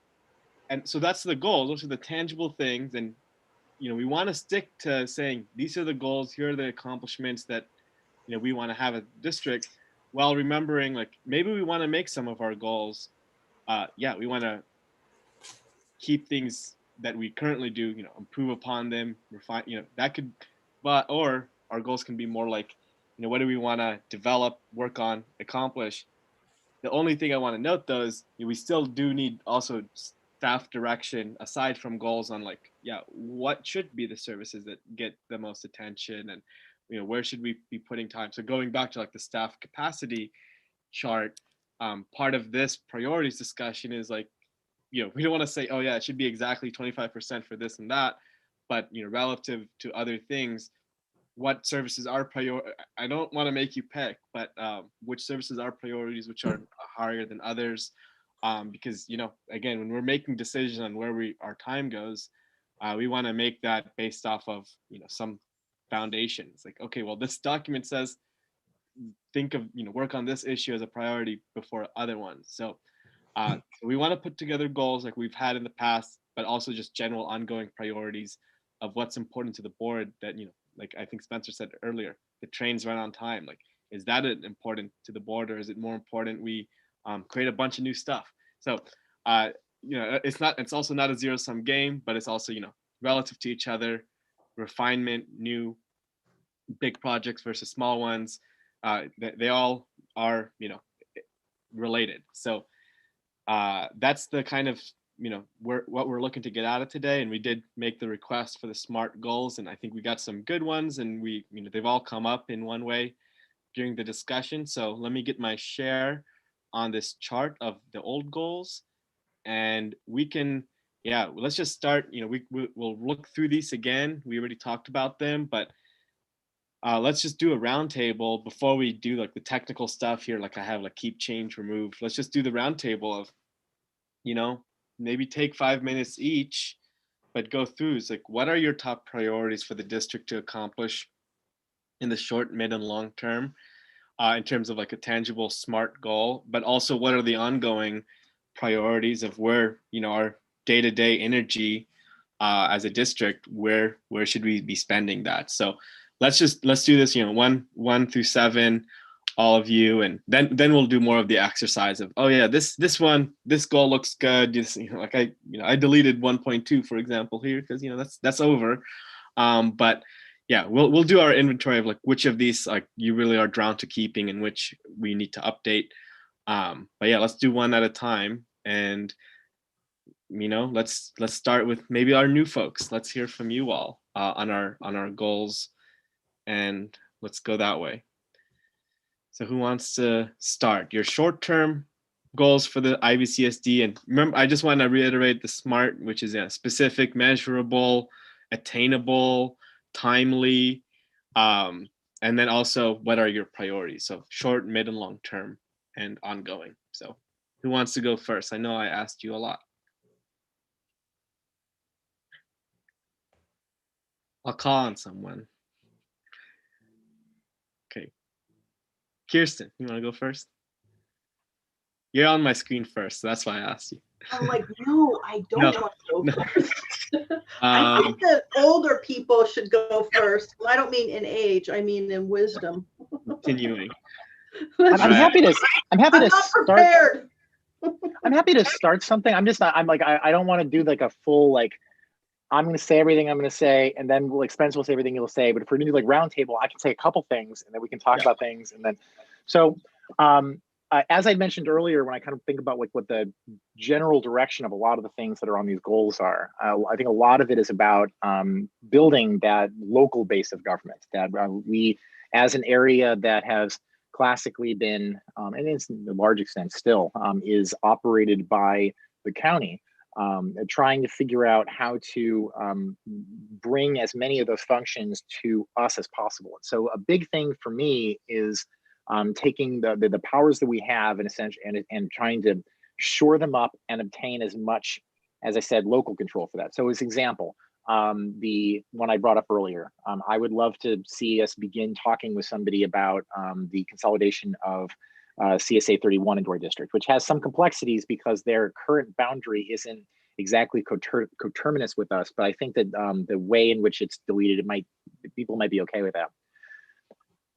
And so that's the goals. Those are the tangible things. And, we want to stick to saying, these are the goals, here are the accomplishments that, we want to have a district, while remembering, like, maybe we want to make some of our goals. We want to keep things that we currently do, improve upon them, refine, that could, or our goals can be more like, what do we want to develop, work on, accomplish? The only thing I want to note though is we still do need also staff direction aside from goals on like, what should be the services that get the most attention, and where should we be putting time? So going back to like the staff capacity chart, part of this priorities discussion is like, we don't want to say, oh yeah, it should be exactly 25% for this and that, but relative to other things, what services are priority? I don't want to make you pick, but which services are priorities, which are higher than others, because again, when we're making decisions on where our time goes, we want to make that based off of some foundation. It's like, okay, well, this document says think of work on this issue as a priority before other ones. So we want to put together goals like we've had in the past, but also just general ongoing priorities of what's important to the board that like I think Spencer said earlier, the trains run on time. Like, is that important to the board, or is it more important we create a bunch of new stuff? So, it's also not a zero-sum game, but it's also, relative to each other, refinement, new big projects versus small ones. They all are, related. So that's the kind of what we're looking to get out of today. And we did make the request for the SMART goals, and I think we got some good ones, and they've all come up in one way. during the discussion. So let me get my share on this chart of the old goals, and we can, yeah, let's just start. You know, we'll look through these again. We already talked about them, but let's just do a roundtable before we do like the technical stuff here. Like I have like keep, change, remove. Let's just do the roundtable of, you know, maybe take 5 minutes each, but go through. It's like, what are your top priorities for the district to accomplish in the short, mid, and long term, in terms of like a tangible, smart goal, but also what are the ongoing priorities of where, you know, our day-to-day energy as a district, where should we be spending that? So let's do this, you know, one through 7, all of you, and then we'll do more of the exercise of, oh yeah, this goal looks good. Just, you know, like I deleted 1.2, for example, here, because, you know, that's over. But yeah, we'll do our inventory of like which of these like you really are drawn to keeping and which we need to update. But yeah, let's do one at a time, and you know, let's start with maybe our new folks. Let's hear from you all on our goals, and let's go that way. So who wants to start? Your short-term goals for the IVCSD, and remember, I just want to reiterate the SMART, which is specific, measurable, attainable, timely, and then also what are your priorities? So short, mid, and long term, and ongoing. So who wants to go first? I know I asked you a lot. I'll call on someone. Okay. Kirsten, you want to go first? You're on my screen first, so that's why I asked you. I'm like, no, I don't No, want to go no. first. I think that older people should go first. Well, I don't mean in age, I mean in wisdom. Continuing. I'm happy to I'm not start. prepared. I'm happy to start something. I'm just not. I'm like I don't want to do like a full like. I'm going to say everything I'm going to say, and then Spence will say everything he'll say. But if we're going to do like round table, I can say a couple things, and then we can talk about things, and then so. As I mentioned earlier, when I kind of think about like what the general direction of a lot of the things that are on these goals are, I think a lot of it is about building that local base of government that we, as an area that has classically been, and it's to a large extent still, is operated by the county, trying to figure out how to bring as many of those functions to us as possible. So a big thing for me is taking the powers that we have and trying to shore them up and obtain as much, as I said, local control for that. So as example, the one I brought up earlier, I would love to see us begin talking with somebody about the consolidation of CSA 31 into our district, which has some complexities because their current boundary isn't exactly coterminous with us. But I think that the way in which it's deleted, people might be okay with that.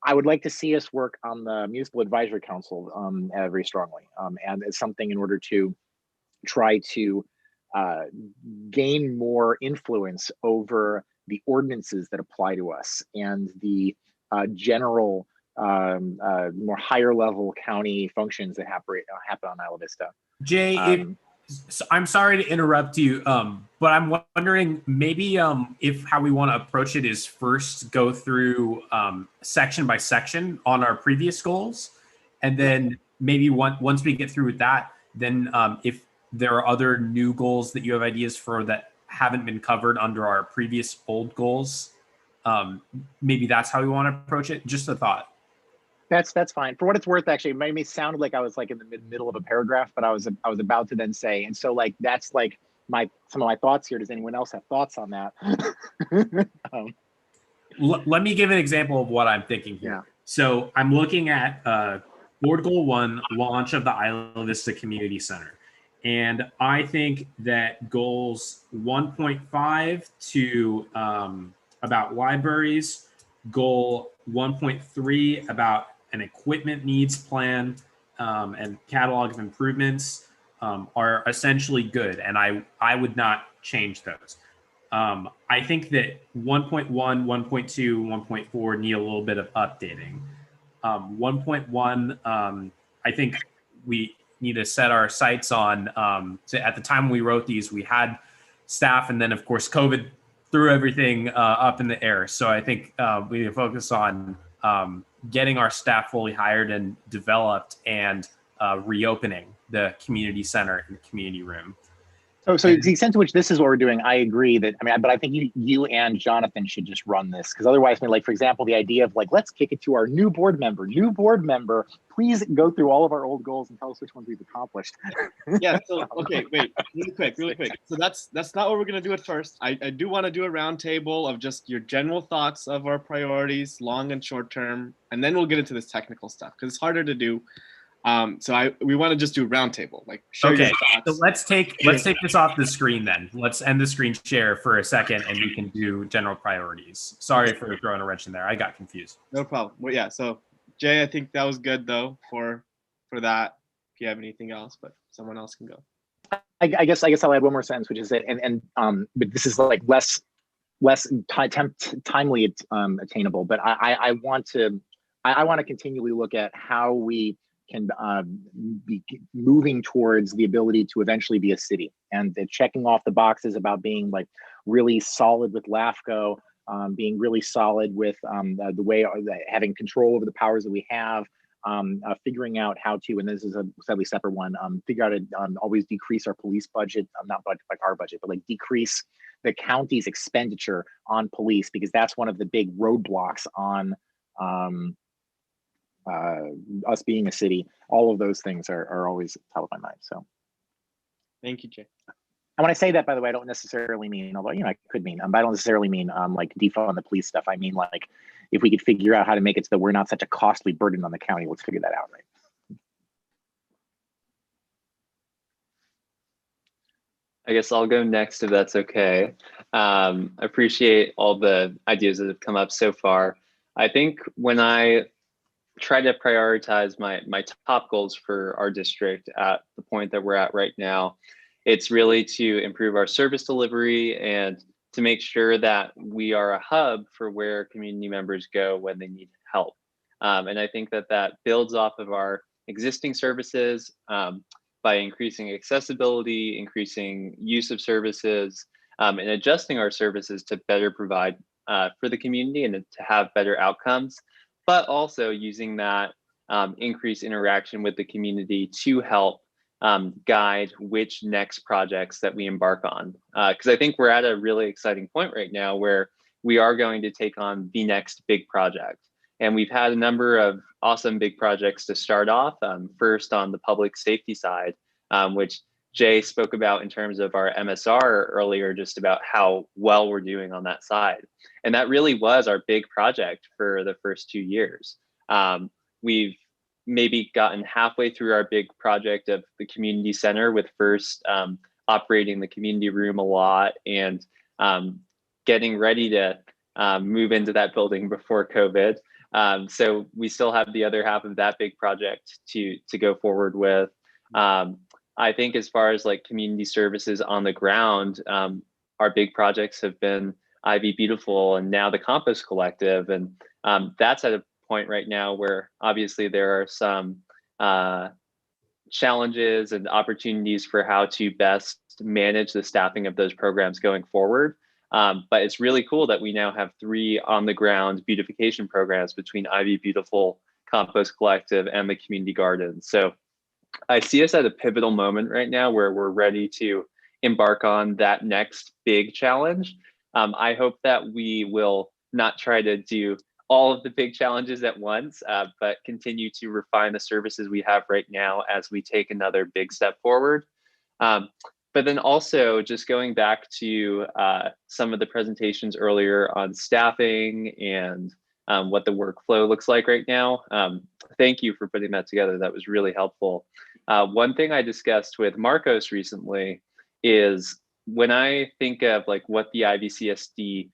I would like to see us work on the Municipal Advisory Council very strongly, and it's something in order to try to gain more influence over the ordinances that apply to us and the general, more higher level county functions that happen on Isla Vista. Jay, so I'm sorry to interrupt you, but I'm wondering maybe if how we want to approach it is first go through section by section on our previous goals, and then maybe once we get through with that, then if there are other new goals that you have ideas for that haven't been covered under our previous old goals, maybe that's how we want to approach it. Just a thought. That's fine. For what it's worth, actually, it made me sound like I was like in the middle of a paragraph, but I was about to then say, and so like that's like some of my thoughts here. Does anyone else have thoughts on that? Let me give an example of what I'm thinking here. Yeah. So I'm looking at Board Goal 1, launch of the Isla Vista Community Center. And I think that goals 1.5 to about libraries, goal 1.3 about an equipment needs plan and catalog of improvements are essentially good. And I would not change those. I think that 1.1, 1.2, 1.4 need a little bit of updating. 1.1, I think we need to set our sights on. So at the time we wrote these, we had staff, and then of course COVID threw everything up in the air. So I think we need to focus on getting our staff fully hired and developed, and reopening the community center and community room. So to the extent to which this is what we're doing, I agree that, but I think you and Jonathan should just run this, because otherwise, like, for example, the idea of like, let's kick it to our new board member, please go through all of our old goals and tell us which ones we've accomplished. Yeah, so, okay, wait, really quick. So that's not what we're gonna do at first. I do wanna do a roundtable of just your general thoughts of our priorities, long and short term, and then we'll get into this technical stuff, because it's harder to do. So we want to just do a roundtable, like share your thoughts. So let's take this off the screen then. Let's end the screen share for a second, and we can do general priorities. Sorry for throwing a wrench in there. I got confused. No problem. Well, yeah. So Jay, I think that was good though for that. If you have anything else, but someone else can go. I guess I'll add one more sentence, which is that, but this is like less timely attainable. But I want to continually look at how we can be moving towards the ability to eventually be a city, and checking off the boxes about being like really solid with LAFCO, being really solid with the way having control over the powers that we have, figuring out how to, and this is a slightly separate one, figure out to always decrease our police budget, not budget like our budget, but like decrease the county's expenditure on police, because that's one of the big roadblocks on us being a city. All of those things are always top of my mind. So thank you, Jay. And when I say that, by the way, I don't necessarily mean, although I could mean, but I don't necessarily mean like defund the police stuff. I mean, like, if we could figure out how to make it so that we're not such a costly burden on the county, let's figure that out, right? I guess I'll go next if that's okay. I appreciate all the ideas that have come up so far. I think when I try to prioritize my top goals for our district at the point that we're at right now, it's really to improve our service delivery and to make sure that we are a hub for where community members go when they need help. And I think that builds off of our existing services by increasing accessibility, increasing use of services, and adjusting our services to better provide for the community and to have better outcomes, but also using that increased interaction with the community to help guide which next projects that we embark on. Because I think we're at a really exciting point right now where we are going to take on the next big project. And we've had a number of awesome big projects to start off. First on the public safety side, which Jay spoke about in terms of our MSR earlier, just about how well we're doing on that side. And that really was our big project for the first 2 years. We've maybe gotten halfway through our big project of the community center, with first operating the community room a lot and getting ready to move into that building before COVID. So we still have the other half of that big project to go forward with. I think as far as like community services on the ground, our big projects have been Ivy Beautiful and now the Compost Collective. And that's at a point right now where obviously there are some challenges and opportunities for how to best manage the staffing of those programs going forward. But it's really cool that we now have 3 on the ground beautification programs between Ivy Beautiful, Compost Collective, and the community gardens. So I see us at a pivotal moment right now where we're ready to embark on that next big challenge. I hope that we will not try to do all of the big challenges at once, but continue to refine the services we have right now as we take another big step forward. But then also just going back to some of the presentations earlier on staffing and what the workflow looks like right now. Thank you for putting that together. That was really helpful. One thing I discussed with Marcos recently is when I think of like what the IVCSD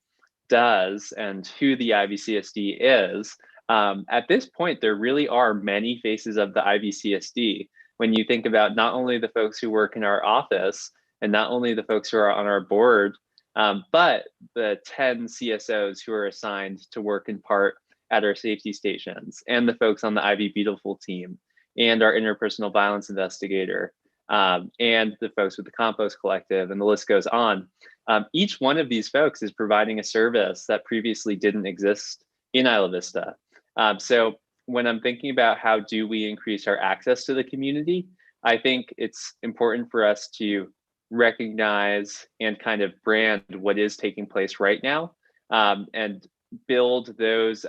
does and who the IVCSD is, at this point, there really are many faces of the IVCSD. When you think about not only the folks who work in our office and not only the folks who are on our board, but the 10 CSOs who are assigned to work in part at our safety stations, and the folks on the Ivy Beautiful team, and our interpersonal violence investigator, and the folks with the Compost Collective, and the list goes on. Each one of these folks is providing a service that previously didn't exist in Isla Vista. So when I'm thinking about how do we increase our access to the community, I think it's important for us to recognize and kind of brand what is taking place right now, and build those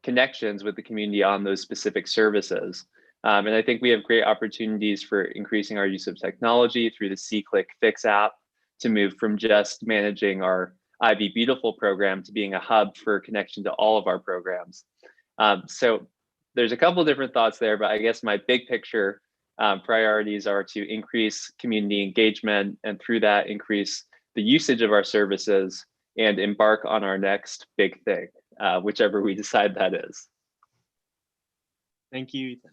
connections with the community on those specific services. And I think we have great opportunities for increasing our use of technology through the C-Click Fix app to move from just managing our Ivy Beautiful program to being a hub for connection to all of our programs. So there's a couple different thoughts there, but I guess my big picture priorities are to increase community engagement, and through that increase the usage of our services and embark on our next big thing, whichever we decide that is. Thank you, Ethan.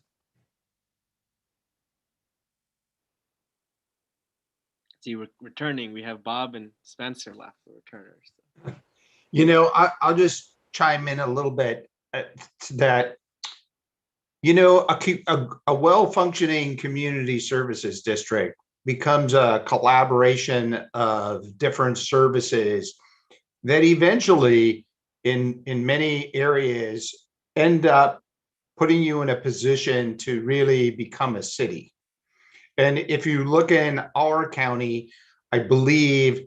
See, we're returning. We have Bob and Spencer left, the returners. You know, I'll just chime in a little bit that, you know, a well-functioning community services district becomes a collaboration of different services that eventually in many areas end up putting you in a position to really become a city. And if you look in our county, I believe,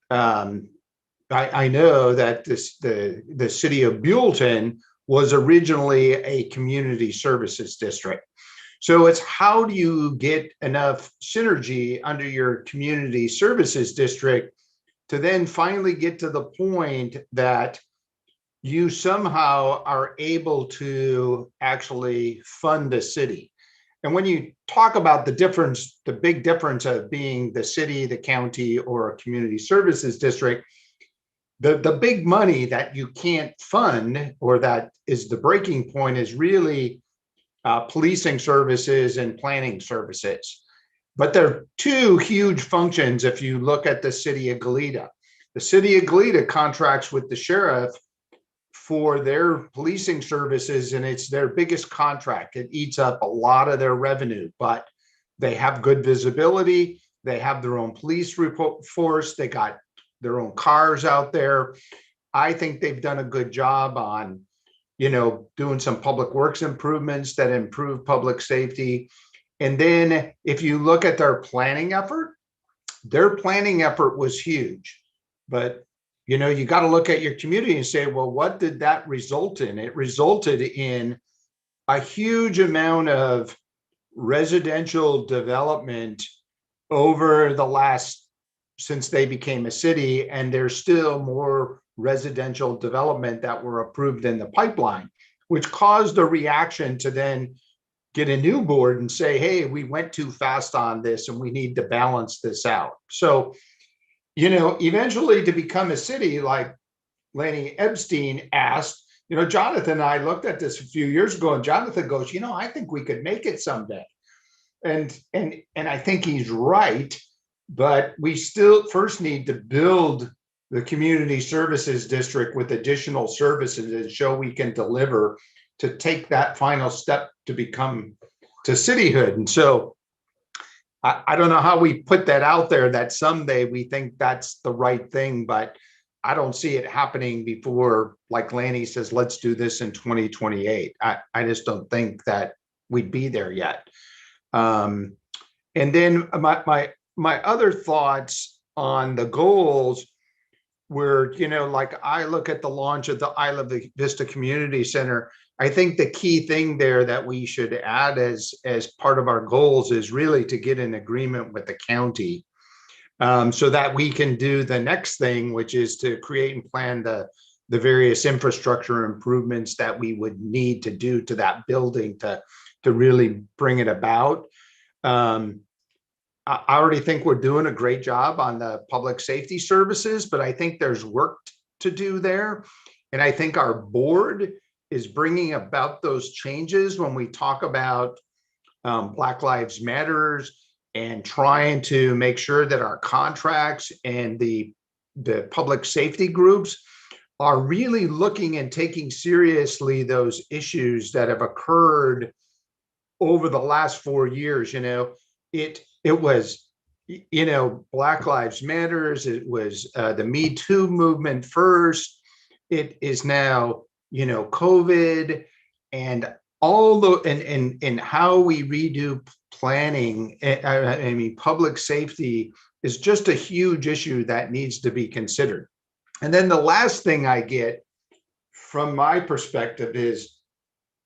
I know that the city of Buellton was originally a community services district. So it's how do you get enough synergy under your community services district to then finally get to the point that you somehow are able to actually fund a city. And when you talk about the difference, the big difference of being the city, the county, or a community services district, the big money that you can't fund, or that is the breaking point, is really policing services and planning services. But there are two huge functions if you look at the city of Goleta. The city of Goleta contracts with the sheriff for their policing services, and it's their biggest contract. It eats up a lot of their revenue, but they have good visibility. They have their own police force. They got their own cars out there. I think they've done a good job on, you know, doing some public works improvements that improve public safety. And then if you look at their planning effort was huge. But you know, you got to look at your community and say, well, what did that result in? It resulted in a huge amount of residential development over the last, since they became a city, and there's still more residential development that were approved in the pipeline, which caused a reaction to then get a new board and say, hey, we went too fast on this and we need to balance this out. So, you know, eventually to become a city, like Lanny Epstein asked, you know, Jonathan and I looked at this a few years ago, and Jonathan goes, you know, I think we could make it someday. And I think he's right, but we still first need to build the community services district with additional services and show we can deliver to take that final step to become to cityhood. And so I don't know how we put that out there, that someday we think that's the right thing, but I don't see it happening before, like Lanny says, let's do this in 2028. I just don't think that we'd be there yet. And then my other thoughts on the goals were, you know, like I look at the launch of the Isla Vista Community Center. I think the key thing there that we should add as part of our goals is really to get an agreement with the county, so that we can do the next thing, which is to create and plan the various infrastructure improvements that we would need to do to that building to really bring it about. I already think we're doing a great job on the public safety services, but I think there's work to do there. And I think our board is bringing about those changes when we talk about Black Lives Matters and trying to make sure that our contracts and the public safety groups are really looking and taking seriously those issues that have occurred over the last 4 years. You know, it was, you know, Black Lives Matters. It was the Me Too movement first. It is now COVID and all the, and how we redo planning, I mean, public safety is just a huge issue that needs to be considered. And then the last thing I get from my perspective is,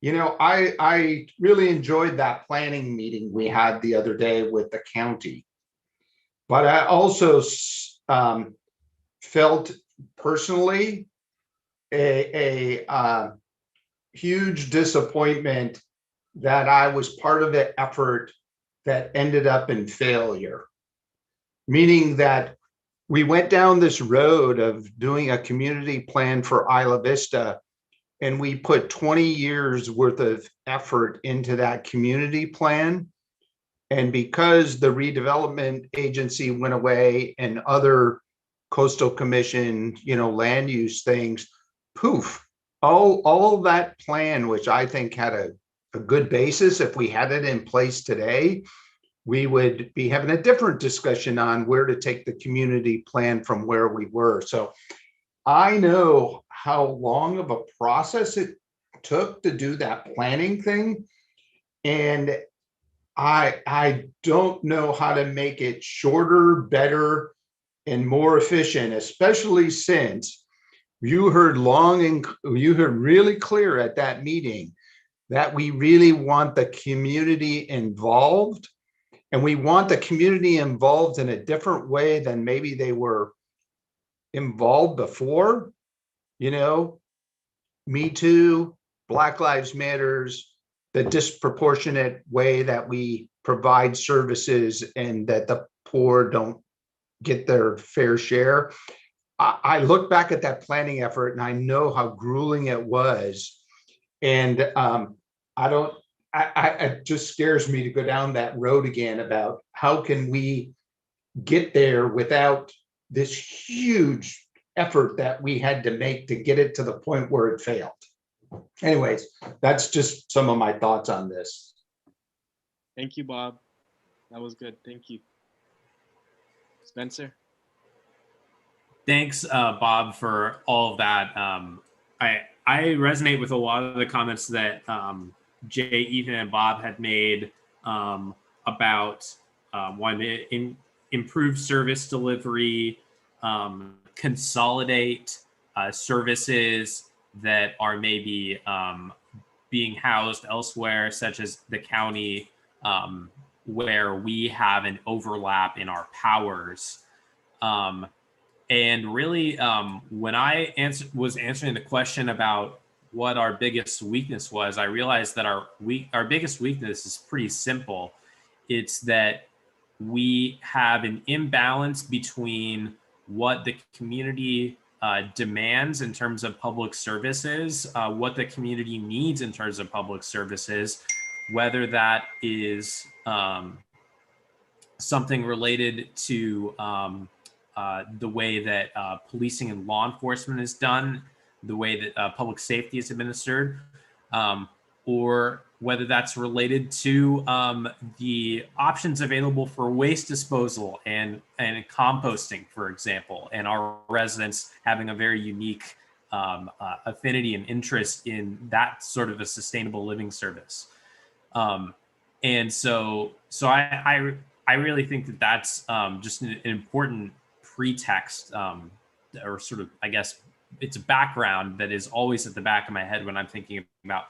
I really enjoyed that planning meeting we had the other day with the county. But I also felt personally a huge disappointment that I was part of an effort that ended up in failure. Meaning that we went down this road of doing a community plan for Isla Vista, and we put 20 years worth of effort into that community plan. And because the redevelopment agency went away and other coastal commission, land use things, poof, all that plan, which I think had a good basis, if we had it in place today, we would be having a different discussion on where to take the community plan from where we were. So I know how long of a process it took to do that planning thing. And I don't know how to make it shorter, better, and more efficient, especially since you heard really clear at that meeting that we really want the community involved. And we want the community involved in a different way than maybe they were involved before. Me Too, Black Lives Matters, the disproportionate way that we provide services and that the poor don't get their fair share. I look back at that planning effort and I know how grueling it was. And it just scares me to go down that road again about how can we get there without this huge effort that we had to make to get it to the point where it failed. Anyways, that's just some of my thoughts on this. Thank you, Bob. That was good. Thank you. Spencer? Thanks, Bob, for all of that. I resonate with a lot of the comments that Jay, Ethan, and Bob had made about wanting improve service delivery, consolidate services that are maybe being housed elsewhere, such as the county, where we have an overlap in our powers. And really, when I was answering the question about what our biggest weakness was, I realized that our biggest weakness is pretty simple. It's that we have an imbalance between what the community demands in terms of public services, what the community needs in terms of public services, whether that is something related to the way that policing and law enforcement is done, the way that public safety is administered, or whether that's related to the options available for waste disposal and composting, for example, and our residents having a very unique affinity and interest in that sort of a sustainable living service. And so I really think that that's just an important pretext, or sort of, I guess, it's a background that is always at the back of my head when I'm thinking about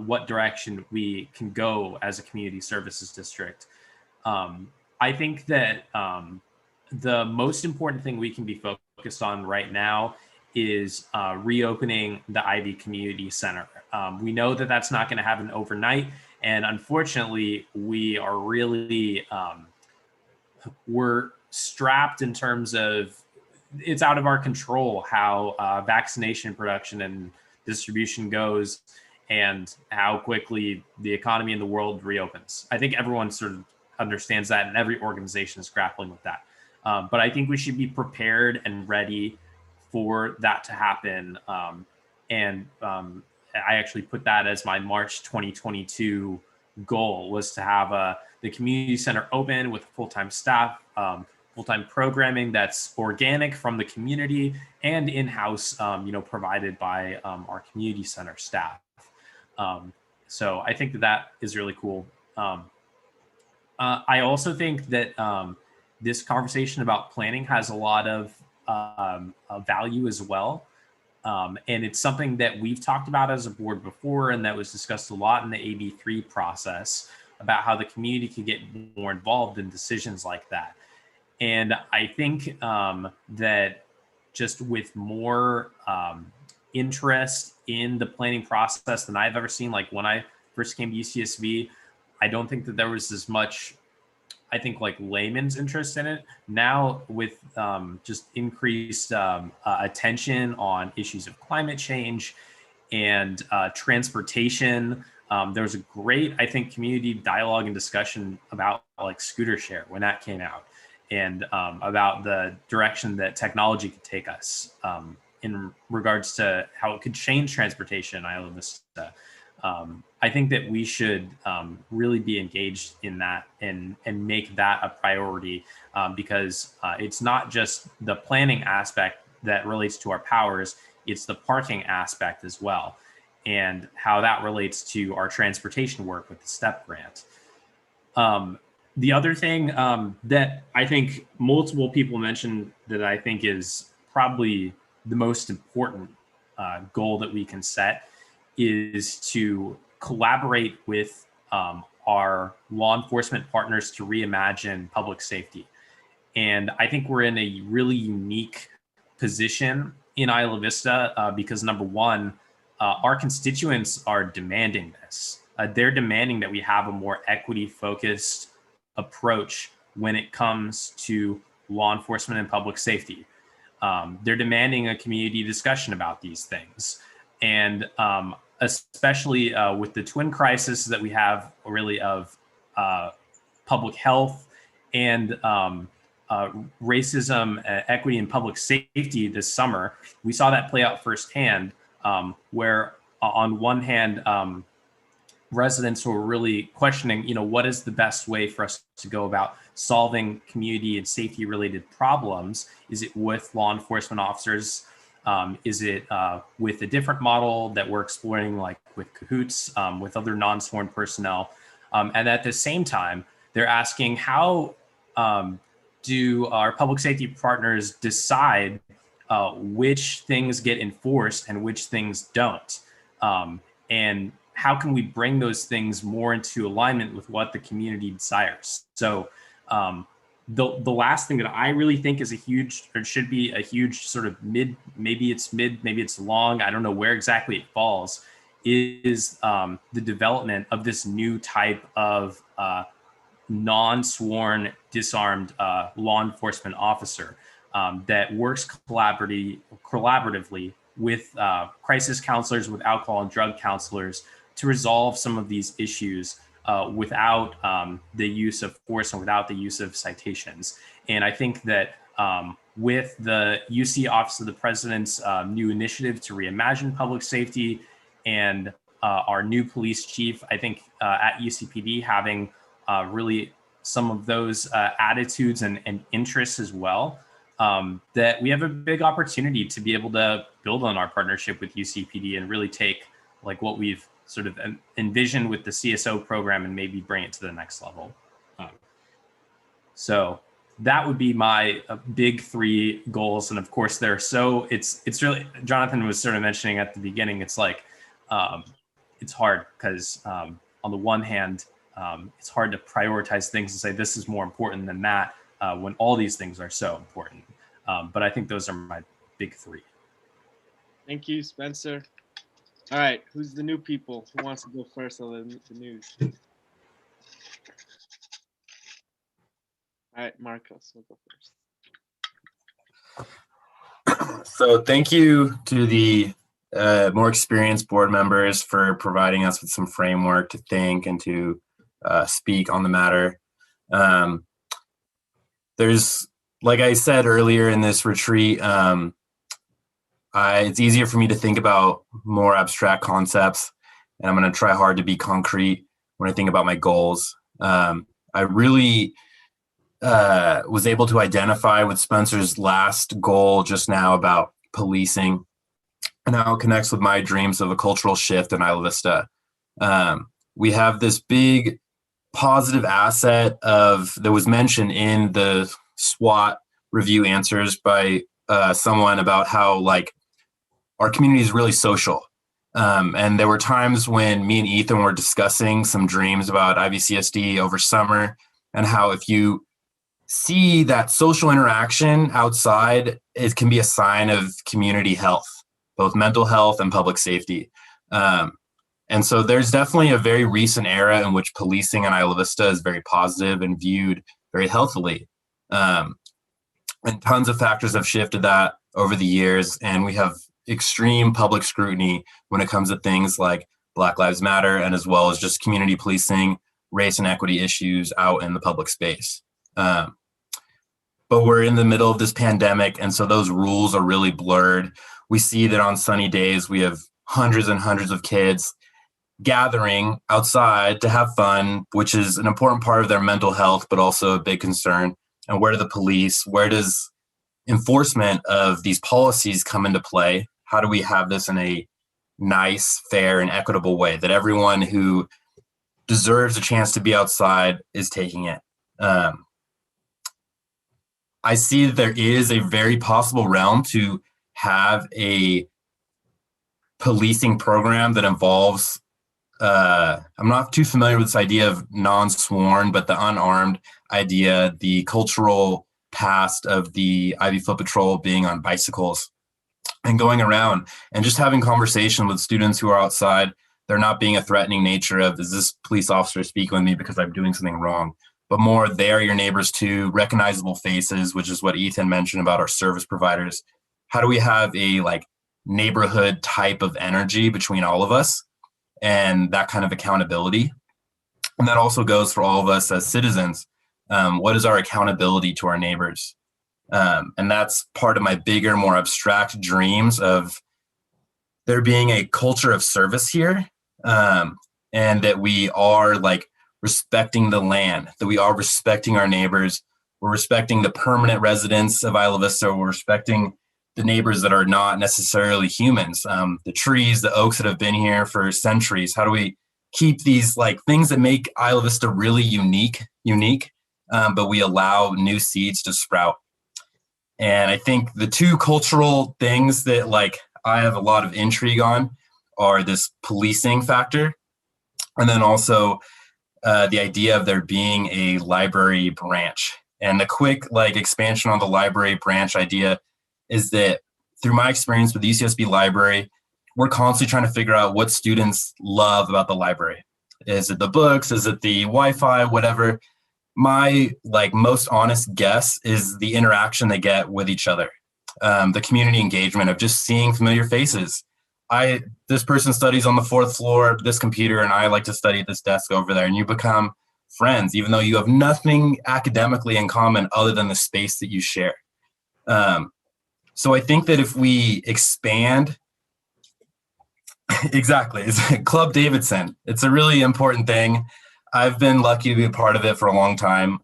what direction we can go as a community services district. I think that the most important thing we can be focused on right now is reopening the Ivy Community Center. We know that that's not going to happen overnight. And unfortunately, we are really, we're strapped in terms of it's out of our control how vaccination production and distribution goes and how quickly the economy in the world reopens. I think everyone sort of understands that, and every organization is grappling with that. But I think we should be prepared and ready for that to happen. I actually put that as my March 2022 goal, was to have the community center open with full-time staff, full-time programming that's organic from the community and in-house, provided by our community center staff. So I think that is really cool. I also think that this conversation about planning has a lot of value as well. And it's something that we've talked about as a board before, and that was discussed a lot in the AB3 process about how the community can get more involved in decisions like that. And I think that just with more interest in the planning process than I've ever seen, like when I first came to UCSB, I don't think that there was as much, I think, like layman's interest in it. Now with just increased attention on issues of climate change and transportation, there was a great, I think, community dialogue and discussion about like scooter share when that came out, and about the direction that technology could take us in regards to how it could change transportation in Isla Vista. I think that we should really be engaged in that and make that a priority, because it's not just the planning aspect that relates to our powers, it's the parking aspect as well, and how that relates to our transportation work with the STEP grant. The other thing that I think multiple people mentioned that I think is probably the most important goal that we can set is to collaborate with our law enforcement partners to reimagine public safety. And I think we're in a really unique position in Isla Vista because number one, our constituents are demanding this. They're demanding that we have a more equity-focused approach when it comes to law enforcement and public safety. They're demanding a community discussion about these things. And especially with the twin crisis that we have really of public health and racism, equity, and public safety this summer, we saw that play out firsthand, where on one hand, residents were really questioning, what is the best way for us to go about solving community and safety related problems? Is it with law enforcement officers? Is it with a different model that we're exploring, like with Cahoots, with other non-sworn personnel? And at the same time, they're asking how do our public safety partners decide which things get enforced and which things don't? And how can we bring those things more into alignment with what the community desires? So the last thing that I really think is a huge, or should be a huge sort of maybe it's long, I don't know where exactly it falls, is the development of this new type of non-sworn, disarmed law enforcement officer that works collaboratively with crisis counselors, with alcohol and drug counselors to resolve some of these issues without the use of force and without the use of citations. And I think that with the UC Office of the President's new initiative to reimagine public safety and our new police chief, I think at UCPD having really some of those attitudes and interests as well, that we have a big opportunity to be able to build on our partnership with UCPD and really take like what we've sort of envisioned with the CSO program and maybe bring it to the next level. So that would be my big three goals. And of course it's really, Jonathan was sort of mentioning at the beginning, it's like, it's hard because on the one hand, it's hard to prioritize things and say, this is more important than that when all these things are so important. But I think those are my big three. Thank you, Spencer. All right, who's the new people? Who wants to go first on the news? All right, Marcos, we'll go first. So thank you to the more experienced board members for providing us with some framework to think and to speak on the matter. There's, like I said earlier in this retreat, it's easier for me to think about more abstract concepts, and I'm going to try hard to be concrete when I think about my goals. I really was able to identify with Spencer's last goal just now about policing and how it connects with my dreams of a cultural shift in Isla Vista. We have this big positive asset that was mentioned in the SWOT review answers by someone about how like our community is really social. And there were times when me and Ethan were discussing some dreams about IVCSD over summer, and how if you see that social interaction outside, it can be a sign of community health, both mental health and public safety. And so there's definitely a very recent era in which policing in Isla Vista is very positive and viewed very healthily. And tons of factors have shifted that over the years, and we have extreme public scrutiny when it comes to things like Black Lives Matter, and as well as just community policing, race and equity issues out in the public space. But we're in the middle of this pandemic, and so those rules are really blurred. We see that on sunny days, we have hundreds and hundreds of kids gathering outside to have fun, which is an important part of their mental health, but also a big concern. And where do the police, where does enforcement of these policies come into play? How do we have this in a nice, fair, and equitable way that everyone who deserves a chance to be outside is taking it? I see that there is a very possible realm to have a policing program that involves, I'm not too familiar with this idea of non-sworn, but the unarmed idea, the cultural past of the Ivy Foot Patrol being on bicycles and going around and just having conversation with students who are outside. They're not being a threatening nature of, is this police officer speaking with me because I'm doing something wrong? But more, they are your neighbors too, recognizable faces, which is what Ethan mentioned about our service providers. How do we have a like neighborhood type of energy between all of us and that kind of accountability? And that also goes for all of us as citizens. What is our accountability to our neighbors? And that's part of my bigger, more abstract dreams of there being a culture of service here, and that we are like respecting the land, that we are respecting our neighbors. We're respecting the permanent residents of Isla Vista. We're respecting the neighbors that are not necessarily humans, the trees, the oaks that have been here for centuries. How do we keep these like things that make Isla Vista really unique, but we allow new seeds to sprout? And I think the two cultural things that like I have a lot of intrigue on are this policing factor, and then also the idea of there being a library branch. And the quick like expansion on the library branch idea is that through my experience with the UCSB library, we're constantly trying to figure out what students love about the library. Is it the books? Is it the Wi-Fi? Whatever. My like most honest guess is the interaction they get with each other, the community engagement of just seeing familiar faces. This person studies on the 4th floor of this computer, and I like to study at this desk over there, and you become friends, even though you have nothing academically in common other than the space that you share. So I think that if we expand, exactly, it's Club Davidson. It's a really important thing. I've been lucky to be a part of it for a long time.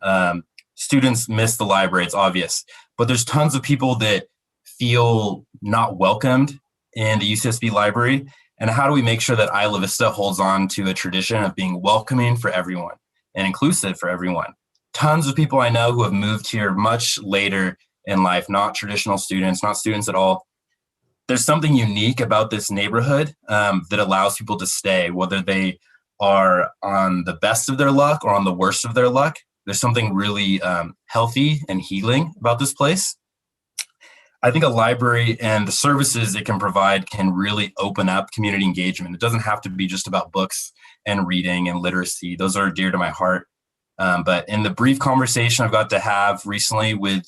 Students miss the library, it's obvious, but there's tons of people that feel not welcomed in the UCSB library. And how do we make sure that Isla Vista holds on to a tradition of being welcoming for everyone and inclusive for everyone? Tons of people I know who have moved here much later in life, not traditional students, not students at all. There's something unique about this neighborhood that allows people to stay, whether they are on the best of their luck or on the worst of their luck. There's something really healthy and healing about this place. I think a library and the services it can provide can really open up community engagement. It doesn't have to be just about books and reading and literacy. Those are dear to my heart. But in the brief conversation I've got to have recently with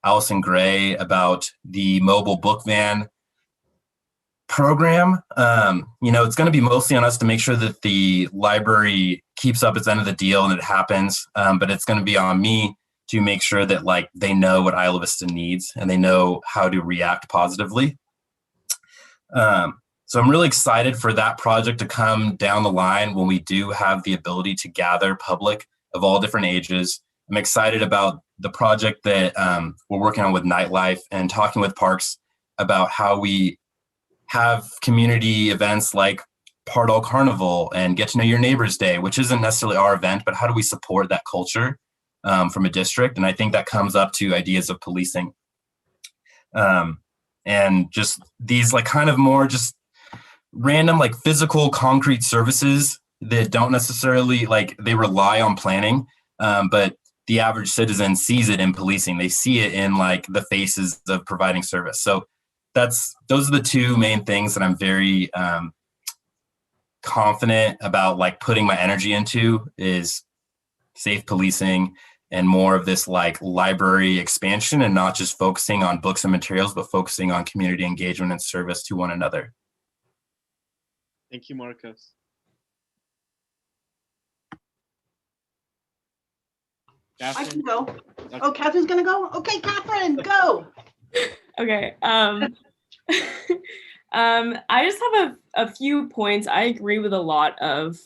Allison Gray about the mobile book van program, it's going to be mostly on us to make sure that the library keeps up its end of the deal and it happens. But it's going to be on me to make sure that like they know what Isla Vista needs and they know how to react positively. So I'm really excited for that project to come down the line when we do have the ability to gather public of all different ages I'm excited about the project that we're working on with nightlife and talking with parks about how we have community events like Pardall Carnival and Get to Know Your Neighbors Day, which isn't necessarily our event, but how do we support that culture from a district? And I think that comes up to ideas of policing. And just these like kind of more just random like physical concrete services that don't necessarily like they rely on planning, but the average citizen sees it in policing. They see it in like the faces of providing service. So those are the two main things that I'm very confident about like putting my energy into is safe policing and more of this like library expansion and not just focusing on books and materials, but focusing on community engagement and service to one another. Thank you, Marcos. I can go. Oh, Catherine's gonna go? Okay, Catherine, go. Okay. I just have a few points. I agree with a lot of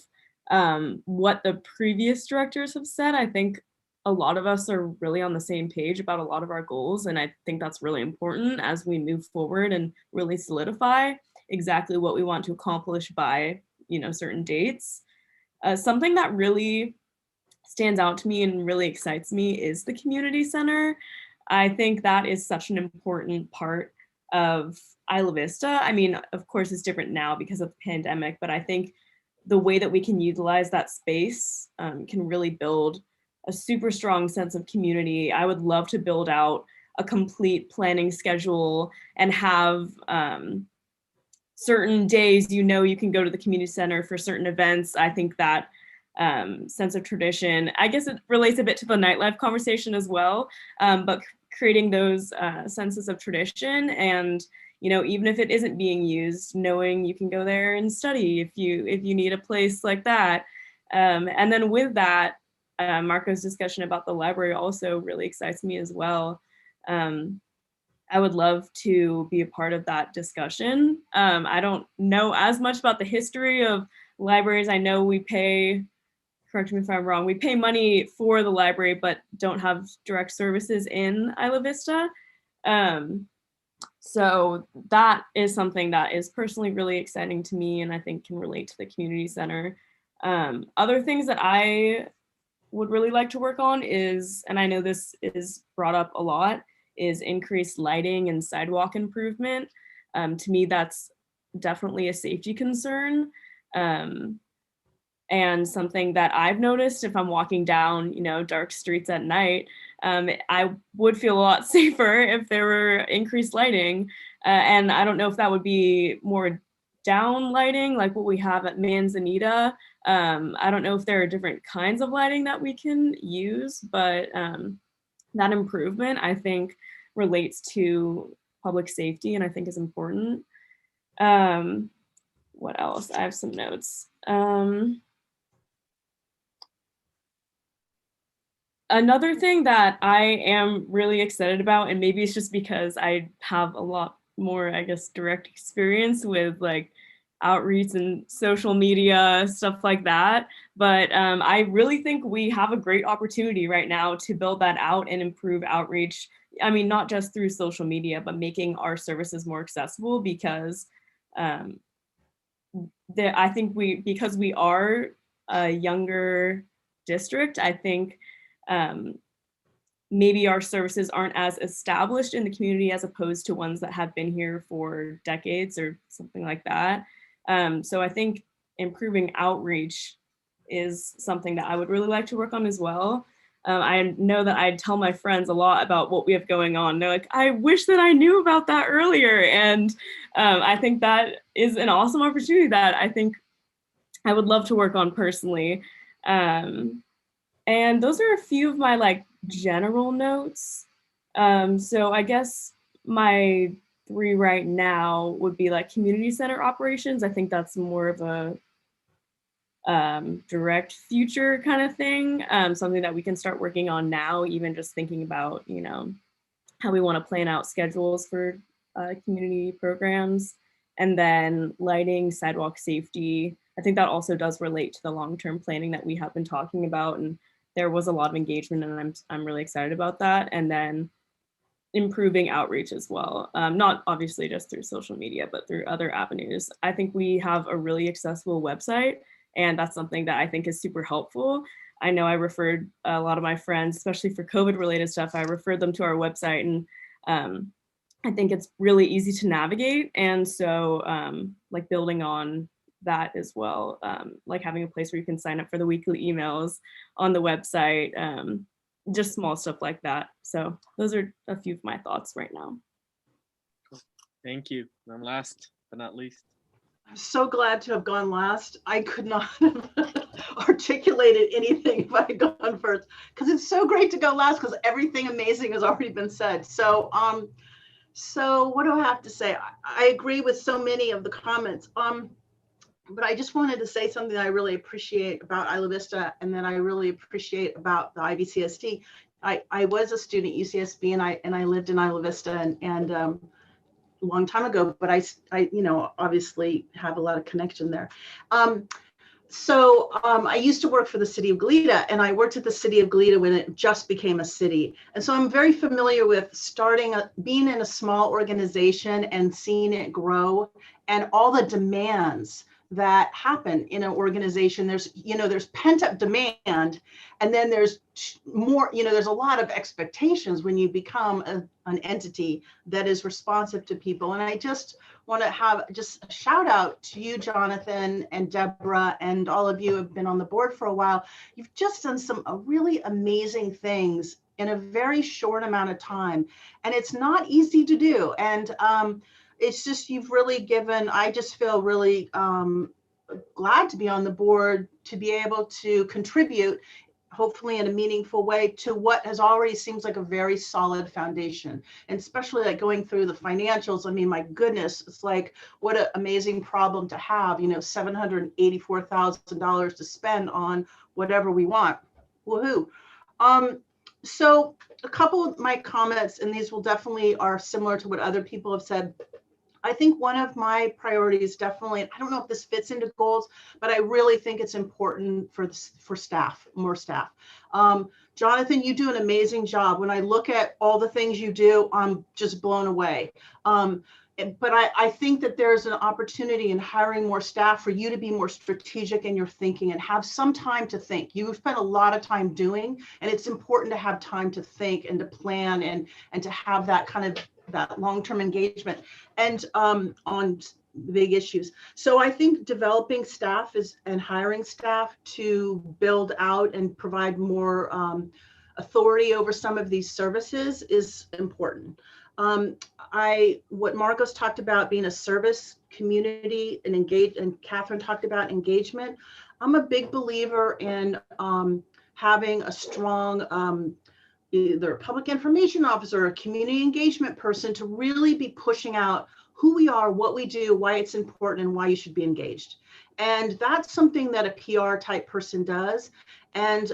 what the previous directors have said. I think a lot of us are really on the same page about a lot of our goals, and I think that's really important as we move forward and really solidify exactly what we want to accomplish by, certain dates. Something that really stands out to me and really excites me is the community center. I think that is such an important part of Isla Vista. I mean, of course, it's different now because of the pandemic, but I think the way that we can utilize that space can really build a super strong sense of community. I would love to build out a complete planning schedule and have certain days, you can go to the community center for certain events. I think that sense of tradition, I guess it relates a bit to the nightlife conversation as well, but creating those senses of tradition and, even if it isn't being used, knowing you can go there and study if you need a place like that. And then with that, Marco's discussion about the library also really excites me as well. I would love to be a part of that discussion. I don't know as much about the history of libraries. I know we pay, correct me if I'm wrong, we pay money for the library, but don't have direct services in Isla Vista. So that is something that is personally really exciting to me and I think can relate to the community center. Other things that I would really like to work on is, and I know this is brought up a lot, is increased lighting and sidewalk improvement. To me, that's definitely a safety concern. And something that I've noticed if I'm walking down, dark streets at night, I would feel a lot safer if there were increased lighting. And I don't know if that would be more down lighting like what we have at Manzanita. I don't know if there are different kinds of lighting that we can use, but that improvement, I think, relates to public safety and I think is important. What else? I have some notes. Another thing that I am really excited about, and maybe it's just because I have a lot more, I guess, direct experience with like outreach and social media, stuff like that. But I really think we have a great opportunity right now to build that out and improve outreach. I mean, not just through social media, but making our services more accessible because I think because we are a younger district, I think maybe our services aren't as established in the community as opposed to ones that have been here for decades or something like that. So I think improving outreach is something that I would really like to work on as well. I know that I tell my friends a lot about what we have going on. They're like, I wish that I knew about that earlier. And I think that is an awesome opportunity that I think I would love to work on personally. And those are a few of my like general notes. So I guess my 3 right now would be like community center operations. I think that's more of a direct future kind of thing, something that we can start working on now, even just thinking about, how we want to plan out schedules for community programs. And then lighting, sidewalk safety. I think that also does relate to the long-term planning that we have been talking about. And there was a lot of engagement, and I'm really excited about that. And then improving outreach as well, not obviously just through social media, but through other avenues. I think we have a really accessible website, and that's something that I think is super helpful. I know I referred a lot of my friends, especially for COVID related stuff, I referred them to our website, and I think it's really easy to navigate. And so like building on that as well, like having a place where you can sign up for the weekly emails on the website, just small stuff like that. So those are a few of my thoughts right now. Thank you. And last but not least. I'm so glad to have gone last. I could not have articulated anything if I had gone first, because it's so great to go last because everything amazing has already been said. So so what do I have to say? I agree with so many of the comments. But I just wanted to say something that I really appreciate about Isla Vista, and that I really appreciate about the IVCSD. I was a student at UCSB, and I lived in Isla Vista and a long time ago, but I you know, obviously have a lot of connection there. So I used to work for the city of Goleta, and I worked at the city of Goleta when it just became a city. And so I'm very familiar with being in a small organization and seeing it grow, and all the demands that happen in an organization. There's pent up demand, and then there's more, there's a lot of expectations when you become an entity that is responsive to people. And I just want to have just a shout out to you, Jonathan and Deborah, and all of you who have been on the board for a while. You've just done some really amazing things in a very short amount of time, and it's not easy to do. And it's just, you've really given, I just feel really glad to be on the board, to be able to contribute, hopefully in a meaningful way, to what has already seems like a very solid foundation. And especially like going through the financials, I mean, my goodness, it's like, what an amazing problem to have, $784,000 to spend on whatever we want. Woohoo. So a couple of my comments, and these will definitely are similar to what other people have said. I think one of my priorities definitely, I don't know if this fits into goals, but I really think it's important for staff, more staff. Jonathan, you do an amazing job. When I look at all the things you do, I'm just blown away. But I think that there's an opportunity in hiring more staff for you to be more strategic in your thinking and have some time to think. You've spent a lot of time doing, and it's important to have time to think and to plan and to have that kind of that long-term engagement and on big issues. So I think developing staff and hiring staff to build out and provide more authority over some of these services is important. What Marcos talked about being a service community and engage, and Catherine talked about engagement. I'm a big believer in having a strong either a public information officer or a community engagement person to really be pushing out who we are, what we do, why it's important, and why you should be engaged. And that's something that a PR type person does. And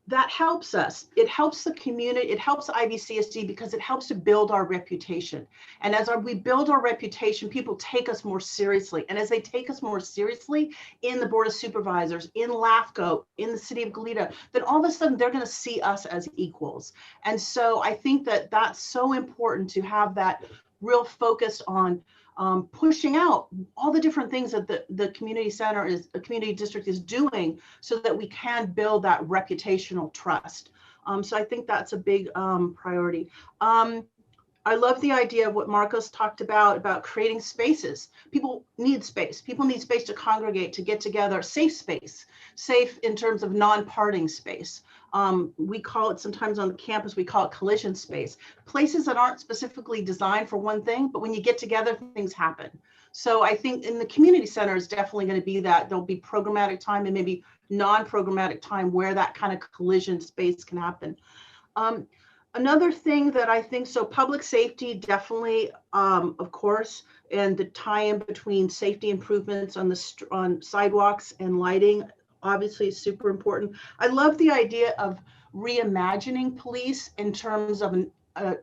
that helps us. It helps the community. It helps IVCSD because it helps to build our reputation. And as we build our reputation, people take us more seriously. And as they take us more seriously in the Board of Supervisors, in LAFCO, in the City of Goleta, then all of a sudden they're going to see us as equals. And so I think that that's so important to have that real focus on pushing out all the different things that the community center a community district is doing so that we can build that reputational trust. So I think that's a big priority. I love the idea of what Marcos talked about creating spaces. People need space. People need space to congregate, to get together, safe space, safe in terms of non-parting space. We call it sometimes on the campus, we call it collision space. Places that aren't specifically designed for one thing, but when you get together, things happen. So I think in the community center is definitely going to be that. There'll be programmatic time and maybe non-programmatic time where that kind of collision space can happen. Another thing that I think, so public safety definitely, of course, and the tie-in between safety improvements on sidewalks and lighting, obviously is super important. I love the idea of reimagining police in terms of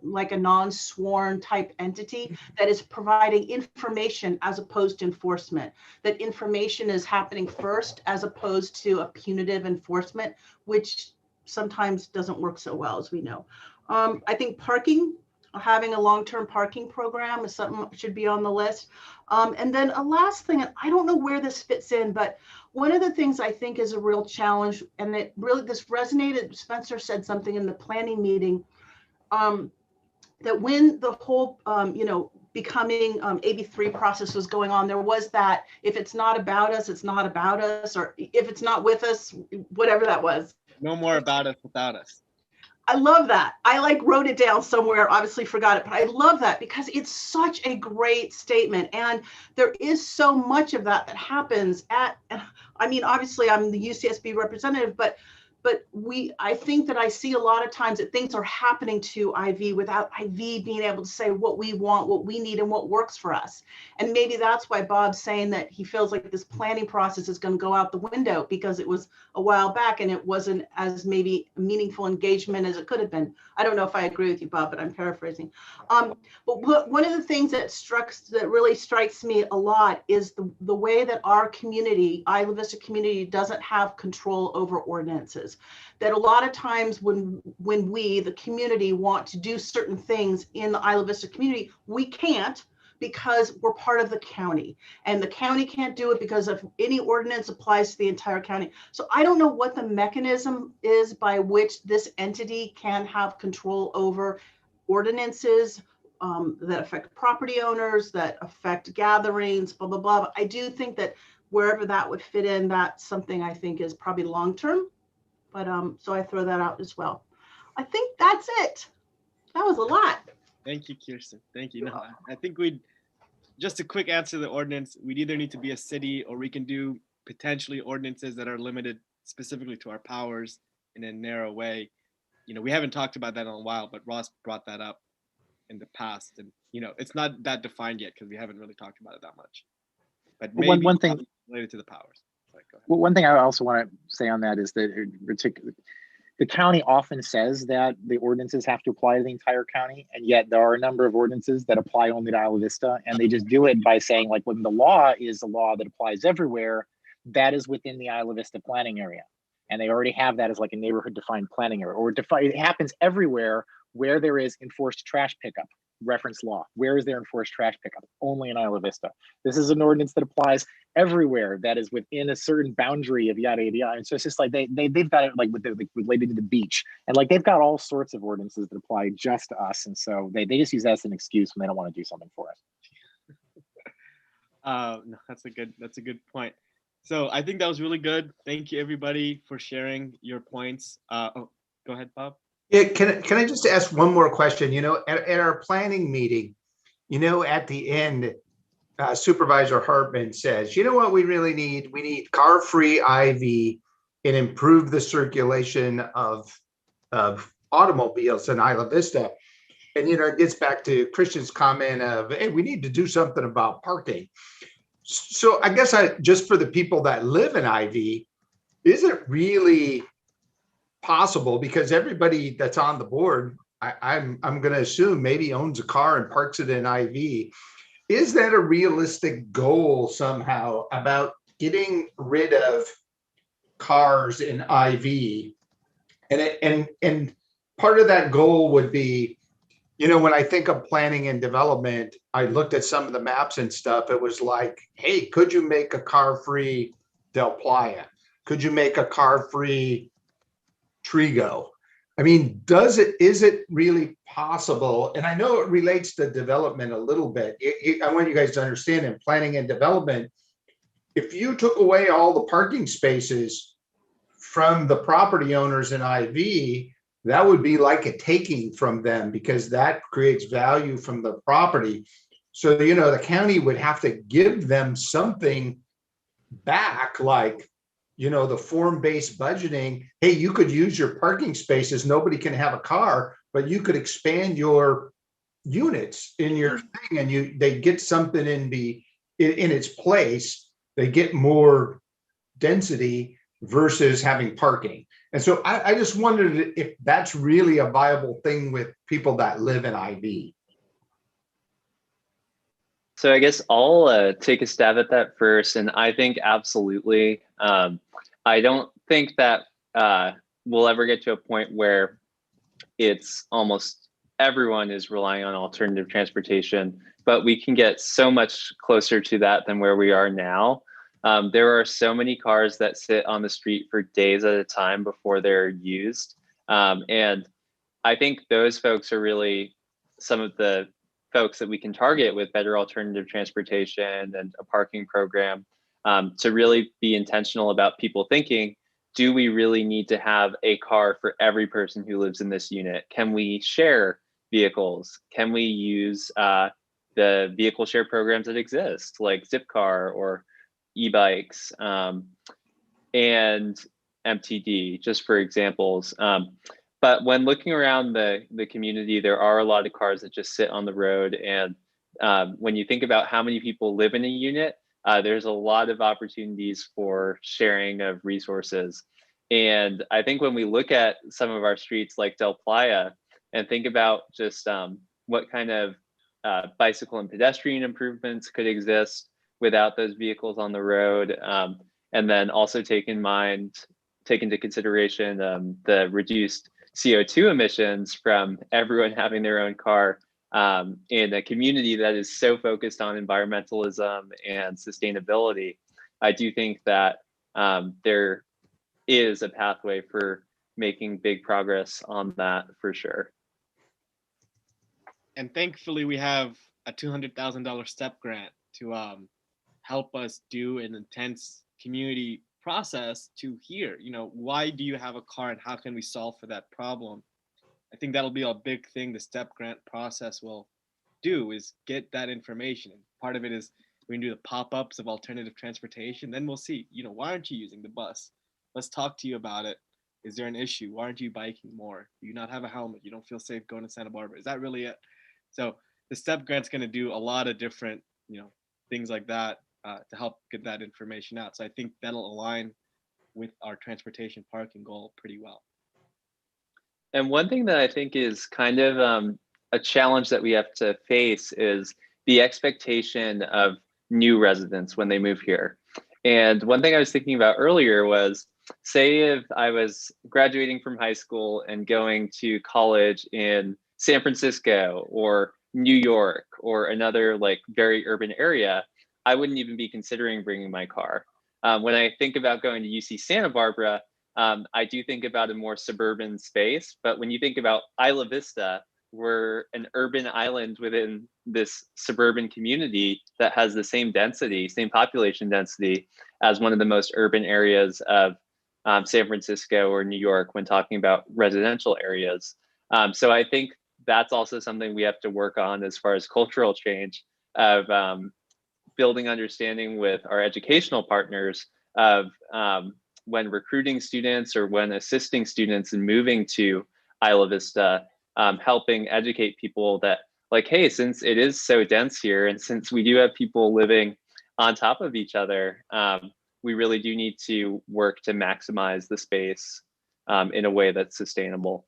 like a non-sworn type entity that is providing information as opposed to enforcement, that information is happening first as opposed to a punitive enforcement, which sometimes doesn't work so well, as we know. I think parking, having a long-term parking program is something that should be on the list. And then a last thing, and I don't know where this fits in, but one of the things I think is a real challenge, and it really, this resonated, Spencer said something in the planning meeting, that when the whole, becoming AB3 process was going on, there was that, if it's not about us, it's not about us, or if it's not with us, whatever that was. No more about us without us. I love that. I wrote it down somewhere, obviously forgot it, but I love that because it's such a great statement. And there is so much of that happens obviously I'm the UCSB representative, but I think that I see a lot of times that things are happening to IV without IV being able to say what we want, what we need, and what works for us. And maybe that's why Bob's saying that he feels like this planning process is going to go out the window because it was a while back and it wasn't as maybe meaningful engagement as it could have been. I don't know if I agree with you, Bob, but I'm paraphrasing. But one of the things that really strikes me a lot is the way that our community, Isla Vista community, doesn't have control over ordinances. That a lot of times when we, the community, want to do certain things in the Isla Vista community, we can't because we're part of the county, and the county can't do it because if any ordinance applies to the entire county. So I don't know what the mechanism is by which this entity can have control over ordinances that affect property owners, that affect gatherings, blah, blah, blah. But I do think that wherever that would fit in, that's something I think is probably long-term. But so I throw that out as well. I think that's it. That was a lot. Thank you, Kirsten. Thank you. No, I think just a quick answer to the ordinance, we'd either need to be a city or we can do potentially ordinances that are limited specifically to our powers in a narrow way. We haven't talked about that in a while, but Ross brought that up in the past. And, it's not that defined yet because we haven't really talked about it that much. But maybe one thing related to the powers. Well, one thing I also want to say on that is that the county often says that the ordinances have to apply to the entire county, and yet there are a number of ordinances that apply only to Isla Vista, and they just do it by saying, like, when the law is a law that applies everywhere, that is within the Isla Vista planning area, and they already have that as like a neighborhood defined planning area, or it happens everywhere where there is enforced trash pickup. Reference law. Where is there enforced trash pickup? Only in Isla Vista. This is an ordinance that applies everywhere that is within a certain boundary of yada yada yada. And so it's just like they've got it like related to the beach, and like they've got all sorts of ordinances that apply just to us, and so they just use that as an excuse when they don't want to do something for us. No, that's a good point. So I think that was really good. Thank you everybody for sharing your points. Go ahead, Bob. Yeah, can I just ask one more question? At our planning meeting, at the end, Supervisor Hartman says, you know what we really need? We need car-free IV and improve the circulation of automobiles in Isla Vista. And, it gets back to Christian's comment of, hey, we need to do something about parking. So I guess just for the people that live in IV, is it really possible, because everybody that's on the board, I'm going to assume maybe owns a car and parks it in IV. Is that a realistic goal somehow about getting rid of cars in IV? And part of that goal would be, when I think of planning and development, I looked at some of the maps and stuff. It was like, hey, could you make a car-free Del Playa? Could you make a car-free Trigo? I mean, is it really possible? And I know it relates to development a little bit. I want you guys to understand, in planning and development, if you took away all the parking spaces from the property owners in IV, that would be like a taking from them, because that creates value from the property. So, the county would have to give them something back, like, the form-based budgeting. Hey, you could use your parking spaces. Nobody can have a car, but you could expand your units in your thing, and they get something in its place. They get more density versus having parking. And so I just wondered if that's really a viable thing with people that live in IV. So I guess I'll take a stab at that first. And I think absolutely. I don't think that we'll ever get to a point where it's almost everyone is relying on alternative transportation, but we can get so much closer to that than where we are now. There are so many cars that sit on the street for days at a time before they're used. And I think those folks are really some of the folks that we can target with better alternative transportation and a parking program, to really be intentional about people thinking, do we really need to have a car for every person who lives in this unit? Can we share vehicles? Can we use the vehicle share programs that exist, like Zipcar or e-bikes, and MTD, just for examples. But when looking around the community, there are a lot of cars that just sit on the road. And when you think about how many people live in a unit, there's a lot of opportunities for sharing of resources. And I think when we look at some of our streets like Del Playa and think about just what kind of bicycle and pedestrian improvements could exist without those vehicles on the road, and then also take into consideration the reduced CO2 emissions from everyone having their own car, in a community that is so focused on environmentalism and sustainability. I do think that there is a pathway for making big progress on that for sure. And thankfully, we have a $200,000 STEP grant to help us do an intense community process to hear, why do you have a car and how can we solve for that problem? I think that'll be a big thing the STEP grant process will do, is get that information. Part of it is we can do the pop-ups of alternative transportation. Then we'll see, why aren't you using the bus? Let's talk to you about it. Is there an issue? Why aren't you biking more? Do you not have a helmet? You don't feel safe going to Santa Barbara? Is that really it? So the STEP grant's going to do a lot of different, things like that to help get that information out. So I think that'll align with our transportation parking goal pretty well. And one thing that I think is kind of a challenge that we have to face is the expectation of new residents when they move here. And one thing I was thinking about earlier was, say if I was graduating from high school and going to college in San Francisco or New York or another like very urban area, I wouldn't even be considering bringing my car. When I think about going to UC Santa Barbara, I do think about a more suburban space. But when you think about Isla Vista, we're an urban island within this suburban community that has the same density, same population density as one of the most urban areas of San Francisco or New York when talking about residential areas. So I think that's also something we have to work on as far as cultural change of building understanding with our educational partners of when recruiting students or when assisting students in moving to Isla Vista, helping educate people that like, hey, since it is so dense here and since we do have people living on top of each other, we really do need to work to maximize the space in a way that's sustainable.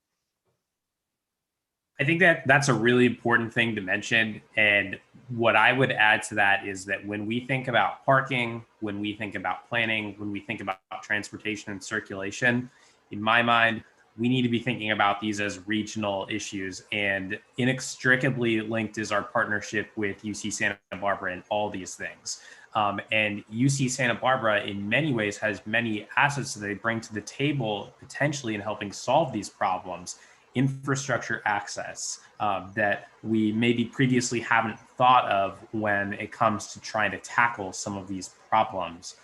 I think that that's a really important thing to mention. And what I would add to that is that when we think about parking, when we think about planning, when we think about transportation and circulation, in my mind, we need to be thinking about these as regional issues. And inextricably linked is our partnership with UC Santa Barbara and all these things. And UC Santa Barbara, in many ways, has many assets that they bring to the table, potentially in helping solve these problems. Infrastructure access that we maybe previously haven't thought of when it comes to trying to tackle some of these problems,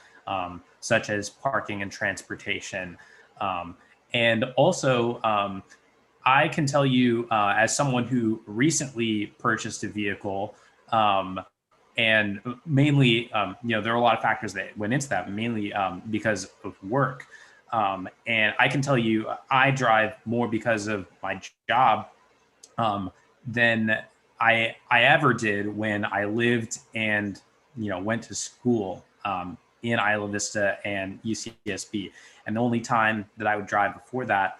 such as parking and transportation. And also, I can tell you, as someone who recently purchased a vehicle, and mainly, there are a lot of factors that went into that, mainly because of work. And I can tell you, I drive more because of my job than I ever did when I lived and went to school in Isla Vista and UCSB. And the only time that I would drive before that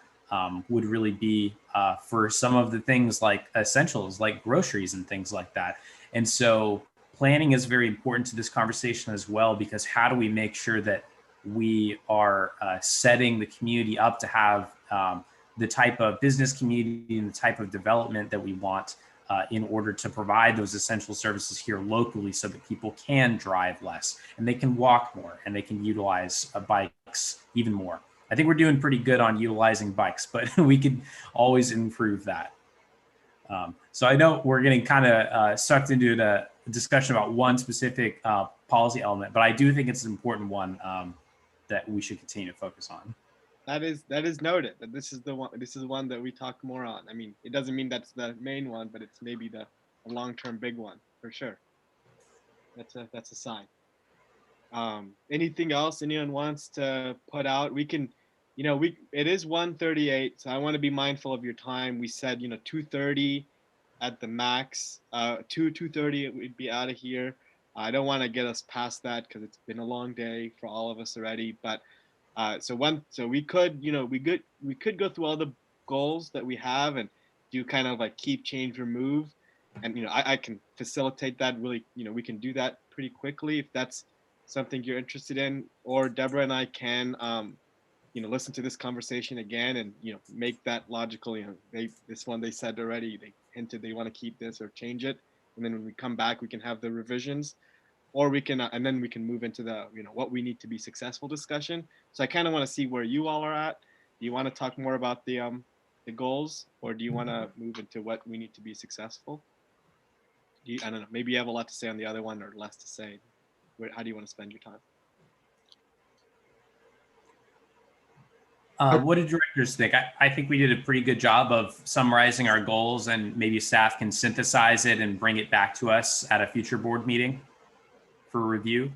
would really be for some of the things like essentials, like groceries and things like that. And so planning is very important to this conversation as well, because how do we make sure that we are setting the community up to have the type of business community and the type of development that we want in order to provide those essential services here locally so that people can drive less and they can walk more and they can utilize bikes even more. I think we're doing pretty good on utilizing bikes, but we could always improve that. So I know we're getting kind of sucked into the discussion about one specific policy element, but I do think it's an important one that we should continue to focus on. That is noted. That this is the one. This is one that we talk more on. I mean, it doesn't mean that's the main one, but it's maybe the long-term big one for sure. That's a sign. Anything else anyone wants to put out? We can, it is 1:38, so I want to be mindful of your time. We said 2:30 at the max. 2:30 we'd be out of here. I don't want to get us past that because it's been a long day for all of us already. But so we could we could go through all the goals that we have and do kind of like keep, change, remove, and I can facilitate that really. We can do that pretty quickly if that's something you're interested in, or Deborah and I can listen to this conversation again and make that logical. This one they said already, they hinted they want to keep this or change it, and then when we come back we can have the revisions, or we can and then we can move into the what we need to be successful discussion. So I kind of want to see where you all are at. Do you want to talk more about the goals, or do you want to move into what we need to be successful? I don't know, maybe you have a lot to say on the other one or less to say. How do you want to spend your time? What do directors think? I think we did a pretty good job of summarizing our goals, and maybe staff can synthesize it and bring it back to us at a future board meeting for review.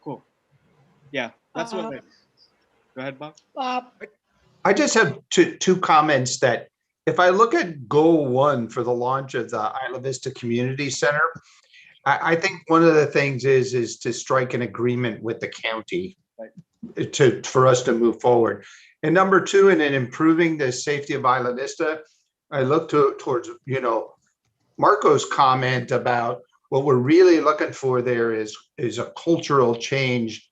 Cool. Yeah, that's what. Go ahead, Bob. I just have two comments that if I look at goal 1 for the launch of the Isla Vista Community Center, I think one of the things is to strike an agreement with the county for us to move forward. And number 2, in improving the safety of Isla Vista, I look towards Marco's comment about what we're really looking for there is a cultural change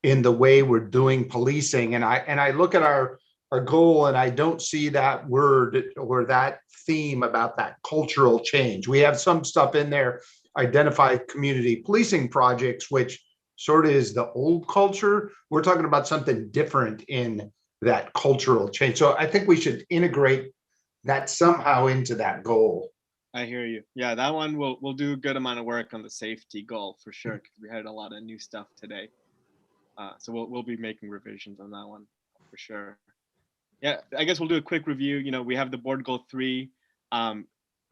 in the way we're doing policing. And I look at our goal and I don't see that word or that theme about that cultural change. We have some stuff in there, identify community policing projects, which sort of is the old culture. We're talking about something different in that cultural change. So I think we should integrate that somehow into that goal. I hear you. Yeah, that one we'll do a good amount of work on the safety goal for sure, because we had a lot of new stuff today. So we'll be making revisions on that one for sure. Yeah, I guess we'll do a quick review. We have the board goal 3,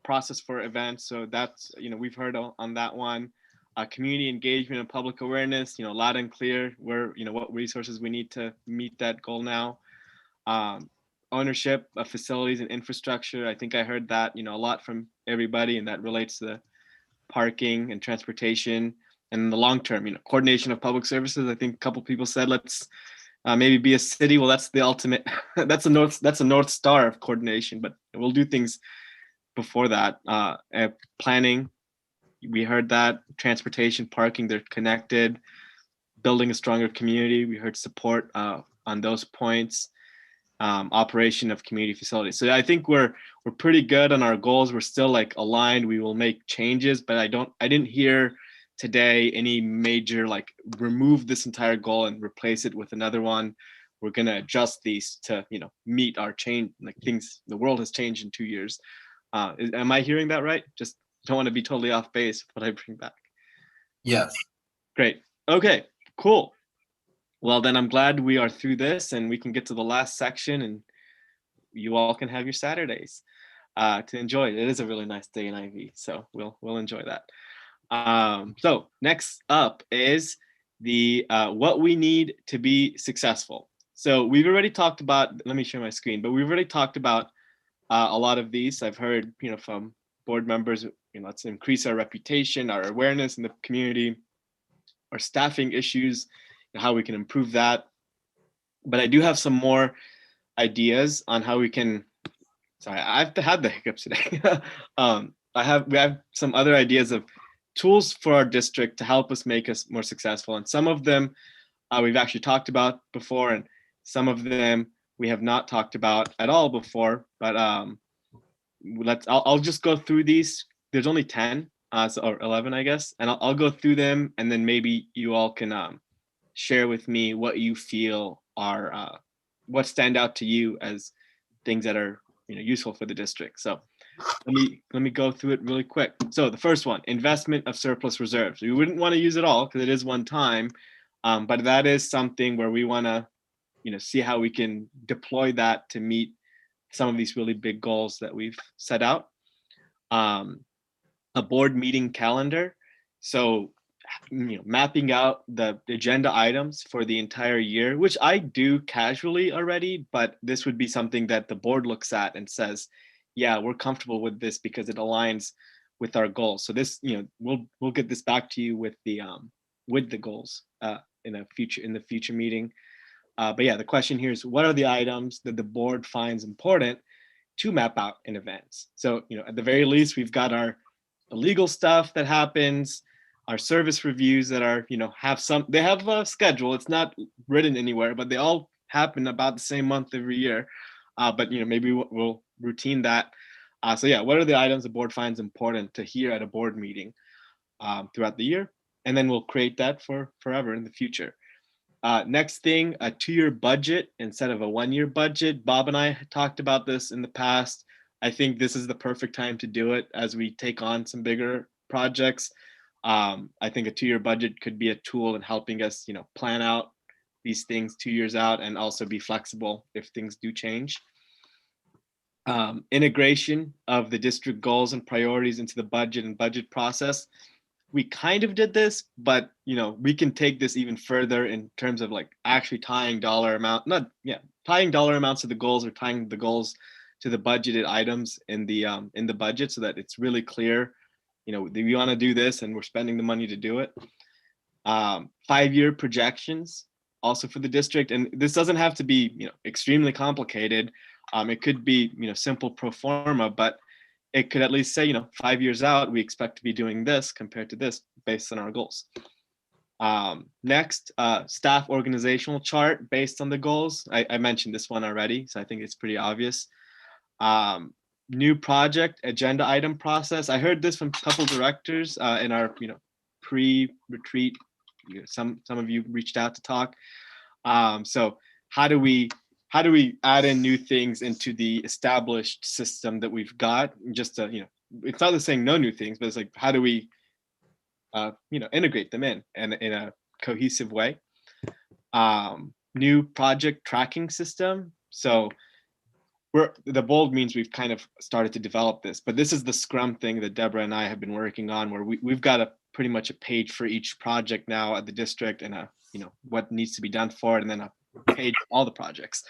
process for events. So that's we've heard on that one. Community engagement and public awareness. Loud and clear where what resources we need to meet that goal now. Ownership of facilities and infrastructure. I think I heard that a lot from everybody, and that relates to the parking and transportation. And in the long term, coordination of public services. I think a couple people said let's maybe be a city. Well, that's the ultimate. that's a north star of coordination. But we'll do things before that. Planning. We heard that. Transportation, parking. They're connected. Building a stronger community. We heard support on those points. Operation of community facilities. So I think we're pretty good on our goals. We're still aligned. We will make changes, but I didn't hear today any major remove this entire goal and replace it with another one. We're gonna adjust these to meet our change. Things, the world has changed in 2 years. Am I hearing that right? Just don't want to be totally off base what I bring back. Yes. Great. Okay, cool. Well, then I'm glad we are through this and we can get to the last section and you all can have your Saturdays to enjoy. It is a really nice day in IV, so we'll enjoy that. So next up is the what we need to be successful. So we've already talked about, let me share my screen, but we've already talked about a lot of these. I've heard from board members, let's increase our reputation, our awareness in the community, our staffing issues, how we can improve that. But I do have some more ideas on how we can, sorry, I've had the hiccups today. We have some other ideas of tools for our district to help us make us more successful. And some of them we've actually talked about before, and some of them we have not talked about at all before, but I'll just go through these. There's only 10 or 11, I guess, and I'll go through them, and then maybe you all can share with me what you feel are what stand out to you as things that are useful for the district. So let me go through it really quick. So the first one, investment of surplus reserves. We wouldn't want to use it all because it is one time, but that is something where we want to see how we can deploy that to meet some of these really big goals that we've set out. A board meeting calendar. So mapping out the agenda items for the entire year, which I do casually already, but this would be something that the board looks at and says, yeah, we're comfortable with this because it aligns with our goals. So this, we'll get this back to you with the goals in the future meeting. But yeah, the question here is, what are the items that the board finds important to map out in advance? So at the very least, we've got our legal stuff that happens, our service reviews that are, they have a schedule. It's not written anywhere, but they all happen about the same month every year. But maybe we'll routine that. So yeah, what are the items the board finds important to hear at a board meeting throughout the year? And then we'll create that for forever in the future. Next thing, a 2-year budget instead of a 1-year budget. Bob and I talked about this in the past. I think this is the perfect time to do it as we take on some bigger projects. I think a 2-year budget could be a tool in helping us, plan out these things 2 years out and also be flexible if things do change. Integration of the district goals and priorities into the budget and budget process. We kind of did this, but we can take this even further in terms of like actually tying dollar amounts to the goals, or tying the goals to the budgeted items in the budget, so that it's really clear, we want to do this and we're spending the money to do it. 5-year projections also for the district, and this doesn't have to be extremely complicated. It could be simple pro forma, but it could at least say 5 years out we expect to be doing this compared to this based on our goals. Next, staff organizational chart based on the goals. I mentioned this one already, so I think it's pretty obvious. New project agenda item process. I heard this from a couple directors in our pre-retreat. Some of you reached out to talk. So how do we add in new things into the established system that we've got? Just to, it's not saying no new things, but it's like, how do we integrate them in a cohesive way? New project tracking system. So the bold means we've kind of started to develop this, but this is the Scrum thing that Deborah and I have been working on, where we've got pretty much a page for each project now at the district, and what needs to be done for it, and then a page for all the projects.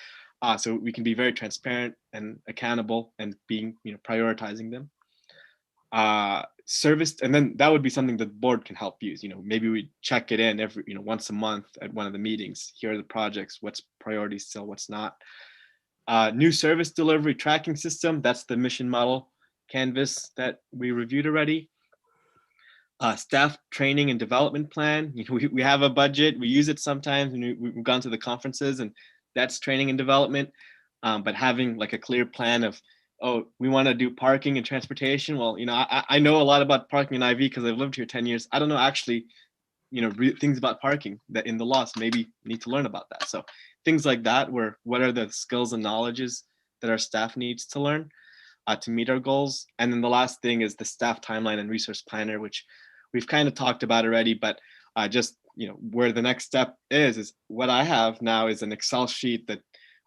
So we can be very transparent and accountable and being, prioritizing them. Service, and then that would be something that the board can help use. Maybe we check it in every, once a month at one of the meetings. Here are the projects, what's priority still, what's not. New service delivery tracking system. That's the mission model canvas that we reviewed already. Staff training and development plan. We have a budget, we use it sometimes, and we've gone to the conferences, and that's training and development. But having like a clear plan of, oh, we want to do parking and transportation. Well, I know a lot about parking in IV because I've lived here 10 years. I don't know actually, things about parking that in the laws, maybe need to learn about that. So things like that, where what are the skills and knowledges that our staff needs to learn to meet our goals. And then the last thing is the staff timeline and resource planner, which we've kind of talked about already, but just, where the next step is what I have now is an Excel sheet that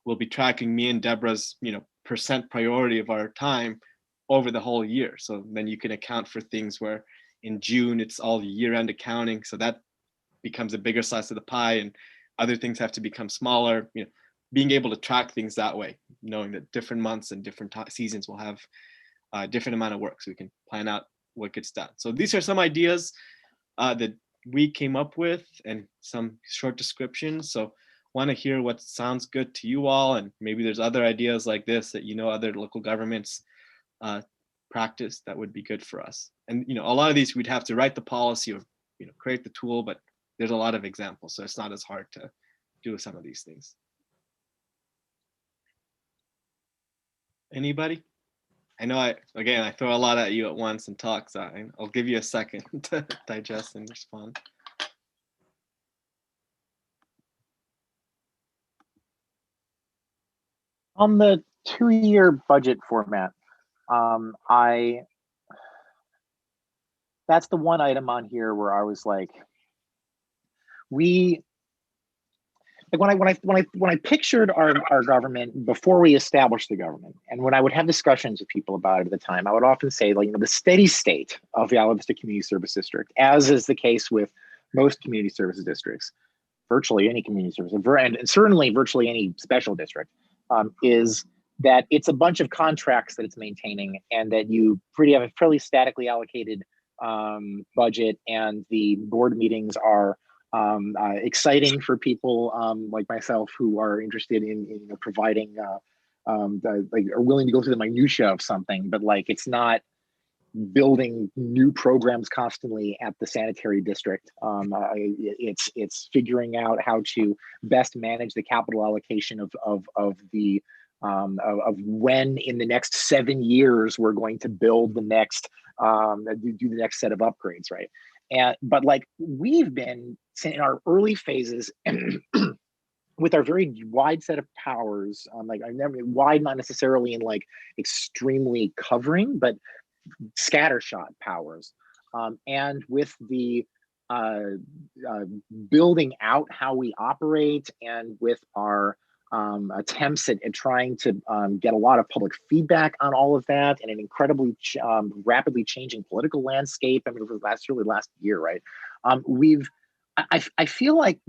will be tracking me and Deborah's, percent priority of our time over the whole year. So then you can account for things where in June, it's all year-end accounting. So that becomes a bigger slice of the pie, and other things have to become smaller. Being able to track things that way, knowing that different months and different seasons will have a different amount of work, so we can plan out what gets done. So these are some ideas that we came up with, and some short descriptions. So want to hear what sounds good to you all, and maybe there's other ideas like this that other local governments practice that would be good for us. And a lot of these we'd have to write the policy or create the tool, but there's a lot of examples, so it's not as hard to do some of these things. Anybody? I know I throw a lot at you at once and talk, so I'll give you a second to digest and respond. On the 2-year budget format, that's the one item on here where I was like, when I pictured our government before we established the government, and when I would have discussions with people about it at the time, I would often say, like, the steady state of the Isla Vista Community Service District, as is the case with most community services districts, virtually any community service, and certainly virtually any special district, is that it's a bunch of contracts that it's maintaining, and that you have a fairly statically allocated budget, and the board meetings are exciting for people like myself who are interested in providing, like, are willing to go through the minutia of something, but like it's not building new programs constantly at the sanitary district. It's figuring out how to best manage the capital allocation of when in the next 7 years we're going to build the next do the next set of upgrades, right? But like we've been in our early phases with our very wide set of powers, like I never wide, not necessarily in like extremely covering, but scattershot powers, and with the building out how we operate, and with our attempts at trying to get a lot of public feedback on all of that, and an incredibly rapidly changing political landscape. I mean, over the last year, right? I feel like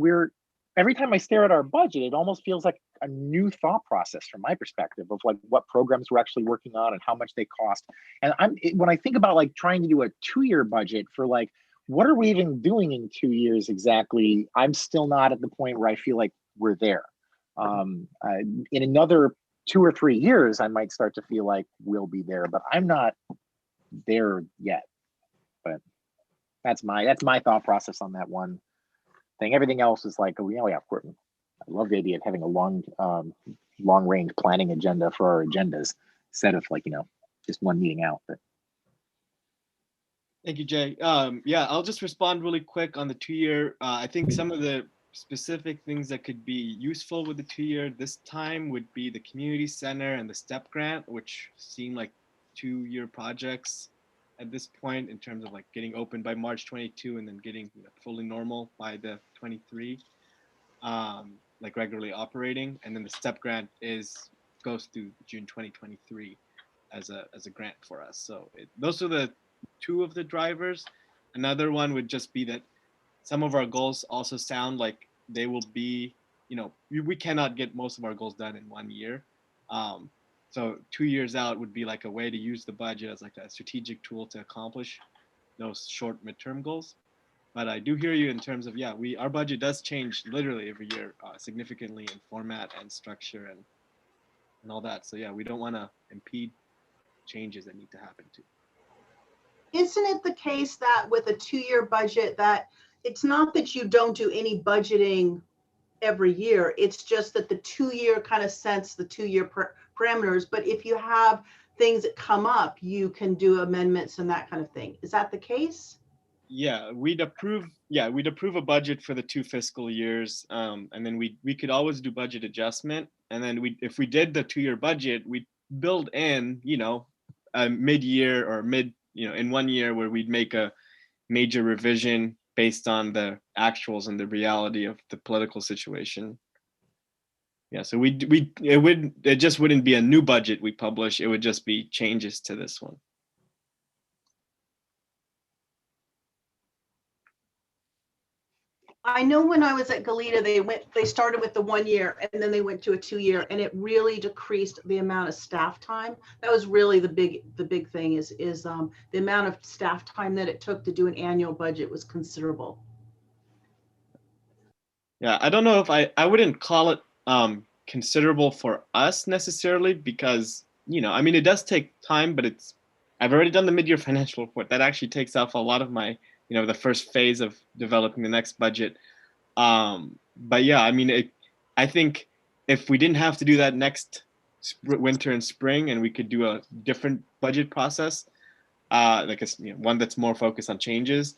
every time I stare at our budget, it almost feels like a new thought process from my perspective of like what programs we're actually working on and how much they cost. And when I think about like trying to do a 2-year budget for like, what are we even doing in 2 years exactly? I'm still not at the point where I feel like we're there. In another 2 or 3 years, I might start to feel like we'll be there, but I'm not there yet. But that's my thought process on that one thing. Everything else is like, oh yeah, of course. I love the idea of having a long range planning agenda for our agendas instead of like, just one meeting out. But Thank you, Jay. Yeah, I'll just respond really quick on the 2-year. I think some of the specific things that could be useful with the 2-year this time would be the community center and the STEP grant, which seem like 2-year projects at this point in terms of like getting open by March 22 and then getting fully normal by the 23, like regularly operating. And then the STEP grant goes through June 2023 as a grant for us. So those are the two of the drivers. Another one would just be that some of our goals also sound like they will be, we cannot get most of our goals done in 1 year. So 2 years out would be like a way to use the budget as like a strategic tool to accomplish those short midterm goals. But I do hear you in terms of, our budget does change literally every year significantly in format and structure and all that. So yeah, we don't want to impede changes that need to happen too. Isn't it the case that with a 2-year budget that it's not that you don't do any budgeting every year, it's just that the 2-year kind of sets the 2-year parameters, but if you have things that come up, you can do amendments and that kind of thing. Is that the case? Yeah, we'd approve a budget for the 2 fiscal years, and then we could always do budget adjustment, and then if we did the 2-year budget, we'd build in a mid-year or in 1 year where we'd make a major revision based on the actuals and the reality of the political situation. Yeah, so it just wouldn't be a new budget we publish, it would just be changes to this one. I know when I was at Goleta, they started with the 1 year and then they went to a 2-year, and it really decreased the amount of staff time. That was really the big thing is the amount of staff time that it took to do an annual budget was considerable. Yeah, I don't know if I wouldn't call it considerable for us necessarily, because it does take time, but I've already done the mid-year financial report. That actually takes off a lot of my the first phase of developing the next budget. But yeah, I think if we didn't have to do that next winter and spring, and we could do a different budget process, one that's more focused on changes.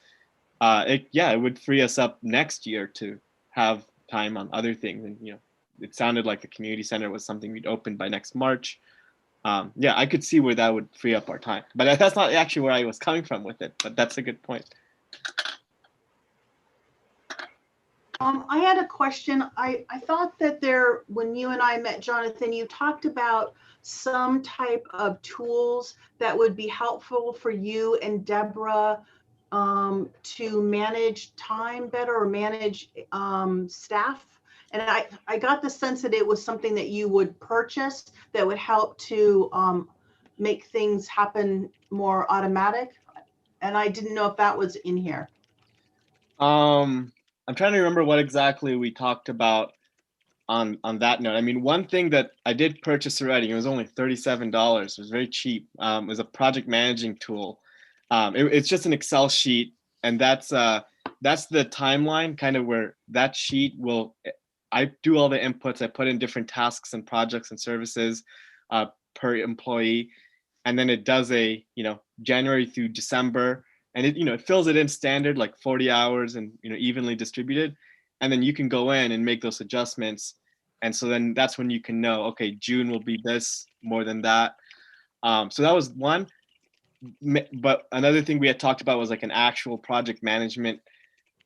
It would free us up next year to have time on other things. And it sounded like the community center was something we'd open by next March. I could see where that would free up our time, but that's not actually where I was coming from with it. But that's a good point. I had a question. I thought that when you and I met, Jonathan, you talked about some type of tools that would be helpful for you and Deborah to manage time better or manage staff. And I got the sense that it was something that you would purchase that would help to make things happen more automatic. And I didn't know if that was in here. I'm trying to remember what exactly we talked about on that note. I mean, one thing that I did purchase already, it was only $37. It was very cheap. It was a project managing tool. It's just an Excel sheet, and that's the timeline, kind of where that sheet I do all the inputs. I put in different tasks and projects and services per employee, and then it does a January through December. And it fills it in standard, like 40 hours and evenly distributed, and then you can go in and make those adjustments. And so then that's when you can know, okay, June will be this more than that. So that was one. But another thing we had talked about was like an actual project management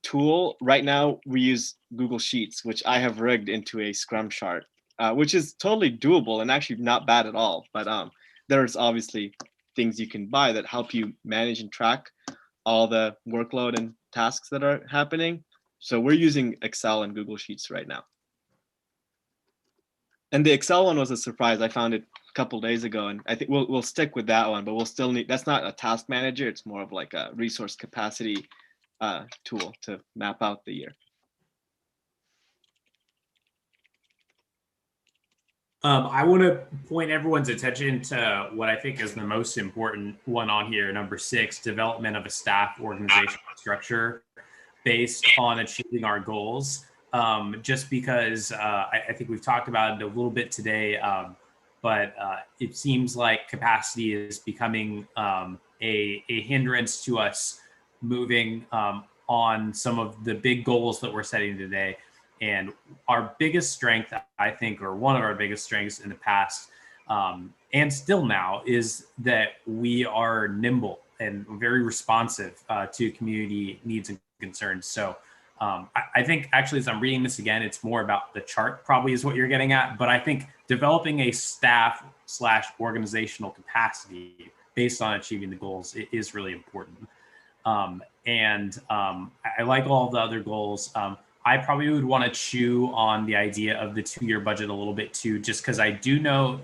tool. Right now we use Google Sheets, which I have rigged into a Scrum chart, which is totally doable and actually not bad at all. But there's obviously things you can buy that help you manage and track all the workload and tasks that are happening. So we're using Excel and Google Sheets right now. And the Excel one was a surprise. I found it a couple days ago, and I think we'll stick with that one, but we'll still need, that's not a task manager. It's more of like a resource capacity tool to map out the year. I want to point everyone's attention to what I think is the most important one on here, number 6, development of a staff organizational structure based on achieving our goals. Just because I think we've talked about it a little bit today, but it seems like capacity is becoming a hindrance to us moving on some of the big goals that we're setting today. And our biggest strength, I think, or one of our biggest strengths in the past and still now, is that we are nimble and very responsive to community needs and concerns. So I think actually, as I'm reading this again, it's more about the chart probably is what you're getting at. But I think developing a staff/organizational capacity based on achieving the goals is really important. I like all the other goals. I probably would want to chew on the idea of the 2-year budget a little bit too, just because I do know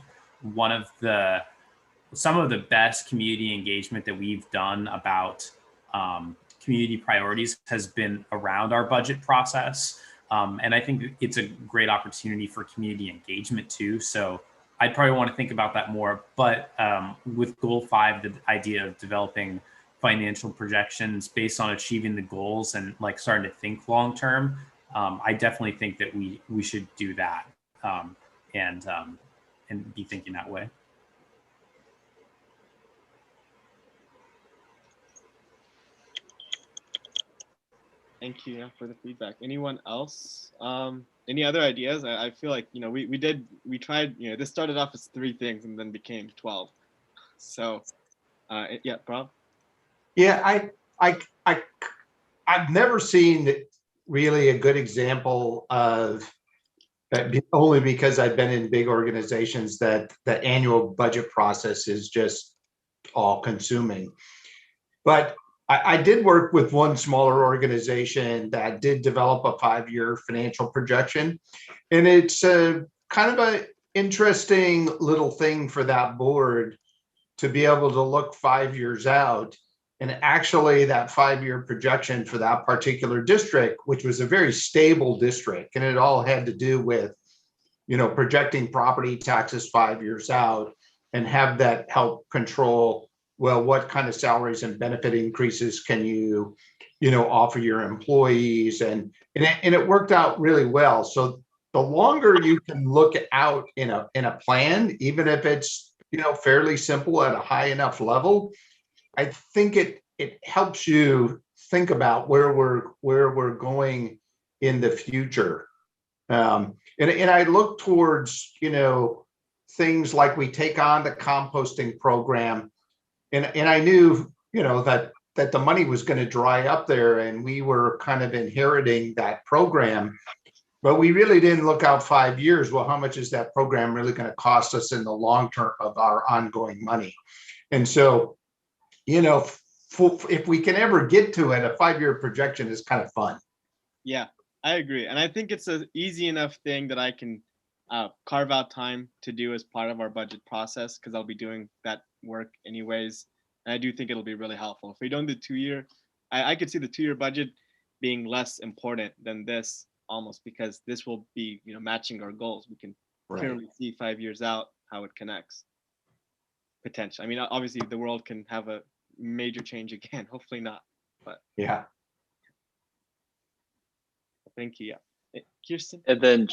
some of the best community engagement that we've done about community priorities has been around our budget process. And I think it's a great opportunity for community engagement too. So I'd probably want to think about that more. But with goal 5, the idea of developing financial projections based on achieving the goals and like starting to think long term, I definitely think that we should do that and be thinking that way. Thank you for the feedback. Anyone else? Any other ideas? I feel like we tried. This started off as 3 things and then became 12. So yeah, Rob. Yeah, I've never seen really a good example of that, only because I've been in big organizations, that the annual budget process is just all consuming. But I did work with one smaller organization that did develop a 5-year financial projection. And it's kind of an interesting little thing for that board to be able to look 5 years out. And actually that 5-year projection for that particular district, which was a very stable district, and it all had to do with, projecting property taxes 5 years out, and have that help control, well, what kind of salaries and benefit increases can you offer your employees, and it worked out really well. So the longer you can look out in a plan, even if it's, you know, fairly simple at a high enough level, I think it helps you think about where we're going in the future. And I look towards, you know, things like we take on the composting program, and I knew, you know, that the money was going to dry up there, and we were kind of inheriting that program, but we really didn't look out 5 years. Well, how much is that program really going to cost us in the long term of our ongoing money? And so, you know, if we can ever get to it, a 5-year projection is kind of fun. Yeah, I agree. And I think it's an easy enough thing that I can carve out time to do as part of our budget process, because I'll be doing that work anyways. And I do think it'll be really helpful. If we don't do 2 year, I could see the 2-year budget being less important than this, almost, because this will be, you know, matching our goals. We can clearly see 5 years out how it connects. Potential. I mean, obviously the world can have a major change again. Hopefully not, but yeah. Thank you. Yeah, Kirsten. And then,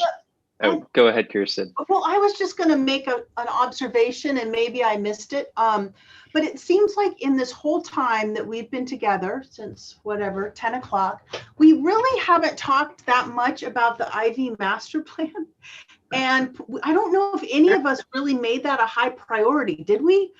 go ahead, Kirsten. Well, I was just going to make an observation, and maybe I missed it. But it seems like in this whole time that we've been together, since whatever, 10 o'clock, we really haven't talked that much about the IV master plan. And I don't know if any of us really made that a high priority. Did we?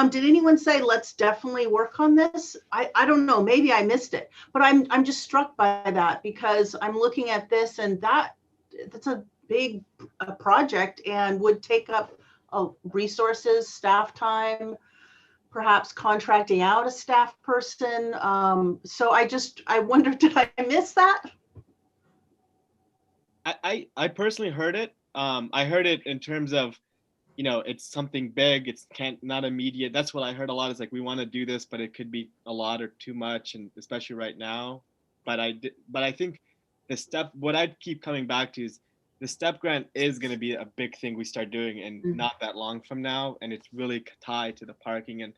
Did anyone say, let's definitely work on this? I don't know, maybe I missed it, but I'm just struck by that, because I'm looking at this, and that's a big project and would take up resources, staff time, perhaps contracting out a staff person. So I wonder, did I miss that? I personally heard it. I heard it in terms of, you know, it's something big. It's not immediate. That's what I heard a lot, is like, we want to do this, but it could be a lot or too much, and especially right now. But I think what I keep coming back to is the STEP grant is going to be a big thing we start doing, and not that long from now. And it's really tied to the parking and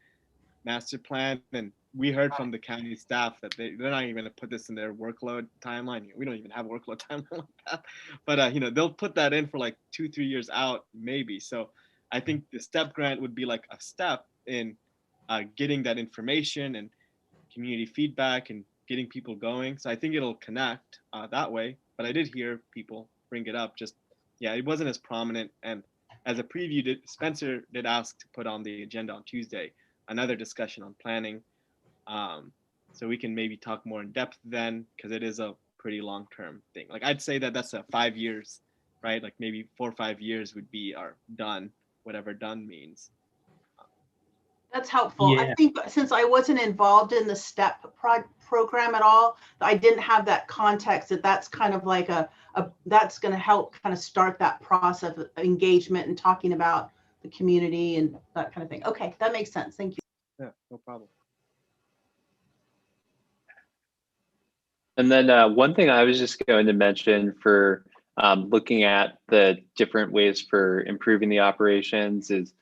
master plan. And we heard from the county staff that they're not even going to put this in their workload timeline. We don't even have a workload timeline like that. But you know, they'll put that in for like 2-3 years out, maybe. So I think the STEP grant would be like a step in getting that information and community feedback and getting people going. So I think it'll connect that way. But I did hear people bring it up. Just, yeah, it wasn't as prominent. And as a preview, Spencer did ask to put on the agenda on Tuesday another discussion on planning. So we can maybe talk more in depth then, because it is a pretty long-term thing. Like, I'd say that's a 5 years, right? Like maybe 4 or 5 years would be our done, whatever done means. That's helpful. Yeah. I think since I wasn't involved in the STEP program at all, I didn't have that context that's kind of like that's going to help kind of start that process of engagement and talking about the community and that kind of thing. Okay, that makes sense. Thank you. Yeah, no problem. And then one thing I was just going to mention for looking at the different ways for improving the operations is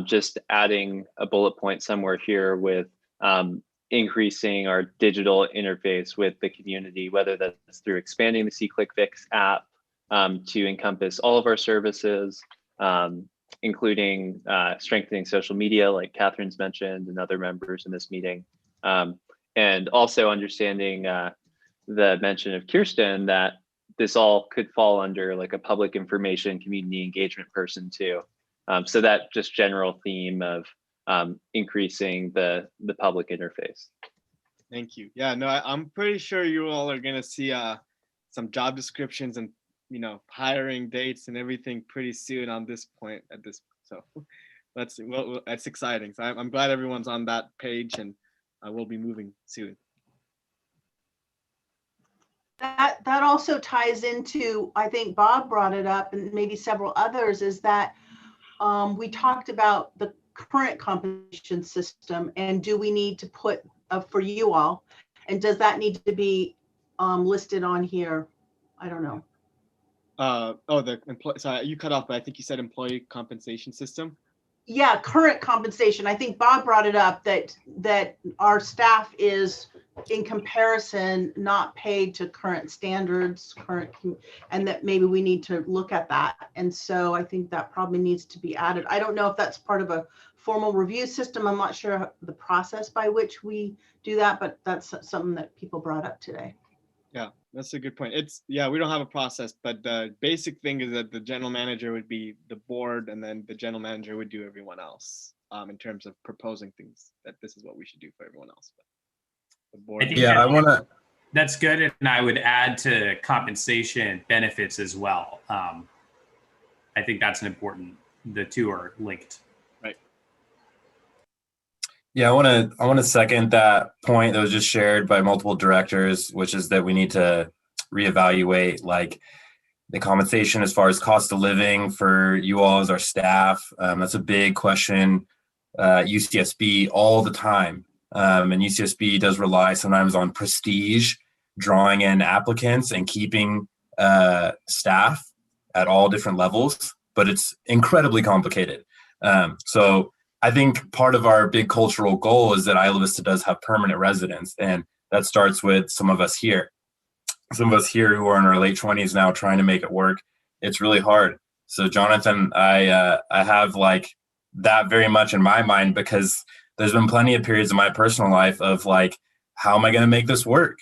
just adding a bullet point somewhere here with increasing our digital interface with the community, whether that's through expanding the SeeClickFix app to encompass all of our services, including strengthening social media, like Catherine's mentioned, and other members in this meeting. And also understanding the mention of Kirsten that this all could fall under like a public information community engagement person too. So that just general theme of increasing the public interface. Thank you. Yeah, no, I'm pretty sure you all are gonna see some job descriptions and, you know, hiring dates and everything pretty soon on this point so that's exciting. So I'm glad everyone's on that page, and we'll be moving soon. That also ties into, I think Bob brought it up, and maybe several others, is that we talked about the current compensation system, and do we need to put for you all, and does that need to be listed on here? I don't know. The employee. Sorry, you cut off, but I think you said employee compensation system. Yeah, current compensation. I think Bob brought it up that our staff is in comparison, not paid to current standards, and that maybe we need to look at that. And so I think that probably needs to be added. I don't know if that's part of a formal review system. I'm not sure the process by which we do that, but that's something that people brought up today. Yeah, that's a good point. Yeah, we don't have a process, but the basic thing is that the general manager would be the board, and then the general manager would do everyone else in terms of proposing things that this is what we should do for everyone else. But the board. I think Yeah, I want to. that's good, and I would add to compensation benefits as well. I think that's an important. The two are linked. Right. Yeah, I want to second that point that was just shared by multiple directors, which is that we need to reevaluate like the compensation as far as cost of living for you all as our staff. That's a big question. UCSB all the time, and UCSB does rely sometimes on prestige, drawing in applicants and keeping staff at all different levels, but it's incredibly complicated. So I think part of our big cultural goal is that Isla Vista does have permanent residents, and that starts with some of us here. Some of us here who are in our late 20s now trying to make it work. It's really hard. So Jonathan, I have like that very much in my mind, because there's been plenty of periods in my personal life of like, how am I going to make this work?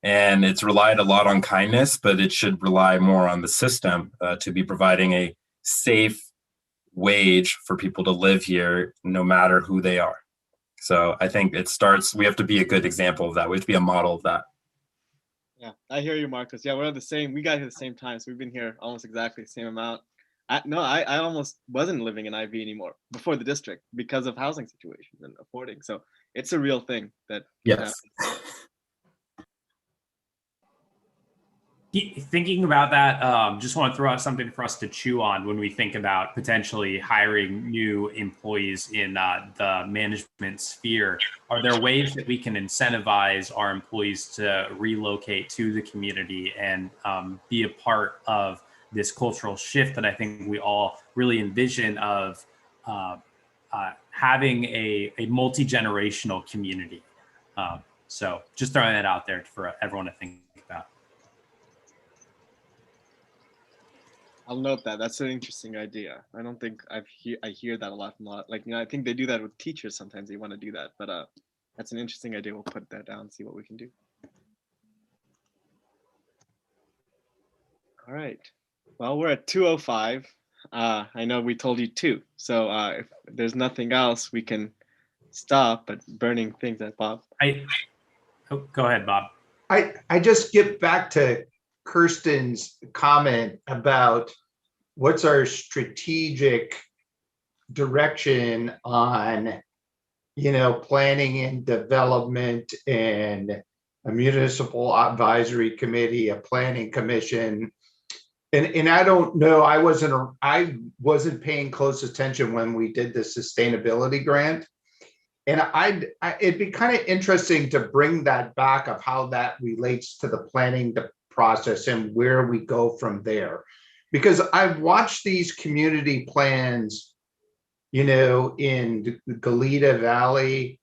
And it's relied a lot on kindness, but it should rely more on the system to be providing a safe wage for people to live here, no matter who they are. So I think we have to be a good example of that. We have to be a model of that. Yeah, I hear you, Marcus. Yeah, we're the same. We got here at the same time, so we've been here almost exactly the same amount. I almost wasn't living in IV anymore before the district because of housing situations and affording. So it's a real thing that. Yes. Thinking about that, just want to throw out something for us to chew on when we think about potentially hiring new employees in the management sphere. Are there ways that we can incentivize our employees to relocate to the community and be a part of this cultural shift that I think we all really envision of having a multi-generational community? So just throwing that out there for everyone to think about. I'll note that. That's an interesting idea. I don't think I hear that a lot from like, I think they do that with teachers sometimes. They want to do that, but that's an interesting idea. We'll put that down and see what we can do. All right. Well, we're at 2:05. I know we told you 2. So if there's nothing else, we can stop. But burning things at Bob. Go ahead, Bob. I just get back to Kirsten's comment about what's our strategic direction on, planning and development and a municipal advisory committee, a planning commission. And I don't know, I wasn't paying close attention when we did the sustainability grant. And it'd be kind of interesting to bring that back of how that relates to the planning process and where we go from there. Because I've watched these community plans, in the Goleta Valley.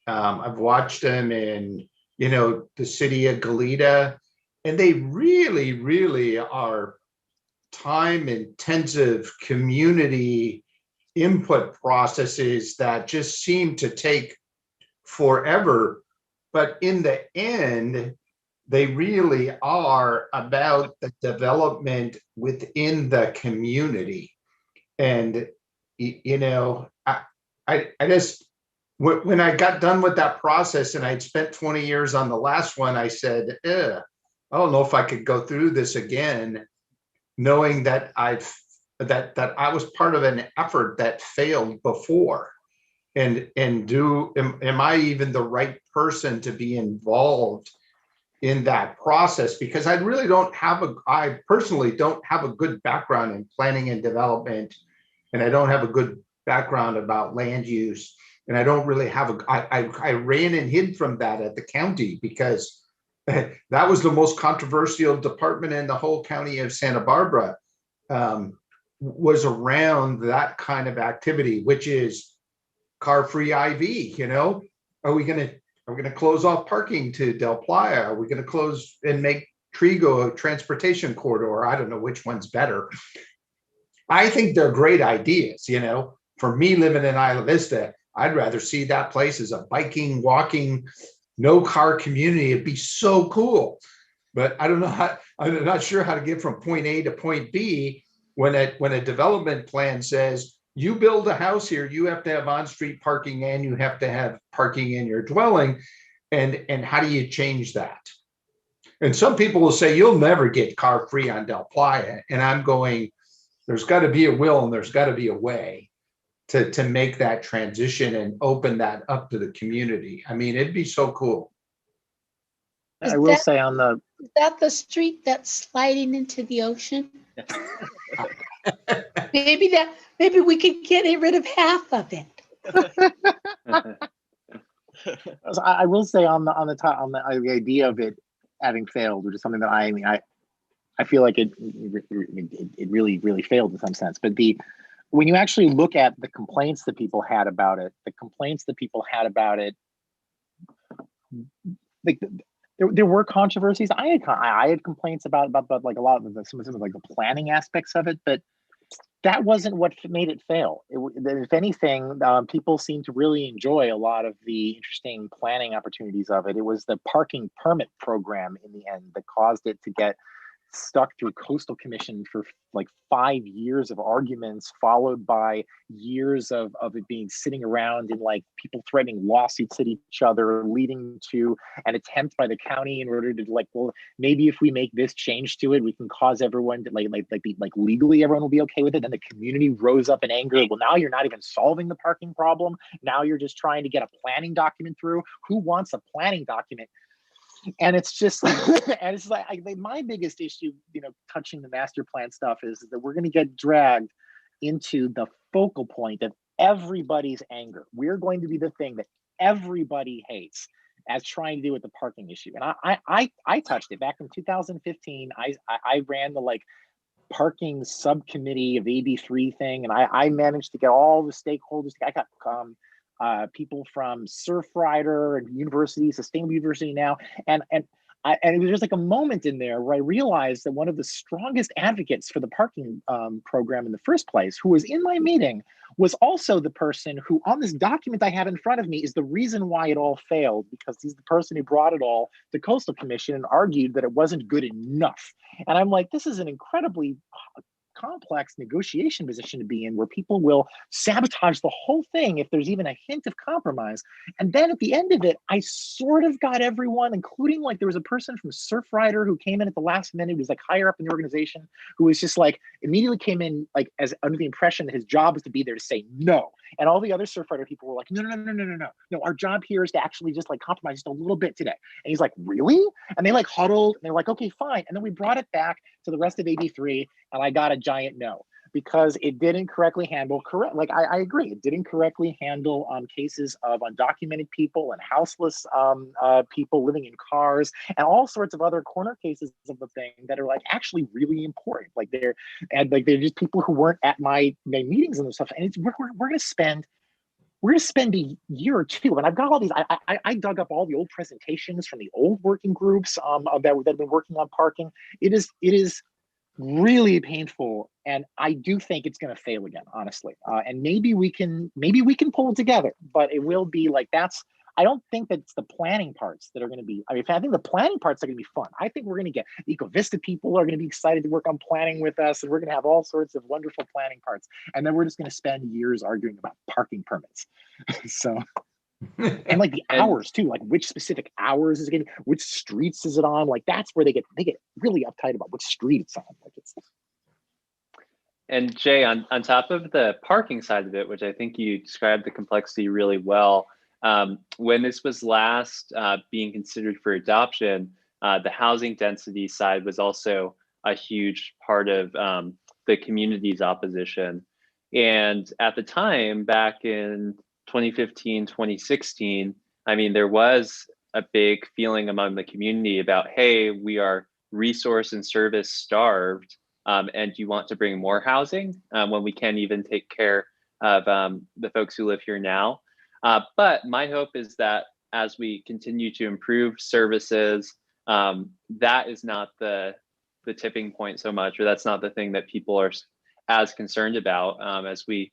I've watched them in, the city of Goleta, and they really, really are time-intensive community input processes that just seem to take forever. But in the end, they really are about the development within the community. And, I just, when I got done with that process and I'd spent 20 years on the last one, I said, I don't know if I could go through this again, knowing that that I was part of an effort that failed before. And am I even the right person to be involved in that process? Because I personally don't have a good background in planning and development, and I don't have a good background about land use, and I don't really have I ran and hid from that at the county because that was the most controversial department in the whole county of Santa Barbara, was around that kind of activity, which is car-free IV. Are we going to Are we going to close off parking to Del Playa? Are we going to close and make Trigo a transportation corridor? I don't know which one's better. I think they're great ideas. For me living in Isla Vista, I'd rather see that place as a biking, walking, no car community. It'd be so cool. But I don't know how, I'm not sure how to get from point A to point B when a development plan says you build a house here, you have to have on-street parking and you have to have parking in your dwelling. And how do you change that? And some people will say you'll never get car free on Del Playa. And I'm going, there's got to be a will and there's got to be a way to make that transition and open that up to the community. I mean, it'd be so cool. I will say on the Is that the street that's sliding into the ocean? Maybe we could get rid of half of it. I will say on the idea of it having failed, which is something that I feel like it really failed in some sense. But when you actually look at the complaints that people had about it, like there were controversies. I had complaints about like a lot of some of like the planning aspects of it, but that wasn't what made it fail. If anything, people seemed to really enjoy a lot of the interesting planning opportunities of it. It was the parking permit program in the end that caused it to get stuck through Coastal Commission for like 5 years of arguments, followed by years of it being sitting around and like people threatening lawsuits at each other, leading to an attempt by the county in order to like, well, maybe if we make this change to it, we can cause everyone to like legally everyone will be okay with it. And the community rose up in anger. Well, now you're not even solving the parking problem. Now you're just trying to get a planning document through. Who wants a planning document? And it's just, and it's like my biggest issue, touching the master plan stuff is that we're going to get dragged into the focal point of everybody's anger. We're going to be the thing that everybody hates as trying to deal with the parking issue. And I touched it back in 2015. I ran the like parking subcommittee of AB3 thing, and I managed to get all the stakeholders. I got people from Surfrider and University, Sustainable University now, and it was just like a moment in there where I realized that one of the strongest advocates for the parking program in the first place, who was in my meeting, was also the person who, on this document I have in front of me, is the reason why it all failed, because he's the person who brought it all to Coastal Commission and argued that it wasn't good enough. And I'm like, this is an incredibly complex negotiation position to be in, where people will sabotage the whole thing if there's even a hint of compromise. And then at the end of it, I sort of got everyone, including like there was a person from Surfrider who came in at the last minute, who was like higher up in the organization, who was just like immediately came in like as under the impression that his job was to be there to say no. And all the other Surfrider people were like, no, our job here is to actually just like compromise just a little bit today. And he's like, really? And they like huddled and they're like, okay, fine. And then we brought it back to the rest of AB3, and I got a giant no, because it didn't correctly handle I agree, it didn't correctly handle cases of undocumented people and houseless people living in cars and all sorts of other corner cases of the thing that are like actually really important. Like they're just people who weren't at my meetings and stuff. And we're gonna spend a year or two, and I've got all these. I dug up all the old presentations from the old working groups that have been working on parking. It is really painful, and I do think it's going to fail again, honestly. And maybe we can pull it together, but it will be like that's. I don't think that it's the planning parts that are going to be. I think the planning parts are going to be fun. I think we're going to get EcoVista people are going to be excited to work on planning with us, and we're going to have all sorts of wonderful planning parts. And then we're just going to spend years arguing about parking permits. So, and like the hours too, like which specific hours is it going to, which streets is it on? Like that's where they get really uptight about which street it's on. Like it's. And Jay, on top of the parking side of it, which I think you described the complexity really well, when this was last being considered for adoption, the housing density side was also a huge part of the community's opposition. And at the time, back in 2015, 2016, I mean, there was a big feeling among the community about, hey, we are resource and service starved, and you want to bring more housing when we can't even take care of the folks who live here now. But my hope is that as we continue to improve services, that is not the tipping point so much, or that's not the thing that people are as concerned about as we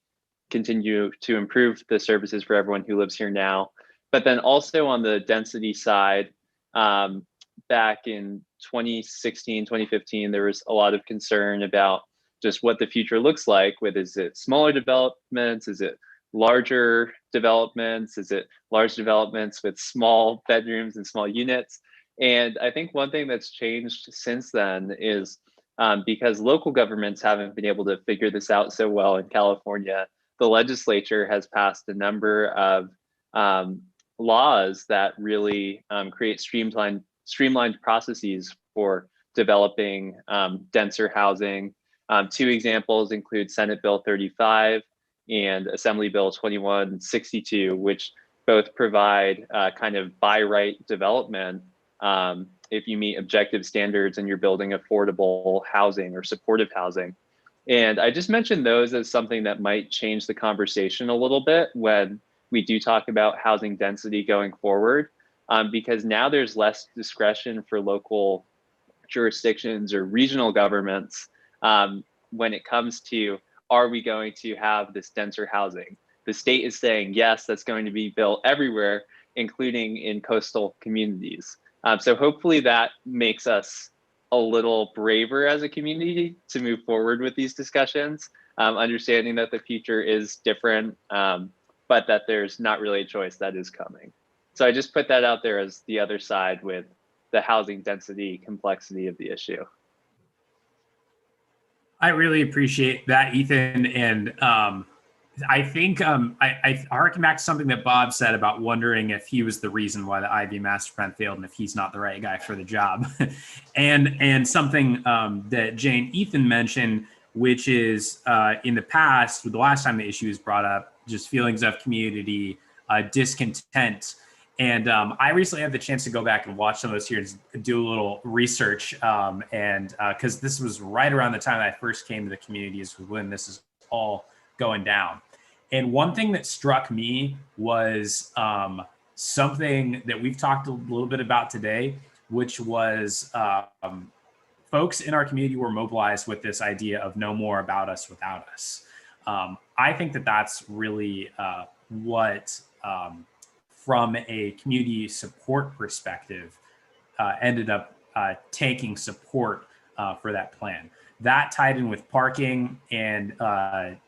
continue to improve the services for everyone who lives here now. But then also on the density side, back in 2016, 2015, there was a lot of concern about just what the future looks like. Is it smaller developments? Is it larger developments? Is it large developments with small bedrooms and small units? And I think one thing that's changed since then is because local governments haven't been able to figure this out so well in California, the legislature has passed a number of laws that really create streamlined processes for developing denser housing. Two examples include Senate Bill 35 and Assembly Bill 2162, which both provide kind of by right development if you meet objective standards and you're building affordable housing or supportive housing. And I just mentioned those as something that might change the conversation a little bit when we do talk about housing density going forward, because now there's less discretion for local jurisdictions or regional governments when it comes to, are we going to have this denser housing? The state is saying, yes, that's going to be built everywhere, including in coastal communities. So hopefully that makes us a little braver as a community to move forward with these discussions, understanding that the future is different, but that there's not really a choice that is coming. So I just put that out there as the other side with the housing density complexity of the issue. I really appreciate that, Ethan. And I think I harken back to something that Bob said about wondering if he was the reason why the IV master plan failed and if he's not the right guy for the job. and something that Jane Ethan mentioned, which is in the past, the last time the issue was brought up, just feelings of community discontent. And I recently had the chance to go back and watch some of those here and do a little research. And because this was right around the time I first came to the community is when this is all going down. And one thing that struck me was something that we've talked a little bit about today, which was folks in our community were mobilized with this idea of no more about us without us. I think that that's really what, from a community support perspective, ended up taking support for that plan. That tied in with parking and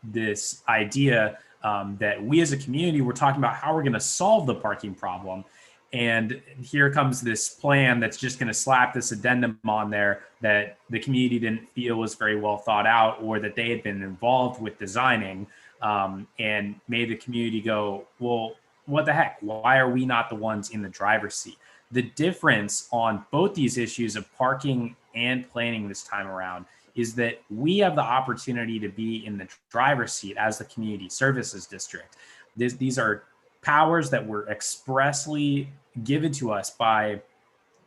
this idea that we as a community were talking about how we're going to solve the parking problem. And here comes this plan that's just going to slap this addendum on there that the community didn't feel was very well thought out or that they had been involved with designing, and made the community go, well, what the heck? Why are we not the ones in the driver's seat? The difference on both these issues of parking and planning this time around is that we have the opportunity to be in the driver's seat as the community services district. These are powers that were expressly given to us by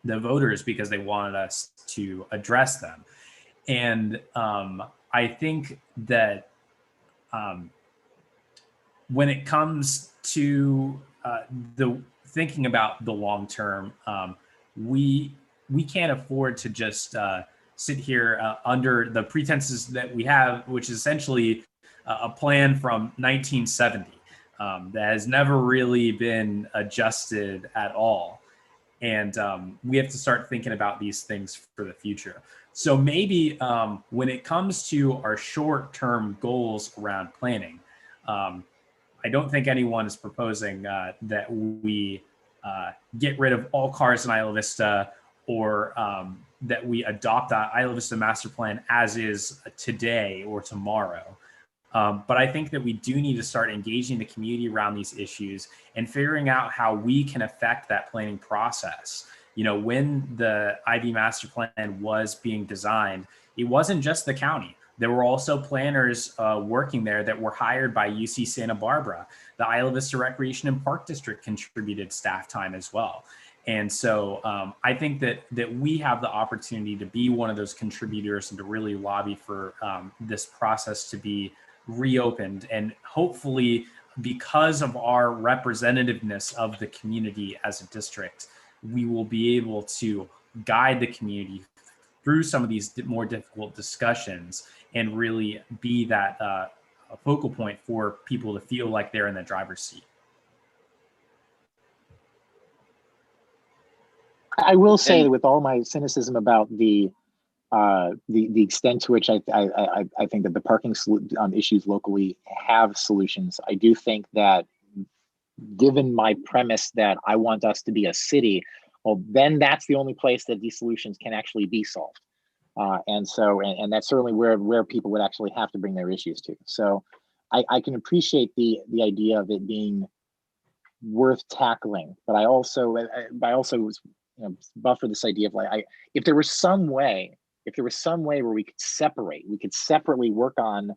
the voters because they wanted us to address them. And I think that when it comes to the thinking about the long term, we can't afford to just sit here under the pretenses that we have, which is essentially a plan from 1970 that has never really been adjusted at all. And we have to start thinking about these things for the future. So maybe when it comes to our short-term goals around planning, I don't think anyone is proposing that we get rid of all cars in Isla Vista or that we adopt the Isla Vista master plan as is today or tomorrow. But I think that we do need to start engaging the community around these issues and figuring out how we can affect that planning process. You know, when the IV master plan was being designed, it wasn't just the county. There were also planners working there that were hired by UC Santa Barbara. The Isla Vista Recreation and Park District contributed staff time as well. And so I think that we have the opportunity to be one of those contributors and to really lobby for this process to be reopened and hopefully because of our representativeness of the community as a district, we will be able to guide the community through some of these more difficult discussions and really be that a focal point for people to feel like they're in the driver's seat. I will say that with all my cynicism about the extent to which I think that the parking issues locally have solutions, I do think that given my premise that I want us to be a city, well, then that's the only place that these solutions can actually be solved. And that's certainly where people would actually have to bring their issues to. So I can appreciate the idea of it being worth tackling, but I also was, buffer this idea of like, if there was some way where we could separately work on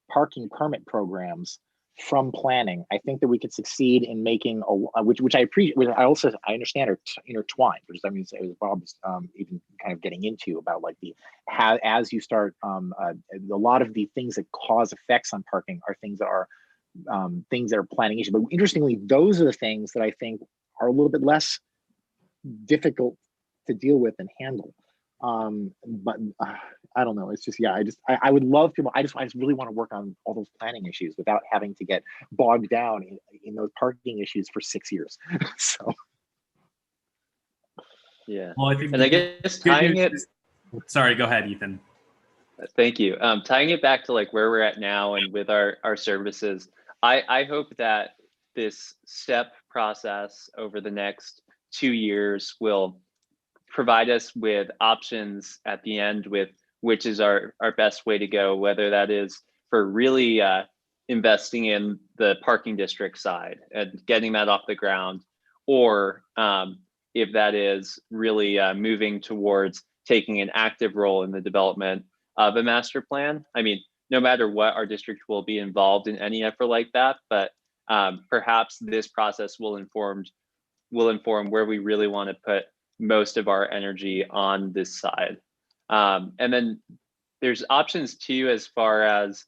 parking permit programs from planning, I think that we could succeed in making which I appreciate, which I understand are intertwined, which I mean, it was Bob's even kind of getting into about like as you start a lot of the things that cause effects on parking are things that are planning issues. But interestingly, those are the things that I think are a little bit less difficult to deal with and handle. But I don't know. It's just, I would love to. I just really want to work on all those planning issues without having to get bogged down in those parking issues for 6 years. So. Yeah. Well, I think, and I guess tying it. Sorry, go ahead, Ethan. Thank you. Tying it back to like where we're at now and with our services, I hope that this step process over the next 2 years will provide us with options at the end with which is our best way to go, whether that is for really investing in the parking district side and getting that off the ground, or if that is really moving towards taking an active role in the development of a master plan. I mean, no matter what, our district will be involved in any effort like that, but perhaps this process will inform where we really want to put most of our energy on this side. And then there's options too, as far as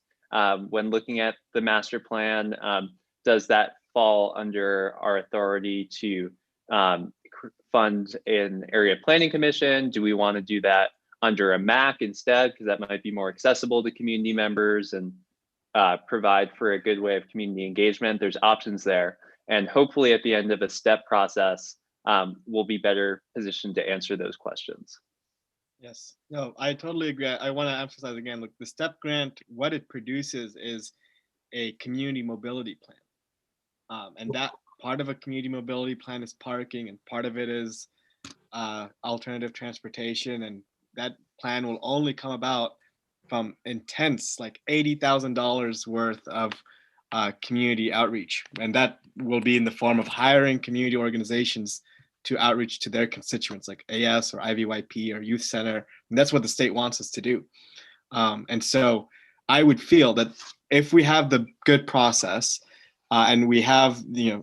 when looking at the master plan, does that fall under our authority to fund an area planning commission? Do we want to do that under a MAC instead? Because that might be more accessible to community members and provide for a good way of community engagement. There's options there. And hopefully at the end of a step process, we'll be better positioned to answer those questions. Yes, no, I totally agree. I want to emphasize again, look, the STEP grant, what it produces is a community mobility plan. And that part of a community mobility plan is parking, and part of it is alternative transportation. And that plan will only come about from intense, like $80,000 worth of community outreach. And that will be in the form of hiring community organizations to outreach to their constituents, like AS or IVYP or Youth Center. And that's what the state wants us to do. And so I would feel that if we have the good process and we have the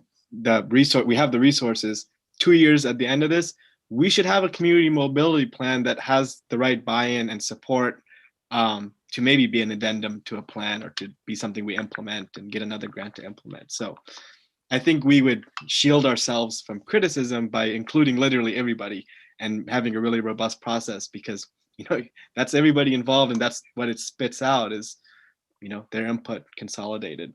resources, 2 years at the end of this, we should have a community mobility plan that has the right buy-in and support to maybe be an addendum to a plan or to be something we implement and get another grant to implement. So I think we would shield ourselves from criticism by including literally everybody and having a really robust process, because that's everybody involved, and that's what it spits out is their input consolidated.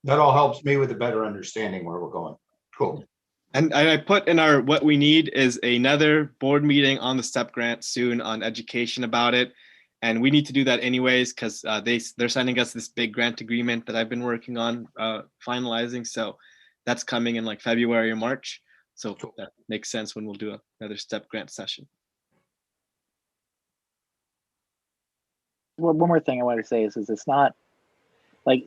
That all helps me with a better understanding where we're going. Cool. And I put in our what we need is another board meeting on the STEP grant soon on education about it. And we need to do that anyways, because they're sending us this big grant agreement that I've been working on finalizing. So that's coming in like February or March. So that makes sense when we'll do another STEP grant session. Well, one more thing I want to say is it's not like,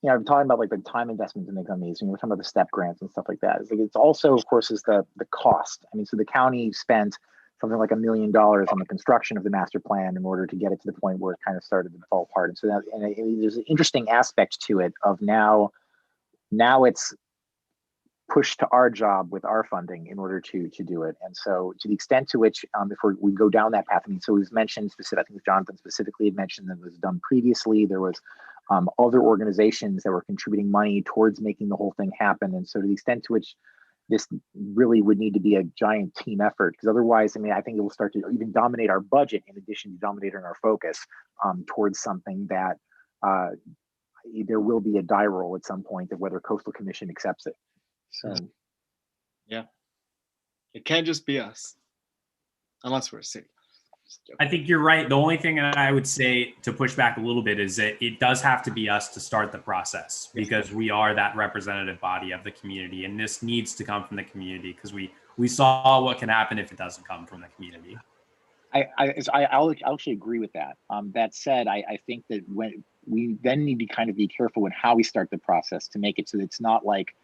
I'm talking about like the time investment to make on these, we're talking about the STEP grants and stuff like that. It's also, of course, is the cost. I mean, so the county spent something like $1 million on the construction of the master plan in order to get it to the point where it kind of started to fall apart. And so there's an interesting aspect to it of now it's push to our job with our funding in order to do it. And so to the extent to which, if we go down that path, I mean, so it was mentioned specific, I think Jonathan specifically had mentioned that it was done previously. There was other organizations that were contributing money towards making the whole thing happen. And so to the extent to which this really would need to be a giant team effort, because otherwise, I mean, I think it will start to even dominate our budget in addition to dominating our focus towards something that there will be a die roll at some point of whether Coastal Commission accepts it. So, yeah, it can't just be us, unless we're a city. I think you're right. The only thing that I would say to push back a little bit is that it does have to be us to start the process, because we are that representative body of the community, and this needs to come from the community, because we saw what can happen if it doesn't come from the community. I'll actually agree with that. That said, I think that when we then need to kind of be careful in how we start the process to make it so that it's not like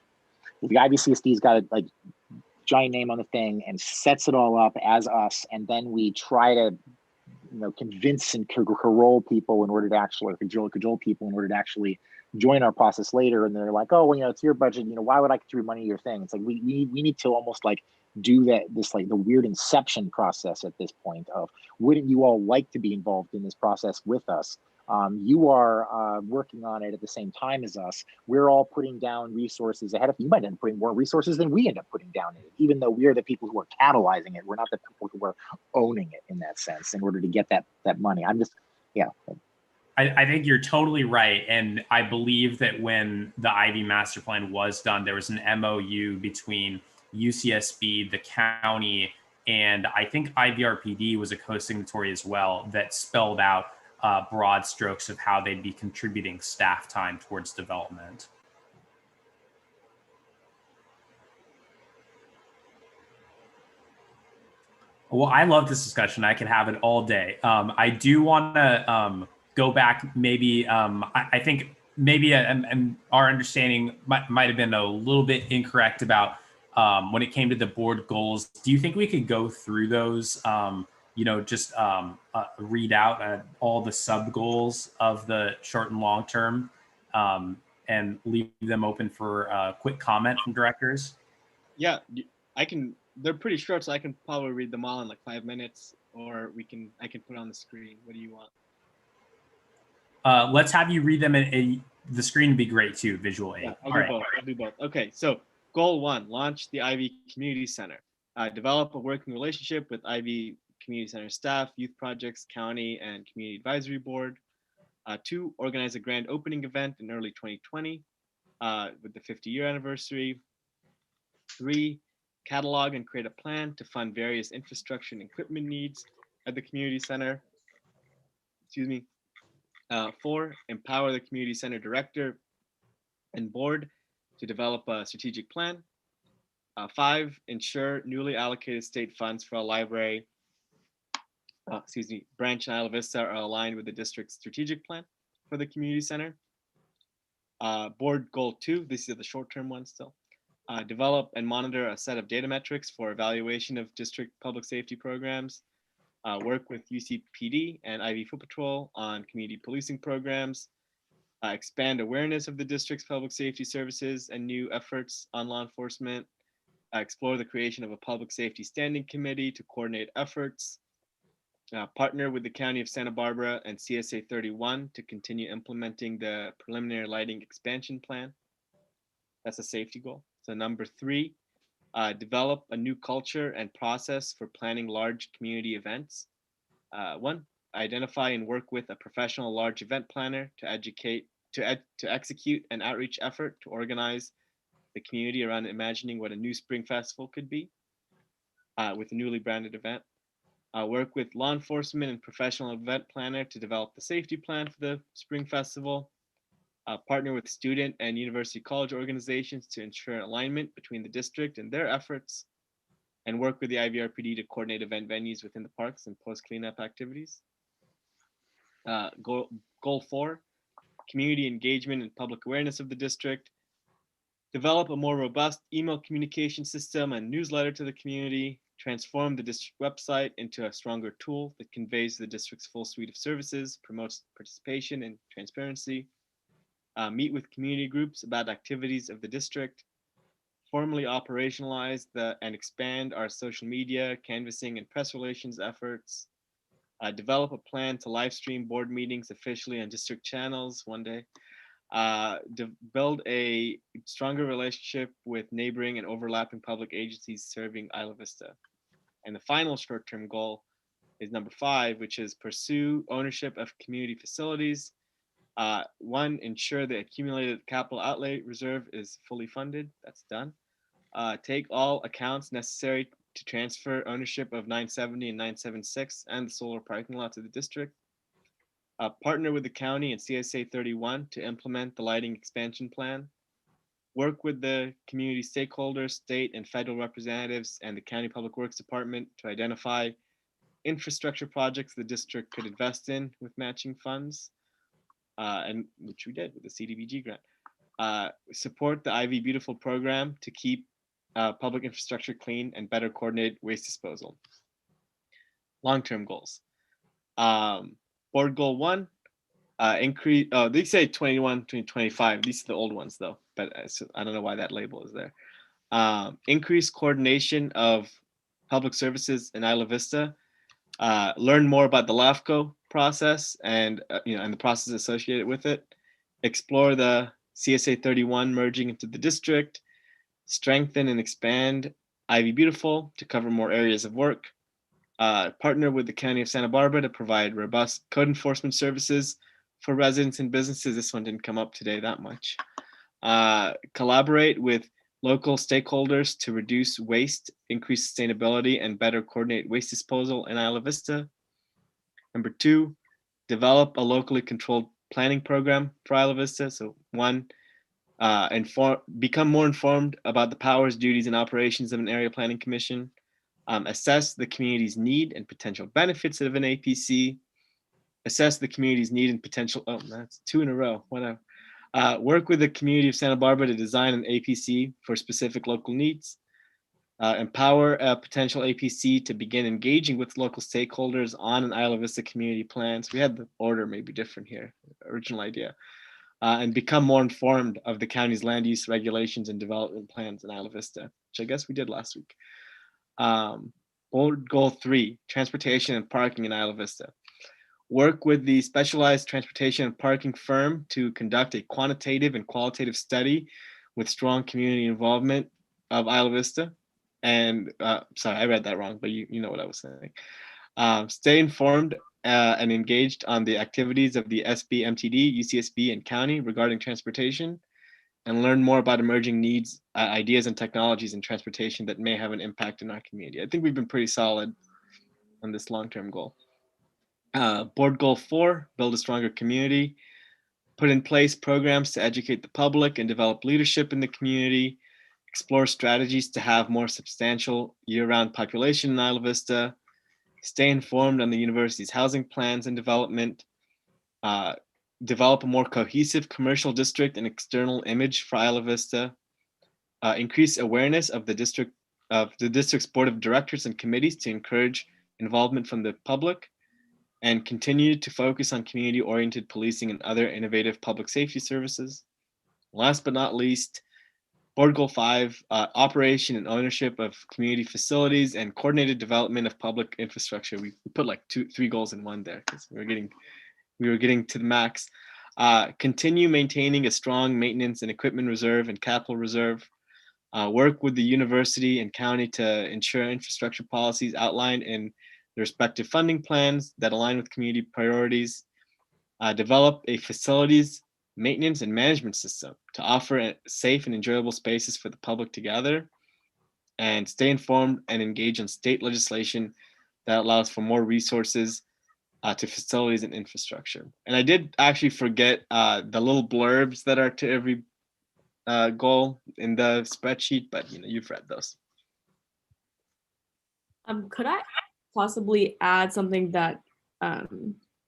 the IVCSD's got a like giant name on the thing and sets it all up as us, and then we try to, you know, convince and cajole people in order to actually, or cajole people in order to actually join our process later, and they're like, oh, well, you know, it's your budget, you know, why would I contribute money to your thing? It's like we need to almost like do this like the weird inception process at this point of, wouldn't you all like to be involved in this process with us? You are working on it at the same time as us. We're all putting down resources ahead of you. Might end up putting more resources than we end up putting down in it, even though we're the people who are catalyzing it. We're not the people who are owning it in that sense in order to get that money. I'm just, yeah. I think you're totally right. And I believe that when the Ivy Master Plan was done, there was an MOU between UCSB, the county, and I think IVRPD was a co-signatory as well, that spelled out broad strokes of how they'd be contributing staff time towards development. Well, I love this discussion. I could have it all day. I do want to go back. Maybe I think maybe our understanding might have been a little bit incorrect about when it came to the board goals. Do you think we could go through those? You know, just read out all the sub goals of the short and long term, and leave them open for quick comment from directors. Yeah, I can. They're pretty short, so I can probably read them all in like 5 minutes, or I can put it on the screen. What do you want? Let's have you read them. The screen would be great too, visual aid. Yeah, I'll do both. Okay, so goal 1, launch the Ivy Community Center. Develop a working relationship with Ivy Community Center staff, youth projects, county, and community advisory board. 2, organize a grand opening event in early 2020 with the 50-year anniversary. 3, catalog and create a plan to fund various infrastructure and equipment needs at the community center. Excuse me. 4, empower the community center director and board to develop a strategic plan. 5, ensure newly allocated state funds for a library, branch in Isla Vista are aligned with the district's strategic plan for the community center. Board goal 2, this is the short-term one still. Develop and monitor a set of data metrics for evaluation of district public safety programs. Work with UCPD and Ivy Foot Patrol on community policing programs. Expand awareness of the district's public safety services and new efforts on law enforcement. Explore the creation of a public safety standing committee to coordinate efforts. Partner with the County of Santa Barbara and CSA 31 to continue implementing the preliminary lighting expansion plan. That's a safety goal. So number 3, develop a new culture and process for planning large community events. 1, identify and work with a professional large event planner to execute an outreach effort to organize the community around imagining what a new spring festival could be with a newly branded event. Work with law enforcement and professional event planner to develop the safety plan for the spring festival. Partner with student and university college organizations to ensure alignment between the district and their efforts, and work with the IVRPD to coordinate event venues within the parks and post cleanup activities. Goal 4, community engagement and public awareness of the district. Develop a more robust email communication system and newsletter to the community. Transform the district website into a stronger tool that conveys the district's full suite of services, promotes participation and transparency. Meet with community groups about activities of the district. formally operationalize and expand our social media, canvassing, and press relations efforts. Develop a plan to live stream board meetings officially on district channels one day. Build a stronger relationship with neighboring and overlapping public agencies serving Isla Vista. And the final short-term goal is number 5, which is pursue ownership of community facilities. 1, ensure the accumulated capital outlay reserve is fully funded. That's done. Take all accounts necessary to transfer ownership of 970 and 976 and the solar parking lot to the district. Partner with the county and CSA 31 to implement the lighting expansion plan. Work with the community stakeholders, state and federal representatives, and the County Public Works Department to identify infrastructure projects the district could invest in with matching funds, and which we did with the CDBG grant. Support the IV Beautiful program to keep public infrastructure clean and better coordinate waste disposal. Long-term goals. Board goal 1, increase, they say 21 to 25. These are the old ones though, but I don't know why that label is there. Increase coordination of public services in Isla Vista. Learn more about the LAFCO process and and the process associated with it. Explore the CSA 31 merging into the district. Strengthen and expand IV Beautiful to cover more areas of work. Partner with the County of Santa Barbara to provide robust code enforcement services for residents and businesses. This one didn't come up today that much. Collaborate with local stakeholders to reduce waste, increase sustainability, and better coordinate waste disposal in Isla Vista. Number 2, develop a locally controlled planning program for Isla Vista. So 1, become more informed about the powers, duties, and operations of an area planning commission. Assess the community's need and potential benefits of an APC. Assess the community's need and potential. Oh, that's 2 in a row. Whatever. Work with the community of Santa Barbara to design an APC for specific local needs. Empower a potential APC to begin engaging with local stakeholders on an Isla Vista community plan. So we had the order maybe different here, original idea. And become more informed of the county's land use regulations and development plans in Isla Vista, which I guess we did last week. Board goal 3, transportation and parking in Isla Vista. Work with the specialized transportation and parking firm to conduct a quantitative and qualitative study with strong community involvement of Isla Vista. And sorry, I read that wrong, but you know what I was saying. Stay informed and engaged on the activities of the SB, MTD, UCSB, and county regarding transportation, and learn more about emerging needs, ideas, and technologies in transportation that may have an impact in our community. I think we've been pretty solid on this long-term goal. Board goal 4, build a stronger community. Put in place programs to educate the public and develop leadership in the community. Explore strategies to have more substantial year-round population in Isla Vista. Stay informed on the university's housing plans and development. Develop a more cohesive commercial district and external image for Isla Vista. Increase awareness of the district's board of directors and committees to encourage involvement from the public, and continue to focus on community-oriented policing and other innovative public safety services. Last but not least, board goal 5, operation and ownership of community facilities and coordinated development of public infrastructure. We put like 3 goals in one there because we were getting to the max. Continue maintaining a strong maintenance and equipment reserve and capital reserve. Work with the university and county to ensure infrastructure policies outlined in the respective funding plans that align with community priorities. Develop a facilities maintenance and management system to offer safe and enjoyable spaces for the public to gather, and stay informed and engage in state legislation that allows for more resources to facilities and infrastructure. And I did actually forget the little blurbs that are to every goal in the spreadsheet, but you've read those. Could I possibly add something that,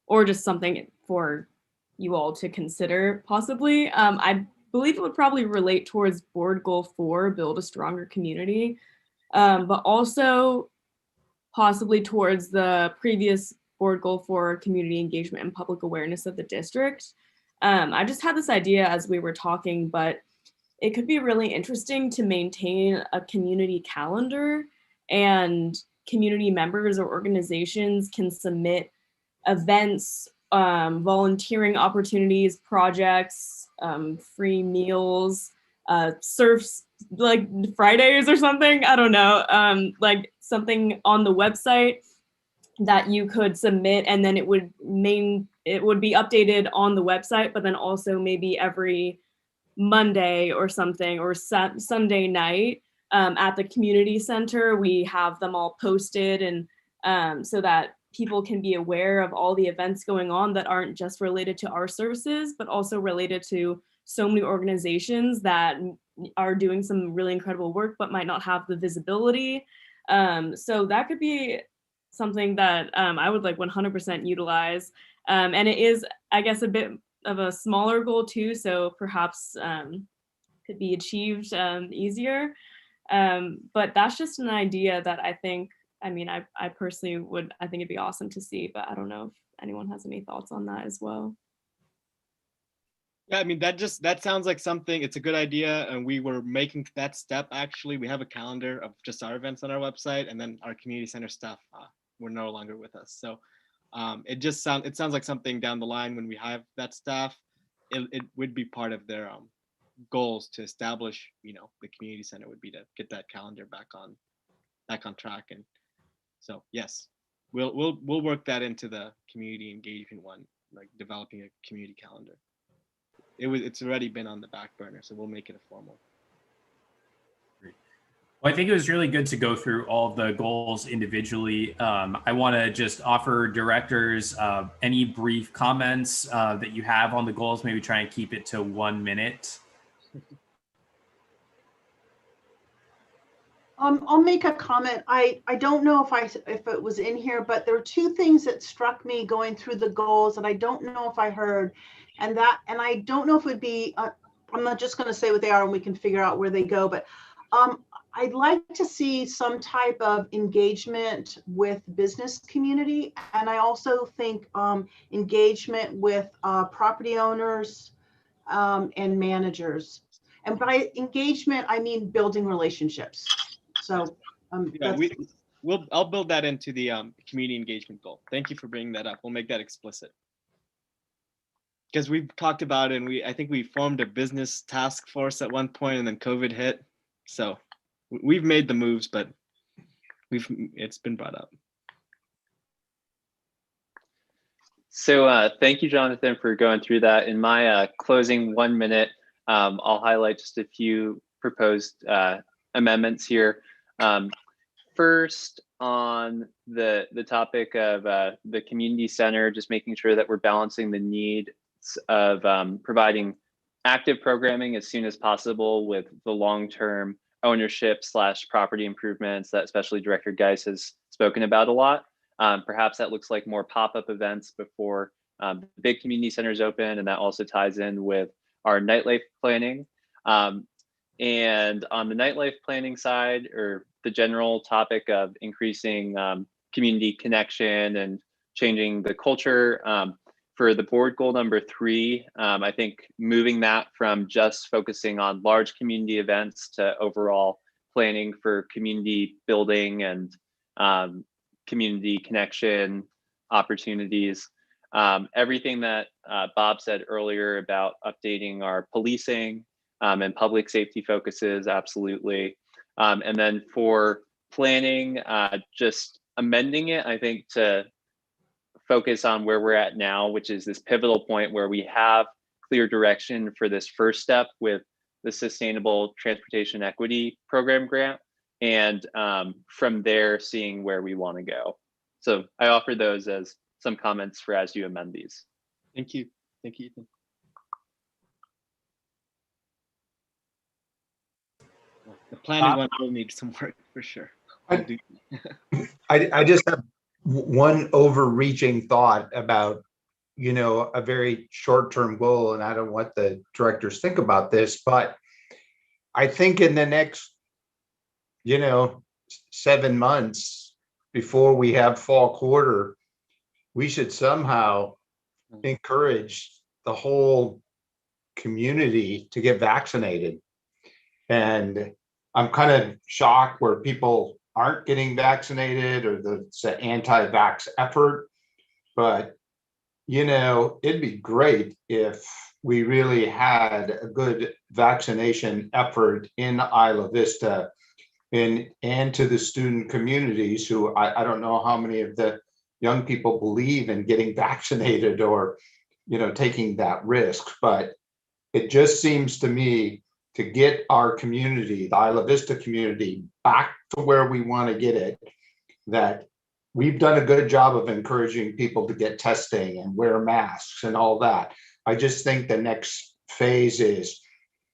or just something for you all to consider possibly? I believe it would probably relate towards board goal 4, build a stronger community, but also possibly towards the previous board goal 4, community engagement and public awareness of the district. I just had this idea as we were talking, but it could be really interesting to maintain a community calendar, and community members or organizations can submit events, volunteering opportunities, projects, free meals, surfs like Fridays or something. I don't know, like something on the website that you could submit, and then it would be updated on the website, but then also maybe every Monday or something, or Sunday night, at the community center, we have them all posted, and so that people can be aware of all the events going on that aren't just related to our services, but also related to so many organizations that are doing some really incredible work, but might not have the visibility. So that could be something that I would like 100% utilize. And it is, I guess, a bit of a smaller goal too, so perhaps could be achieved easier. But that's just an idea that I think, I mean, I personally would, I think it'd be awesome to see, but I don't know if anyone has any thoughts on that as well. Yeah, I mean, that sounds like something, it's a good idea. And we were making that step, actually. We have a calendar of just our events on our website, and then our community center stuff were no longer with us. So it sounds like something down the line when we have that staff, it would be part of their goals to establish, the community center would be to get that calendar back on track. And so, yes, we'll work that into the community engagement one, like developing a community calendar. It's already been on the back burner, so we'll make it a formal. Well, I think it was really good to go through all of the goals individually. I want to just offer directors any brief comments that you have on the goals, maybe try and keep it to 1 minute. I'll make a comment. I don't know if it was in here, but there were two things that struck me going through the goals that I don't know if I heard, and I don't know if it would be. I'm not just going to say what they are, and we can figure out where they go. But I'd like to see some type of engagement with business community, and I also think engagement with property owners and managers. And by engagement, I mean building relationships. So yeah, I'll build that into the community engagement goal. Thank you for bringing that up. We'll make that explicit. Because we've talked about it, and I think we formed a business task force at one point, and then COVID hit. So we've made the moves, but it's been brought up. So thank you, Jonathan, for going through that. In my closing 1 minute, I'll highlight just a few proposed amendments here. First, on the topic of the community center, just making sure that we're balancing the needs of providing active programming as soon as possible with the long-term ownership / property improvements that especially Director Geis has spoken about a lot. Perhaps that looks like more pop-up events before the big community centers open, and that also ties in with our nightlife planning. And on the nightlife planning side, or the general topic of increasing community connection and changing the culture, for the board goal number 3, I think moving that from just focusing on large community events to overall planning for community building and community connection opportunities. Everything that Bob said earlier about updating our policing and public safety focuses, absolutely. And then for planning, just amending it, I think, to focus on where we're at now, which is this pivotal point where we have clear direction for this first step with the Sustainable Transportation Equity Program grant, and from there seeing where we want to go. So I offer those as some comments for as you amend these. Thank you. Thank you, Ethan. The planning one will need some work for sure. I just have one overreaching thought about, a very short-term goal, and I don't know what the directors think about this, but I think in the next, 7 months before we have fall quarter, we should somehow encourage the whole community to get vaccinated. And I'm kind of shocked where people aren't getting vaccinated or it's an anti-vax effort. But, you know, it'd be great if we really had a good vaccination effort in Isla Vista and to the student communities who I don't know how many of the young people believe in getting vaccinated or, you know, taking that risk. But it just seems to me to get our community, the Isla Vista community, back to where we want to get it, that we've done a good job of encouraging people to get testing and wear masks and all that. I just think the next phase is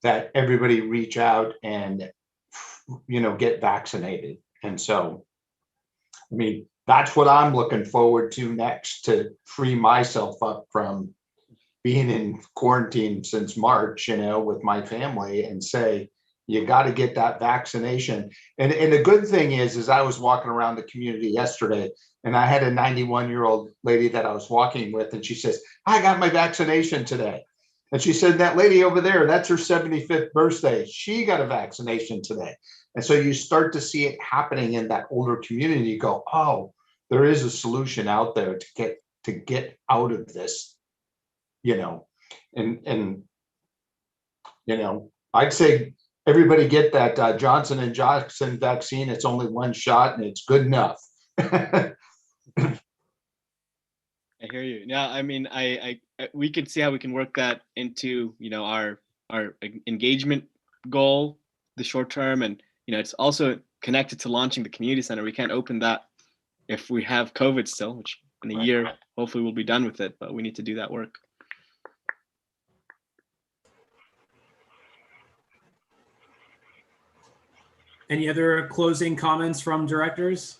that everybody reach out and, you know, get vaccinated. And so, I mean, that's what I'm looking forward to next, to free myself up from being in quarantine since March, you know, with my family, and say, you got to get that vaccination. And the good thing is I was walking around the community yesterday and I had a 91-year-old lady that I was walking with, and she says, I got my vaccination today. And she said, that lady over there, that's her 75th birthday. She got a vaccination today. And so you start to see it happening in that older community. You go, oh, there is a solution out there to get out of this, you know, and you know, I'd say everybody get that Johnson and Johnson vaccine. It's only one shot and it's good enough. I hear you. Yeah, I mean, we could see how we can work that into, you know, our engagement goal, the short term, and you know, it's also connected to launching the community center. We can't open that if we have COVID still, which in a year hopefully we'll be done with it, but we need to do that work. Any other closing comments from directors?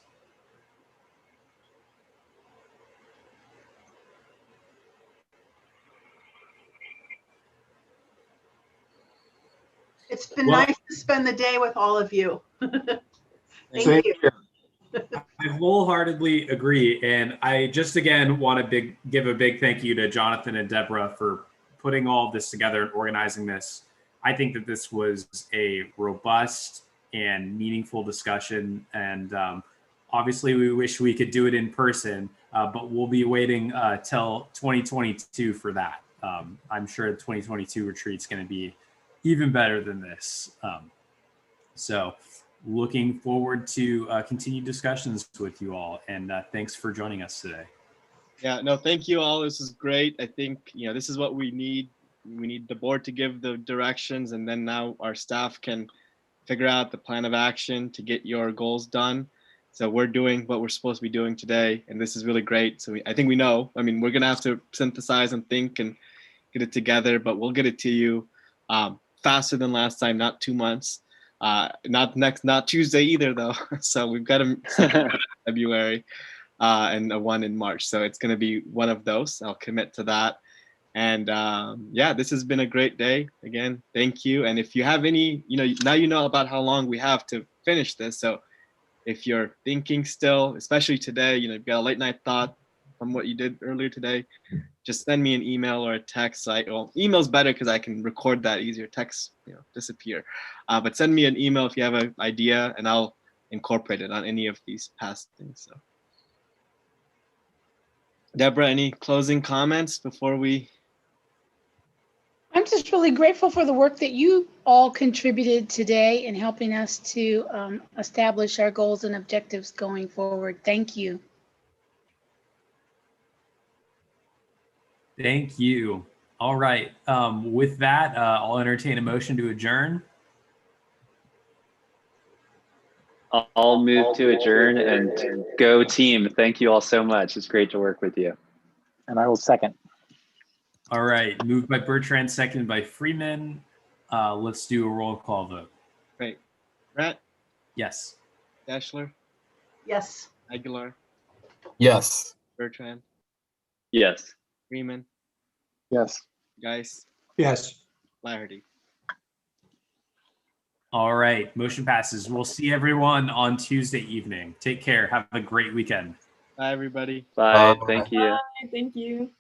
It's been nice to spend the day with all of you. Thank you. I wholeheartedly agree. And I just, again, want to give a big thank you to Jonathan and Deborah for putting all of this together and organizing this. I think that this was a robust and meaningful discussion. And obviously we wish we could do it in person, but we'll be waiting till 2022 for that. I'm sure the 2022 retreat's going to be even better than this. So looking forward to continued discussions with you all, and thanks for joining us today. Yeah, no, thank you all. This is great. I think, you know, this is what we need. We need the board to give the directions, and then now our staff can figure out the plan of action to get your goals done. So we're doing what we're supposed to be doing today, and this is really great. So I think we know, I mean, we're going to have to synthesize and think and get it together, but we'll get it to you faster than last time, not 2 months. Not Tuesday either, though. So we've got a February and a one in March. So it's going to be one of those. I'll commit to that. And yeah, this has been a great day. Again, thank you. And if you have any, you know, now you know about how long we have to finish this. So if you're thinking still, especially today, you know, you've got a late night thought from what you did earlier today, just send me an email or a text. Well, email's better because I can record that easier. Text, you know, disappear. But send me an email if you have an idea, and I'll incorporate it on any of these past things. So, Deborah, any closing comments before we? I'm just really grateful for the work that you all contributed today in helping us to establish our goals and objectives going forward. Thank you. Thank you. All right. With that, I'll entertain a motion to adjourn. I'll move to adjourn, and go team. Thank you all so much. It's great to work with you. And I will second. All right. Moved by Bertrand, seconded by Freeman. Let's do a roll call vote. Great. Brett? Yes. Dashler? Yes. Aguilar? Yes. Bertrand? Yes. Freeman? Yes. Geis? Yes. Flaherty? All right. Motion passes. We'll see everyone on Tuesday evening. Take care. Have a great weekend. Bye, everybody. Bye. Thank you. Bye. Thank you.